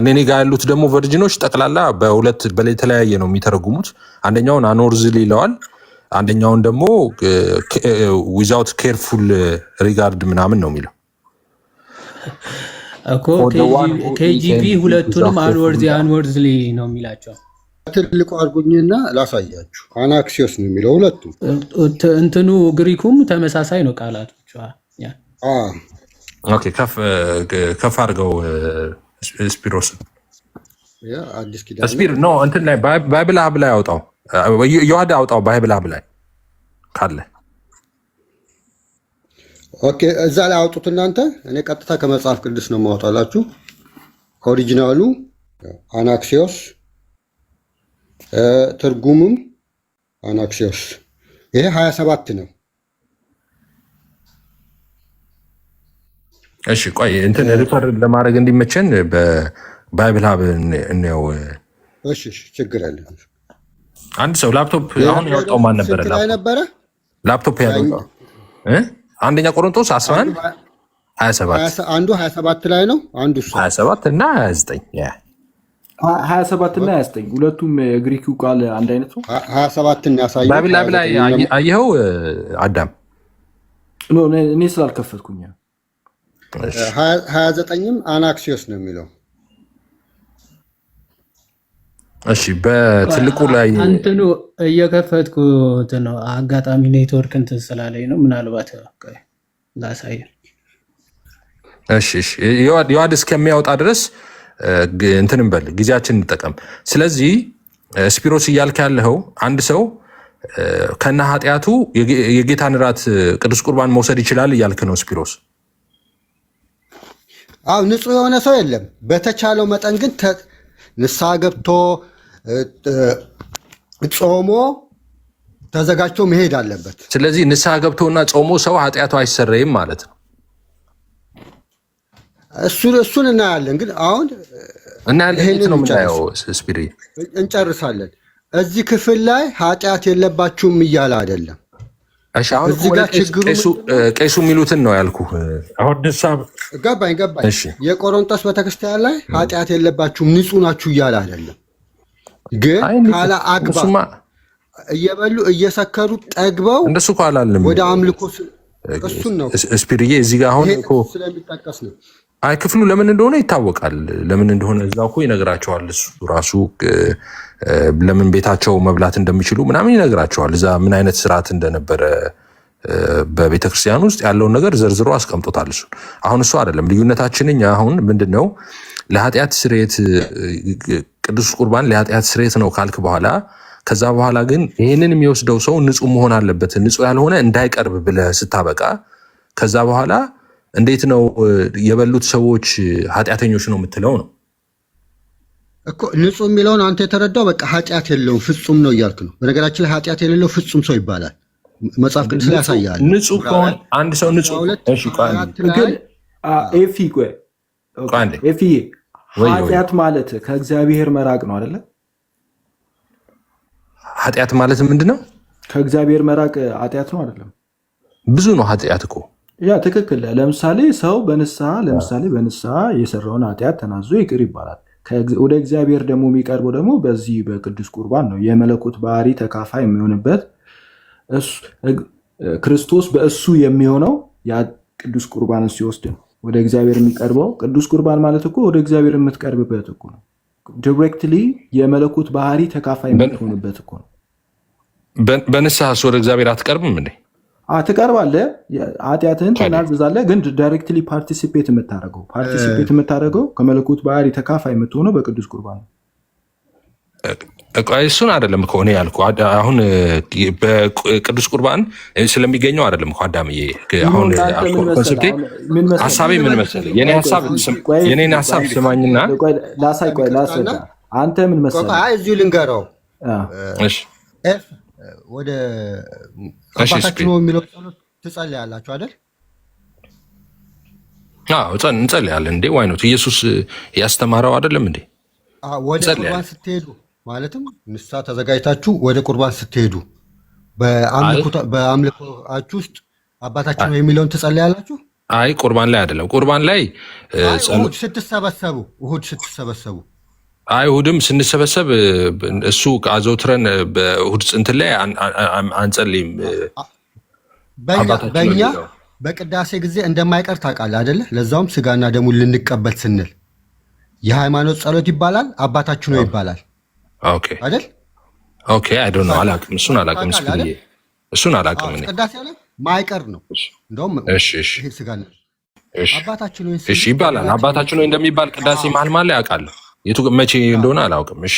እኔ ጋር ያሉት ደግሞ ቨርጂኖች ጠቅላላ በተለያየ ነው የሚተረጉሙት። አንደኛውን አኖርዝል ይለዋል፣ አንደኛውን ደግሞ ዊዛውት ኬርፉል ሪጋርድ ምናምን ነው የሚለው
እኮ። ኬጂቪ ሁለቱንም አንወርዝሊ ነው የሚላቸው።
ትልቁ አድርጉኝና ላሳያችሁ። አናክሲዮስ ነው የሚለው ሁለቱም።
እንትኑ ግሪኩም ተመሳሳይ ነው ቃላቶቹ።
ኦኬ ከፍ አድርገው ስፒሮስ ስፒር ኖ እንትን ላይ ባይብል ሀብ ላይ አውጣው፣ የዋዳ አውጣው ባይብል ሀብ ላይ ካለ።
ኦኬ እዛ ላይ አውጡት እናንተ። እኔ ቀጥታ ከመጽሐፍ ቅዱስ ነው የማወጣላችሁ። ኦሪጂናሉ አናክሲዮስ፣ ትርጉሙም አናክሲዮስ። ይሄ 27 ነው።
እሺ ቆይ እንትን ሪፈር ለማድረግ እንዲመቸን በባይብል ሀብ እንየው።
እሺ ችግር አለ።
አንድ ሰው ላፕቶፕ አሁን ያወጣው ማን ነበረ? ላፕቶፕ ያወጣው አንደኛ ቆሮንቶስ 11 27
አንዱ 27 ላይ ነው። አንዱ
27 እና 29
27 እና 29 ሁለቱም የግሪኩ ቃል አንድ አይነት ነው።
27 እና ያሳየው
ባይብል ሀብ ላይ አየኸው አዳም?
እኔ ስላልከፈትኩኝ
29ም አናክሲዮስ ነው የሚለው።
እሺ በትልቁ ላይ
እንትኑ እየከፈትኩት ነው። አጋጣሚ ኔትወርክ እንትን ስላለኝ ነው። ምናልባት ላሳይ።
እሺ የዋድ እስከሚያወጣ ድረስ እንትንም በል ጊዜያችን እንጠቀም። ስለዚህ ስፒሮስ እያልክ ያለኸው አንድ ሰው ከነ ኃጢአቱ የጌታን እራት ቅዱስ ቁርባን መውሰድ ይችላል እያልክ ነው ስፒሮስ?
አዎ ንጹህ የሆነ ሰው የለም። በተቻለው መጠን ግን ንስሐ ገብቶ ጾሞ ተዘጋጅቶ መሄድ አለበት።
ስለዚህ ንስሐ ገብቶና ጾሞ ሰው ኃጢአቱ አይሰረይም ማለት ነው።
እሱን እናያለን። ግን አሁን
እናያለን ነው የምናየው። ስፒሪ
እንጨርሳለን። እዚህ ክፍል ላይ ኃጢአት የለባችሁም እያለ አይደለም።
እዚህ ጋር ችግሩ ቄሱ የሚሉትን ነው ያልኩ። አሁን
ገባኝ። የቆሮንቶስ ቤተክርስቲያን ላይ ኃጢአት የለባችሁም ንጹህ ናችሁ እያለ አይደለም። ግን ካላ አግባብ እየበሉ እየሰከሩ ጠግበው
እንደሱ እኮ አላለም
ወደ አምልኮ። እሱን ነው
ስፒሪዬ እዚህ ጋር አሁን እኮ
ስለሚጠቀስ ነው።
አይ ክፍሉ ለምን እንደሆነ ይታወቃል። ለምን እንደሆነ እዛው እኮ ይነግራቸዋል። እሱ ራሱ ለምን ቤታቸው መብላት እንደሚችሉ ምናምን ይነግራቸዋል። እዛ ምን አይነት ስርዓት እንደነበረ በቤተክርስቲያን ውስጥ ያለውን ነገር ዘርዝሮ አስቀምጦታል። እሱ አሁን እሱ አይደለም ልዩነታችን። እኛ አሁን ምንድነው ለኃጢአት ስርየት ቅዱስ ቁርባን ለኃጢአት ስርየት ነው ካልክ በኋላ ከዛ በኋላ ግን ይህንን የሚወስደው ሰው ንጹህ መሆን አለበት፣ ንጹህ ያልሆነ እንዳይቀርብ ብለህ ስታበቃ ከዛ በኋላ እንዴት ነው የበሉት ሰዎች ኃጢአተኞች ነው የምትለው? ነው
እኮ ንጹህ የሚለውን አንተ የተረዳው በቃ ኃጢአት የለውም ፍጹም ነው እያልክ ነው። በነገራችን ላይ ኃጢአት የሌለው ፍጹም ሰው ይባላል። መጽሐፍ ቅዱስ ላይ ያሳያል።
ንጹህ ከሆነ አንድ ሰው ንጹህ
ኤፊ ቆይ ኤፊ ኃጢአት ማለት ከእግዚአብሔር መራቅ ነው አይደለ?
ኃጢአት ማለት ምንድን ነው?
ከእግዚአብሔር መራቅ ኃጢአት ነው አይደለም?
ብዙ ነው ኃጢአት እኮ።
ያ ትክክል። ለምሳሌ ሰው በንስሐ የሰራውን ኃጢአት ተናዞ ይቅር ይባላል። ወደ እግዚአብሔር ደግሞ የሚቀርበው ደግሞ በዚህ በቅዱስ ቁርባን ነው። የመለኮት ባህሪ ተካፋይ የሚሆንበት ክርስቶስ በእሱ የሚሆነው ያ ቅዱስ ቁርባን ሲወስድ ነው ወደ እግዚአብሔር የሚቀርበው። ቅዱስ ቁርባን ማለት እኮ ወደ እግዚአብሔር የምትቀርብበት እኮ ነው። ዲሬክትሊ የመለኮት ባህሪ ተካፋይ የምትሆንበት እኮ ነው።
በንስሐስ ወደ እግዚአብሔር አትቀርብም እንዴ?
ትቀርባለህ፣ ኃጢአትህን ተናዝዛለህ። ግን ዳይሬክትሊ ፓርቲሲፔት የምታደርገው ከመለኮት ባህሪ ተካፋይ የምትሆነው በቅዱስ ቁርባን ነው።
እሱን አይደለም እኮ እኔ ያልኩ አሁን በቅዱስ ቁርባን ስለሚገኘው አይደለም እኮ አዳምዬ። አሁን ኮንሰፕቴ ሀሳቤ ምን መሰለህ? የኔን ሀሳብ ስማኝና
ላስረዳ። አንተ ምን መሰለህ?
እዚሁ ልንገረው። ወደ አባታችን ነው የሚለው ጸሎት ትጸልያላችሁ አይደል?
እንጸልያለን እንዴ። ዋይ ኖት ኢየሱስ ያስተማረው አይደለም እንዴ?
ወደ ቁርባን ስትሄዱ ማለትም ንስሐ ተዘጋጅታችሁ ወደ ቁርባን ስትሄዱ በአምልኮአችሁ ውስጥ አባታችን ነው የሚለውን ትጸልያላችሁ?
አይ ቁርባን ላይ አይደለም። ቁርባን ላይ
እሑድ ስትሰበሰቡ
አይሁድም ስንሰበሰብ እሱ አዘውትረን በእሑድ እንትን ላይ አንጸልይም።
በእኛ በቅዳሴ ጊዜ እንደማይቀር ታውቃለህ አይደለ? ለዛውም ስጋና ደሙን ልንቀበል ስንል የሃይማኖት ጸሎት ይባላል፣ አባታችሁ ነው ይባላል አይደል?
ኦኬ አይ ዶንት ኖ አላውቅም። እሱን አላውቅም።
ቅዳሴ ላይ ማይቀር ነው እንደውም።
እሺ
ስጋና አባታችሁ ነው
ይባላል። አባታችሁ ነው እንደሚባል ቅዳሴ መሀል ላይ አውቃለሁ። የቱ መቼ እንደሆነ አላውቅም። እሺ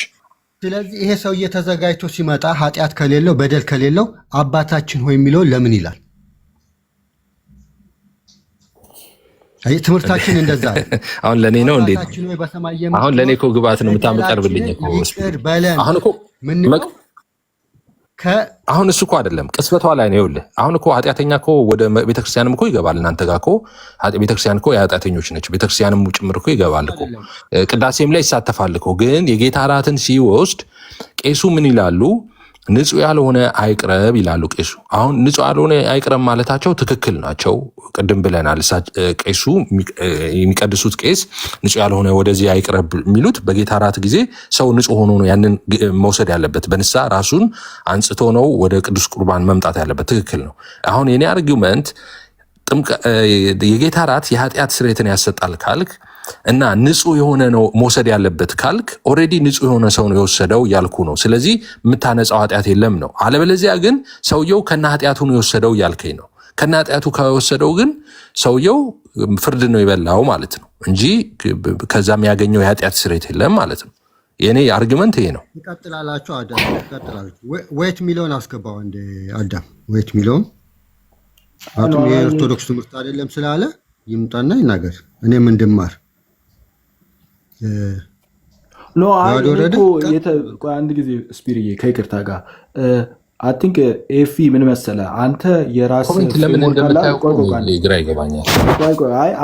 ስለዚህ ይሄ ሰውዬ ተዘጋጅቶ ሲመጣ ኃጢአት ከሌለው በደል ከሌለው አባታችን ሆይ የሚለው ለምን ይላል? ትምህርታችን እንደዛ
አሁን ለእኔ ነው እንዴ? አሁን ለእኔ እኮ ግብአት ነው የምታቀርብልኝ እኮ። አሁን እሱ እኮ አይደለም ቅስበቷ ላይ ነው። ይኸውልህ አሁን እኮ ኃጢአተኛ እኮ ወደ ቤተክርስቲያንም እኮ ይገባል። እናንተ ጋር እኮ ቤተክርስቲያን እኮ የኃጢአተኞች ነች። ቤተክርስቲያንም ጭምር እኮ ይገባል እኮ፣ ቅዳሴም ላይ ይሳተፋል እኮ። ግን የጌታ እራትን ሲወስድ ቄሱ ምን ይላሉ? ንጹህ ያልሆነ አይቅረብ ይላሉ ቄሱ። አሁን ንጹህ ያልሆነ አይቅረብ ማለታቸው ትክክል ናቸው። ቅድም ብለናል። ቄሱ የሚቀድሱት ቄስ ንጹህ ያልሆነ ወደዚህ አይቅረብ የሚሉት በጌታ እራት ጊዜ ሰው ንጹህ ሆኖ ነው ያንን መውሰድ ያለበት። በንስሐ ራሱን አንጽቶ ነው ወደ ቅዱስ ቁርባን መምጣት ያለበት። ትክክል ነው። አሁን የኔ አርጊመንት የጌታ እራት የኃጢአት ስርየትን ያሰጣል ካልክ እና ንጹህ የሆነ ነው መውሰድ ያለበት ካልክ ኦልሬዲ ንጹህ የሆነ ሰው ነው የወሰደው ያልኩ ነው። ስለዚህ የምታነጻው ኃጢአት የለም ነው። አለበለዚያ ግን ሰውየው ከና ኃጢአቱ ነው የወሰደው እያልከኝ ነው። ከና ኃጢአቱ ከወሰደው ግን ሰውየው ፍርድ ነው የበላው ማለት ነው እንጂ ከዛ የሚያገኘው የኃጢአት ስርየት የለም ማለት ነው። የኔ አርጊመንት ይሄ ነው።
ይቀጥላላችሁ። አዳም ወይት ሚሊዮን አስገባው እንደ አዳም ወይት ሚሊዮን አቱም የኦርቶዶክስ ትምህርት አይደለም ስላለ ይምጣና ይናገር፣ እኔም እንድማር።
አንድ ጊዜ ስፒሪዬ ከይቅርታ ጋር አይ ቲንክ ኤፊ ምን መሰለህ አንተ የራስ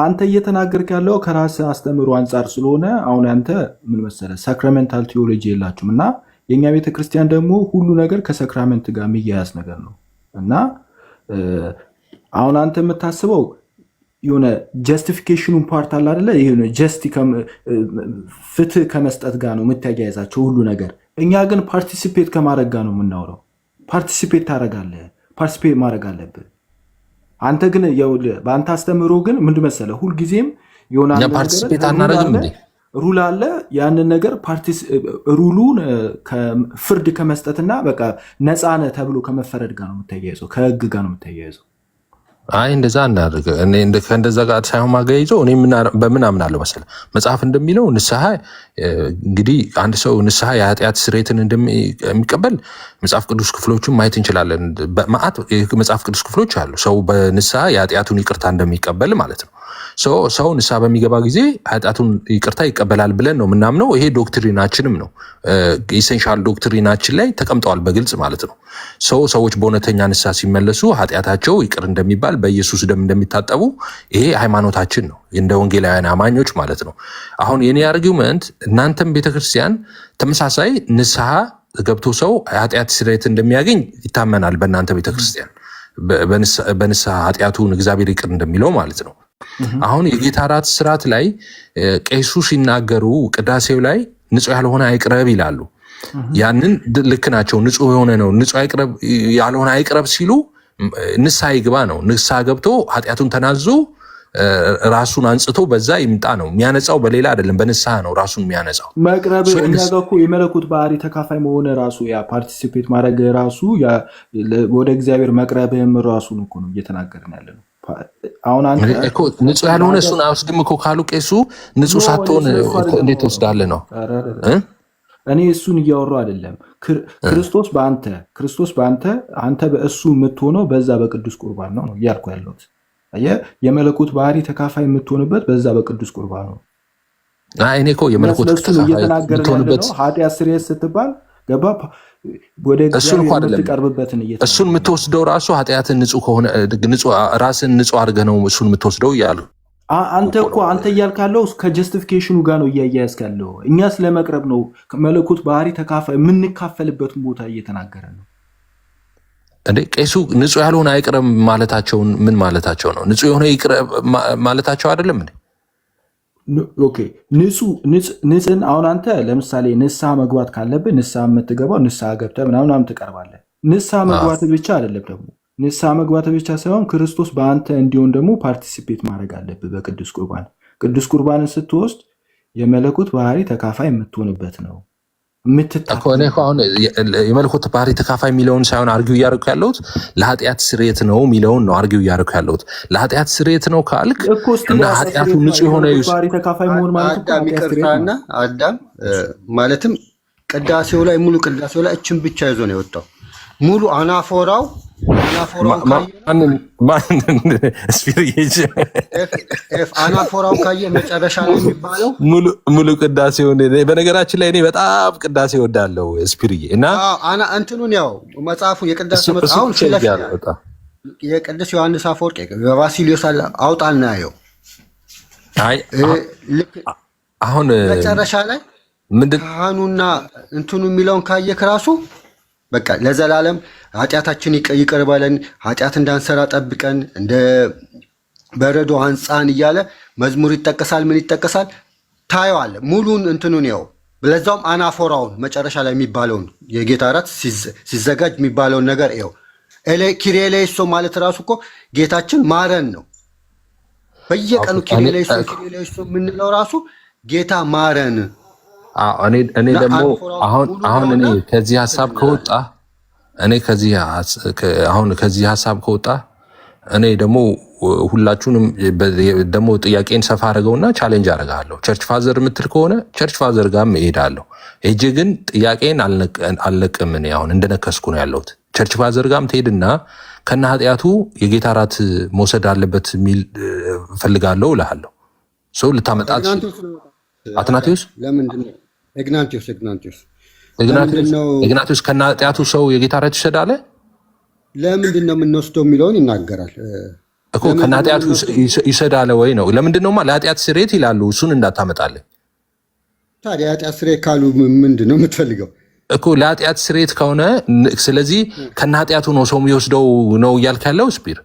አንተ እየተናገርክ ያለው ከራስ አስተምሮ አንጻር ስለሆነ አሁን አንተ ምን መሰለህ ሳክራሜንታል ቴዎሎጂ የላችሁም እና የእኛ ቤተክርስቲያን ደግሞ ሁሉ ነገር ከሳክራሜንት ጋር የሚያያዝ ነገር ነው እና አሁን አንተ የምታስበው የሆነ ጀስቲፊኬሽኑን ፓርት አለ አይደለ? ይሄ ፍትህ ከመስጠት ጋር ነው የምታያይዛቸው ሁሉ ነገር። እኛ ግን ፓርቲሲፔት ከማድረግ ጋር ነው የምናውረው። ፓርቲሲፔት ታደርጋለህ፣ ፓርቲሲፔት ማድረግ አለብህ። አንተ ግን በአንተ አስተምህሮ ግን ምንድን መሰለህ ሁልጊዜም የሆነ ሩል አለ። ያንን ነገር ሩሉን ፍርድ ከመስጠትና በቃ ነፃ ነህ ተብሎ ከመፈረድ ጋር ነው የምታያይዘው፣ ከህግ ጋር ነው የምታያይዘው።
አይ እንደዛ እናድርግ። ከእንደዛ ጋር ሳይሆን ማገያይዘው እኔ በምን አምናለሁ መሰለህ መጽሐፍ እንደሚለው ንስሐ እንግዲህ አንድ ሰው ንስሐ የኃጢአት ስርየትን እንደሚቀበል መጽሐፍ ቅዱስ ክፍሎችን ማየት እንችላለን። በመዓት መጽሐፍ ቅዱስ ክፍሎች አሉ ሰው በንስሐ የኃጢአቱን ይቅርታ እንደሚቀበል ማለት ነው። ሰው ንስሐ በሚገባ ጊዜ ኃጢአቱን ይቅርታ ይቀበላል ብለን ነው የምናምነው። ይሄ ዶክትሪናችንም ነው። ኢሴንሻል ዶክትሪናችን ላይ ተቀምጠዋል በግልጽ ማለት ነው። ሰዎች በእውነተኛ ንስሐ ሲመለሱ ኃጢአታቸው ይቅር እንደሚባል በኢየሱስ ደም እንደሚታጠቡ ይሄ ሃይማኖታችን ነው፣ እንደ ወንጌላውያን አማኞች ማለት ነው። አሁን የኔ አርጊውመንት እናንተም ቤተክርስቲያን ተመሳሳይ ንስሐ ገብቶ ሰው ኃጢአት ስርየት እንደሚያገኝ ይታመናል። በእናንተ ቤተክርስቲያን በንስሐ ኃጢአቱን እግዚአብሔር ይቅር እንደሚለው ማለት ነው። አሁን የጌታ እራት ስርዓት ላይ ቄሱ ሲናገሩ ቅዳሴው ላይ ንጹህ ያልሆነ አይቅረብ ይላሉ። ያንን ልክ ናቸው። ንጹህ የሆነ ነው። ንጹህ ያልሆነ አይቅረብ ሲሉ ንስሐ ይግባ ነው። ንስሐ ገብቶ ኃጢአቱን ተናዞ ራሱን አንጽቶ በዛ ይምጣ ነው። የሚያነጻው በሌላ አይደለም፣ በንስሐ ነው ራሱን የሚያነጻው።
መቅረብ እኮ የመለኮት ባህሪ ተካፋይ መሆን ራሱ ያ ፓርቲሲፔት ማድረግ ራሱ ወደ እግዚአብሔር መቅረብህም ራሱን እኮ ነው እየተናገርን ያለ ነው። አሁን አንተ
ንጹህ ያልሆነ እሱን አውስድም እኮ ካሉ ቄሱ ንጹህ ሳትሆን እንዴት ትወስዳለህ ነው?
እኔ እሱን እያወራሁ አይደለም። ክርስቶስ በአንተ አንተ በእሱ የምትሆነው በዛ በቅዱስ ቁርባን ነው እያልኩ ያለሁት። የመለኮት ባህሪ ተካፋይ የምትሆንበት በዛ በቅዱስ ቁርባን ነው።
እኔ እኮ የመለኮት
እየተናገርንበት ኃጢአት ስርየት ስትባል ገባ ወደ እግዚአብሔር የምትቀርብበትን
እሱን የምትወስደው ራሱ ኃጢአትን ንጹህ ከሆነ ራስን ንጹህ አድርገህ ነው እሱን የምትወስደው እያሉ
አንተ እያልክ ያለው ከጀስቲፊኬሽኑ ጋር ነው እያያዝክ ያለው። እኛ ስለመቅረብ ነው መለኮት ባህሪ ተካፋይ የምንካፈልበትን ቦታ እየተናገረ ነው።
እንዴ ቄሱ ንጹህ ያልሆነ አይቅረብ ማለታቸውን ምን ማለታቸው ነው? ንጹህ የሆነ ይቅረብ ማለታቸው አይደለም እንዴ?
ኦኬ ንጽህን አሁን አንተ ለምሳሌ ንስሐ መግባት ካለብህ ንስሐ የምትገባው ንስሐ ገብተህ ምናምን ትቀርባለህ። ንስሐ መግባት ብቻ አይደለም ደግሞ ንስሐ መግባት ብቻ ሳይሆን ክርስቶስ በአንተ እንዲሆን ደግሞ ፓርቲሲፔት ማድረግ አለብህ በቅዱስ ቁርባን። ቅዱስ ቁርባንን ስትወስድ የመለኮት ባህሪ ተካፋይ የምትሆንበት ነው።
የመለኮት ባህሪ ተካፋይ የሚለውን ሳይሆን አርጊው እያደረኩ ያለሁት ለኃጢአት ስርየት ነው የሚለውን ነው አርጊው እያደረኩ ያለሁት። ለኃጢአት ስርየት ነው ካልክ እና ኃጢአቱ ንጹህ የሆነ
ባህሪ ተካፋይ መሆን ማለት
አዳም ይቅርታና አዳም ማለትም ቅዳሴው ላይ ሙሉ ቅዳሴው ላይ እችን ብቻ ይዞ ነው የወጣው። ሙሉ አናፎራው አናፎራው ካየ መጨረሻ ላይ የሚባለው
ሙሉ ቅዳሴውን በነገራችን ላይ እኔ በጣም ቅዳሴ እወዳለሁ ስፒሪዬ እና
እንትኑን ያው መጽሐፉ የቅዳሴ መጽሐፉን የቅዱስ ዮሐንስ አፈወርቅ በባሲሊዮስ አውጣና ያየው
አሁን
መጨረሻ ላይ ካህኑና እንትኑ የሚለውን ካየክ ራሱ በቃ ለዘላለም ኃጢአታችን ይቅር በለን፣ ኃጢአት እንዳንሰራ ጠብቀን፣ እንደ በረዶ አንጻን እያለ መዝሙር ይጠቀሳል። ምን ይጠቀሳል ታየዋለ። ሙሉን እንትኑን ያው ለዛውም አናፎራውን መጨረሻ ላይ የሚባለውን የጌታ እራት ሲዘጋጅ የሚባለውን ነገር ያው ኪሪሌይሶ ማለት ራሱ እኮ ጌታችን ማረን ነው። በየቀኑ ኪሪሌይሶ የምንለው ራሱ ጌታ ማረን።
እኔ ደግሞ አሁን እኔ ከዚህ ሀሳብ ከወጣ ከዚህ ሀሳብ ከወጣ እኔ ደግሞ ሁላችሁንም ደግሞ ጥያቄን ሰፋ አድርገውና ቻሌንጅ አደርጋለሁ። ቸርች ፋዘር የምትል ከሆነ ቸርች ፋዘር ጋርም እሄዳለሁ። ሄጄ ግን ጥያቄን አልለቅም። እኔ አሁን እንደነከስኩ ነው ያለሁት። ቸርች ፋዘር ጋርም ትሄድና ከነ ኃጢአቱ የጌታ እራት መውሰድ አለበት የሚል እፈልጋለሁ እልሃለሁ። ሰው ልታመጣት አትናቴዎስ ኢግናቲዮስ ከነ ኃጢአቱ ሰው የጌታ እራት ይወስዳል።
ለምንድን ነው የምንወስደው የሚለውን ይናገራል
እኮ። ከነ ኃጢአቱ ይወስዳል ወይ ነው። ለምንድን ነው ለኃጢአት ስርየት ይላሉ። እሱን እንዳታመጣለን
ታዲያ። ኃጢአት ስርየት ካሉ ምንድን ነው የምትፈልገው
እኮ? ለኃጢአት ስርየት ከሆነ ስለዚህ ከነ ኃጢአቱ ነው ሰው የሚወስደው ነው እያልክ ያለው ስፒር።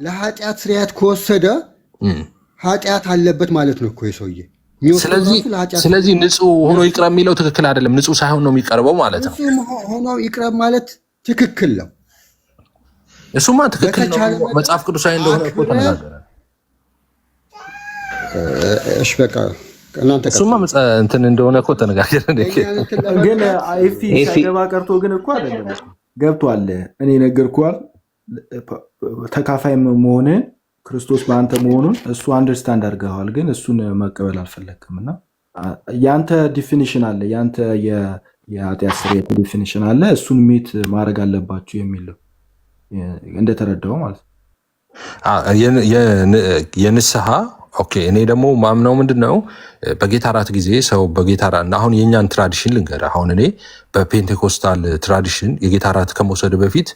ለኃጢአት ስርየት ከወሰደ ኃጢአት አለበት ማለት ነው እኮ የሰውዬ።
ስለዚህ ንጹህ ሆኖ ይቅረብ የሚለው ትክክል አይደለም። ንጹህ ሳይሆን ነው የሚቀርበው ማለት ነው።
ንጹህ ሆኖ ይቅረብ ማለት ትክክል ነው።
እሱማ ትክክል ነው። መጽሐፍ ቅዱሳዊ እንደሆነ እኮ ተነጋገረ።
እሺ በቃ እናንተ
እሱማ እንትን እንደሆነ እኮ ተነጋገረ።
ግን አይፊ ሳይገባ ቀርቶ ግን እኮ አይደለም ገብቷል። እኔ ነገርኩህ ተካፋይ መሆንን ክርስቶስ በአንተ መሆኑን እሱ አንደርስታንድ አድርገዋል። ግን እሱን መቀበል አልፈለግም እና ያንተ ዲፊኒሽን አለ፣ ያንተ የኃጢአት ስርየት ዲፊኒሽን አለ። እሱን ሜት ማድረግ አለባችሁ የሚለው እንደተረዳው ማለት ነው
የንስሐ ኦኬ። እኔ ደግሞ ማምነው ምንድነው በጌታ እራት ጊዜ ሰው በጌታ እራት አሁን የእኛን ትራዲሽን ልንገር። አሁን እኔ በፔንቴኮስታል ትራዲሽን የጌታ እራት ከመውሰድ በፊት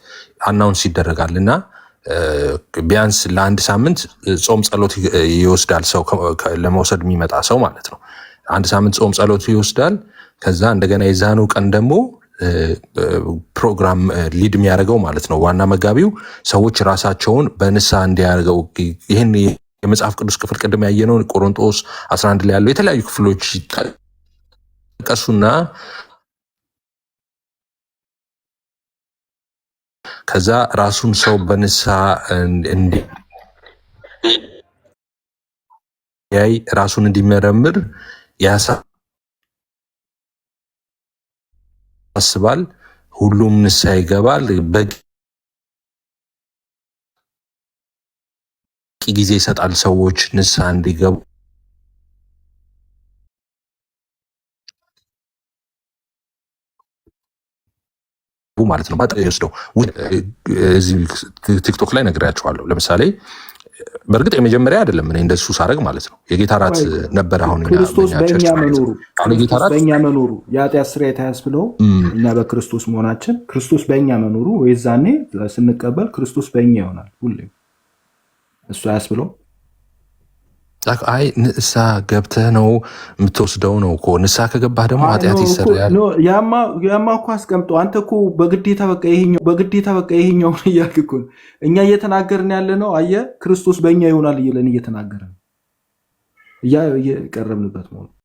አናውንስ ይደረጋል እና ቢያንስ ለአንድ ሳምንት ጾም ጸሎት ይወስዳል። ሰው ለመውሰድ የሚመጣ ሰው ማለት ነው። አንድ ሳምንት ጾም ጸሎት ይወስዳል። ከዛ እንደገና የዛኑ ቀን ደግሞ ፕሮግራም ሊድ የሚያደርገው ማለት ነው ዋና መጋቢው ሰዎች ራሳቸውን በንስሐ እንዲያደርገው ይህን የመጽሐፍ ቅዱስ ክፍል ቅድም ያየነውን ቆሮንቶስ 11 ላይ ያለው የተለያዩ ክፍሎች ጠቀሱና ከዛ ራሱን ሰው በንስሐ እንዲያይ ራሱን እንዲመረምር ያሳስባል። ሁሉም ንስሐ ይገባል። በቂ ጊዜ ይሰጣል ሰዎች ንስሐ እንዲገቡ ማለት ነው። ወስደው እዚህ ቲክቶክ ላይ ነግሬያቸዋለሁ። ለምሳሌ በእርግጥ የመጀመሪያ አይደለም እኔ እንደሱ ሳደርግ ማለት ነው። የጌታ እራት ነበር። አሁን
ክርስቶስ በእኛ መኖሩ የኃጢአት ስርየት ያስብለው እኛ በክርስቶስ መሆናችን ክርስቶስ በእኛ መኖሩ ወይዛኔ ስንቀበል ክርስቶስ በእኛ ይሆናል። ሁሌም እሱ አያስብለው።
አይ ንስሐ ገብተህ ነው የምትወስደው ነው እኮ። ንስሐ ከገባህ ደግሞ ኃጢአት ይሰራል።
ያማ እኮ አስቀምጠው። አንተ እኮ በግዴታ በቃ ይሄኛው እያልክ እኮ እኛ እየተናገርን ያለ ነው። አየህ ክርስቶስ በእኛ ይሆናል እየለን እየተናገርን እየቀረብንበት ነው።